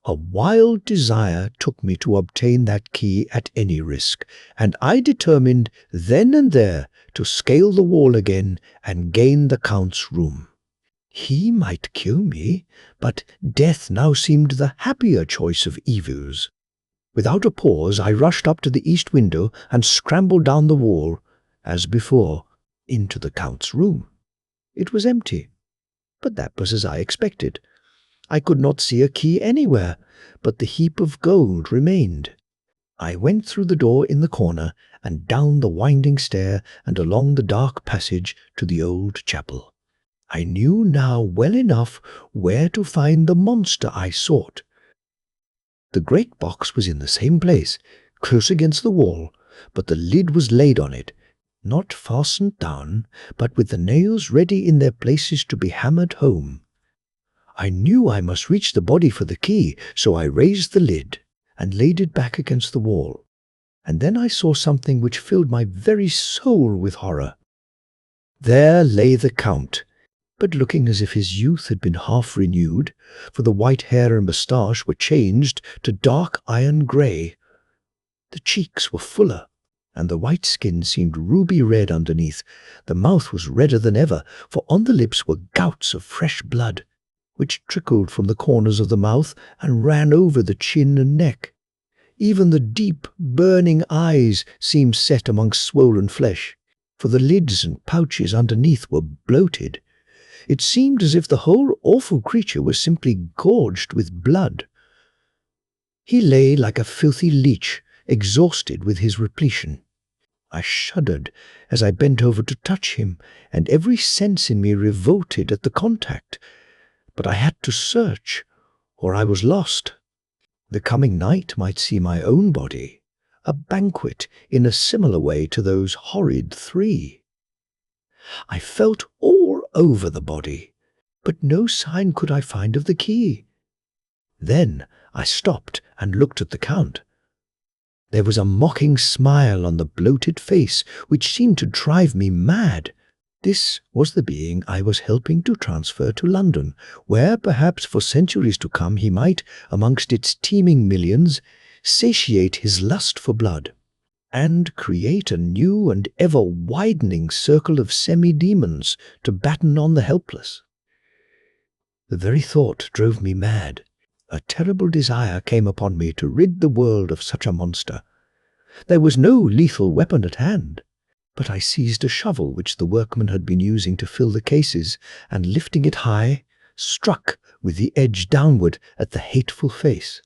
a wild desire took me to obtain that key at any risk, and I determined then and there to scale the wall again and gain the Count's room. He might kill me, but death now seemed the happier choice of evils. Without a pause, I rushed up to the east window and scrambled down the wall, as before, into the Count's room. It was empty, but that was as I expected. I could not see a key anywhere, but the heap of gold remained. I went through the door in the corner and down the winding stair and along the dark passage to the old chapel. I knew now well enough where to find the monster I sought. The great box was in the same place, close against the wall, but the lid was laid on it, not fastened down, but with the nails ready in their places to be hammered home. I knew I must reach the body for the key, so I raised the lid and laid it back against the wall. And then I saw something which filled my very soul with horror. There lay the Count, but looking as if his youth had been half renewed, for the white hair and moustache were changed to dark iron grey. The cheeks were fuller, and the white skin seemed ruby red underneath. The mouth was redder than ever, for on the lips were gouts of fresh blood, which trickled from the corners of the mouth and ran over the chin and neck. Even the deep, burning eyes seemed set amongst swollen flesh, for the lids and pouches underneath were bloated. It seemed as if the whole awful creature was simply gorged with blood. He lay like a filthy leech, exhausted with his repletion. I shuddered as I bent over to touch him, and every sense in me revolted at the contact. But I had to search, or I was lost. The coming night might see my own body, a banquet in a similar way to those horrid three. I felt all over the body, but no sign could I find of the key. Then I stopped and looked at the Count. There was a mocking smile on the bloated face which seemed to drive me mad. This was the being I was helping to transfer to London, where perhaps for centuries to come he might, amongst its teeming millions, satiate his lust for blood, and create a new and ever-widening circle of semi-demons to batten on the helpless. The very thought drove me mad. A terrible desire came upon me to rid the world of such a monster. There was no lethal weapon at hand, but I seized a shovel which the workmen had been using to fill the cases, and lifting it high, struck with the edge downward at the hateful face.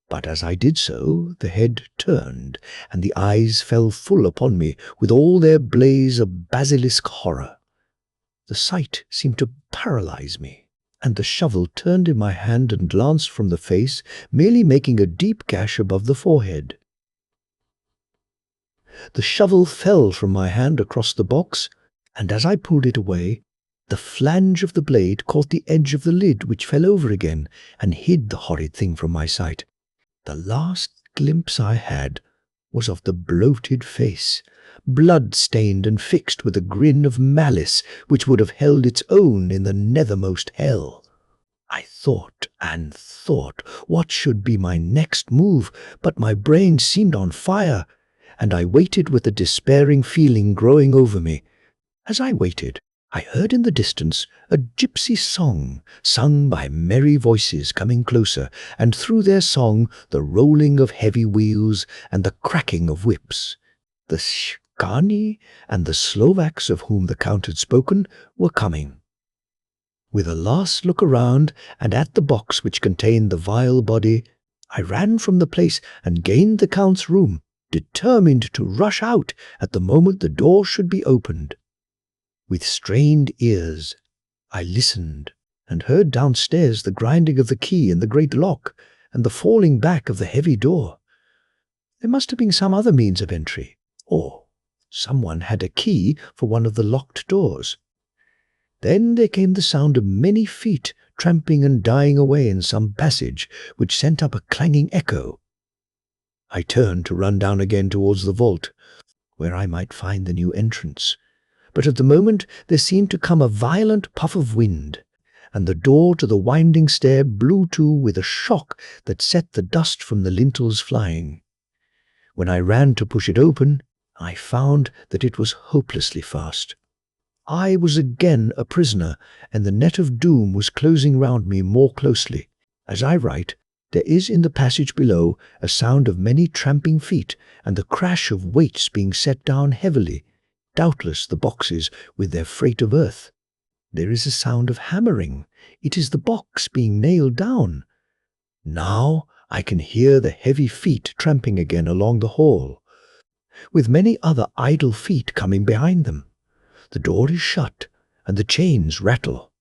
But as I did so, the head turned, and the eyes fell full upon me with all their blaze of basilisk horror. The sight seemed to paralyze me, and the shovel turned in my hand and glanced from the face, merely making a deep gash above the forehead. The shovel fell from my hand across the box, and as I pulled it away, the flange of the blade caught the edge of the lid, which fell over again and hid the horrid thing from my sight. The last glimpse I had was of the bloated face, blood-stained and fixed with a grin of malice which would have held its own in the nethermost hell. I thought and thought what should be my next move, but my brain seemed on fire, and I waited with a despairing feeling growing over me. As I waited, I heard in the distance a gypsy song, sung by merry voices coming closer, and through their song the rolling of heavy wheels and the cracking of whips. The Shkani and the Slovaks of whom the Count had spoken were coming. With a last look around and at the box which contained the vile body, I ran from the place and gained the Count's room, determined to rush out at the moment the door should be opened. With strained ears, I listened and heard downstairs the grinding of the key in the great lock and the falling back of the heavy door. There must have been some other means of entry, or someone had a key for one of the locked doors. Then there came the sound of many feet tramping and dying away in some passage, which sent up a clanging echo. I turned to run down again towards the vault, where I might find the new entrance. But at the moment there seemed to come a violent puff of wind, and the door to the winding stair blew to with a shock that set the dust from the lintels flying. When I ran to push it open, I found that it was hopelessly fast. I was again a prisoner, and the net of doom was closing round me more closely. As I write, there is in the passage below a sound of many tramping feet, and the crash of weights being set down heavily, doubtless the boxes with their freight of earth. There is a sound of hammering. It is the box being nailed down. Now I can hear the heavy feet tramping again along the hall, with many other idle feet coming behind them. The door is shut, and the chains rattle.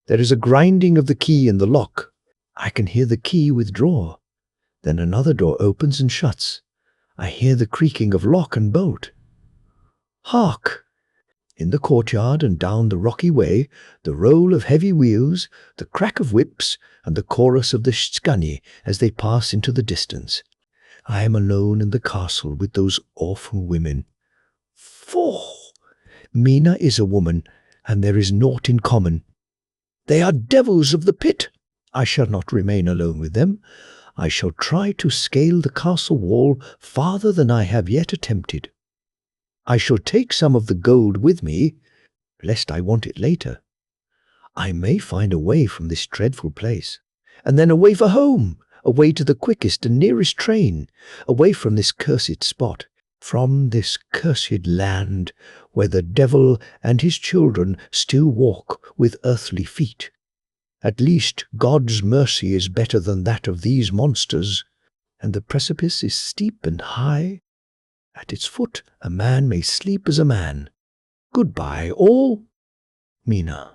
There is a grinding of the key in the lock. I can hear the key withdraw. Then another door opens and shuts. I hear the creaking of lock and bolt. Hark! In the courtyard and down the rocky way, the roll of heavy wheels, the crack of whips, and the chorus of the scunny as they pass into the distance. I am alone in the castle with those awful women. 4. Mina is a woman, and there is naught in common. They are devils of the pit. I shall not remain alone with them. I shall try to scale the castle wall farther than I have yet attempted. I shall take some of the gold with me, lest I want it later. I may find a way from this dreadful place, and then away for home, away to the quickest and nearest train, away from this cursed spot, from this cursed land where the devil and his children still walk with earthly feet. At least God's mercy is better than that of these monsters, and the precipice is steep and high. At its foot a man may sleep as a man. Goodbye, all. Mina.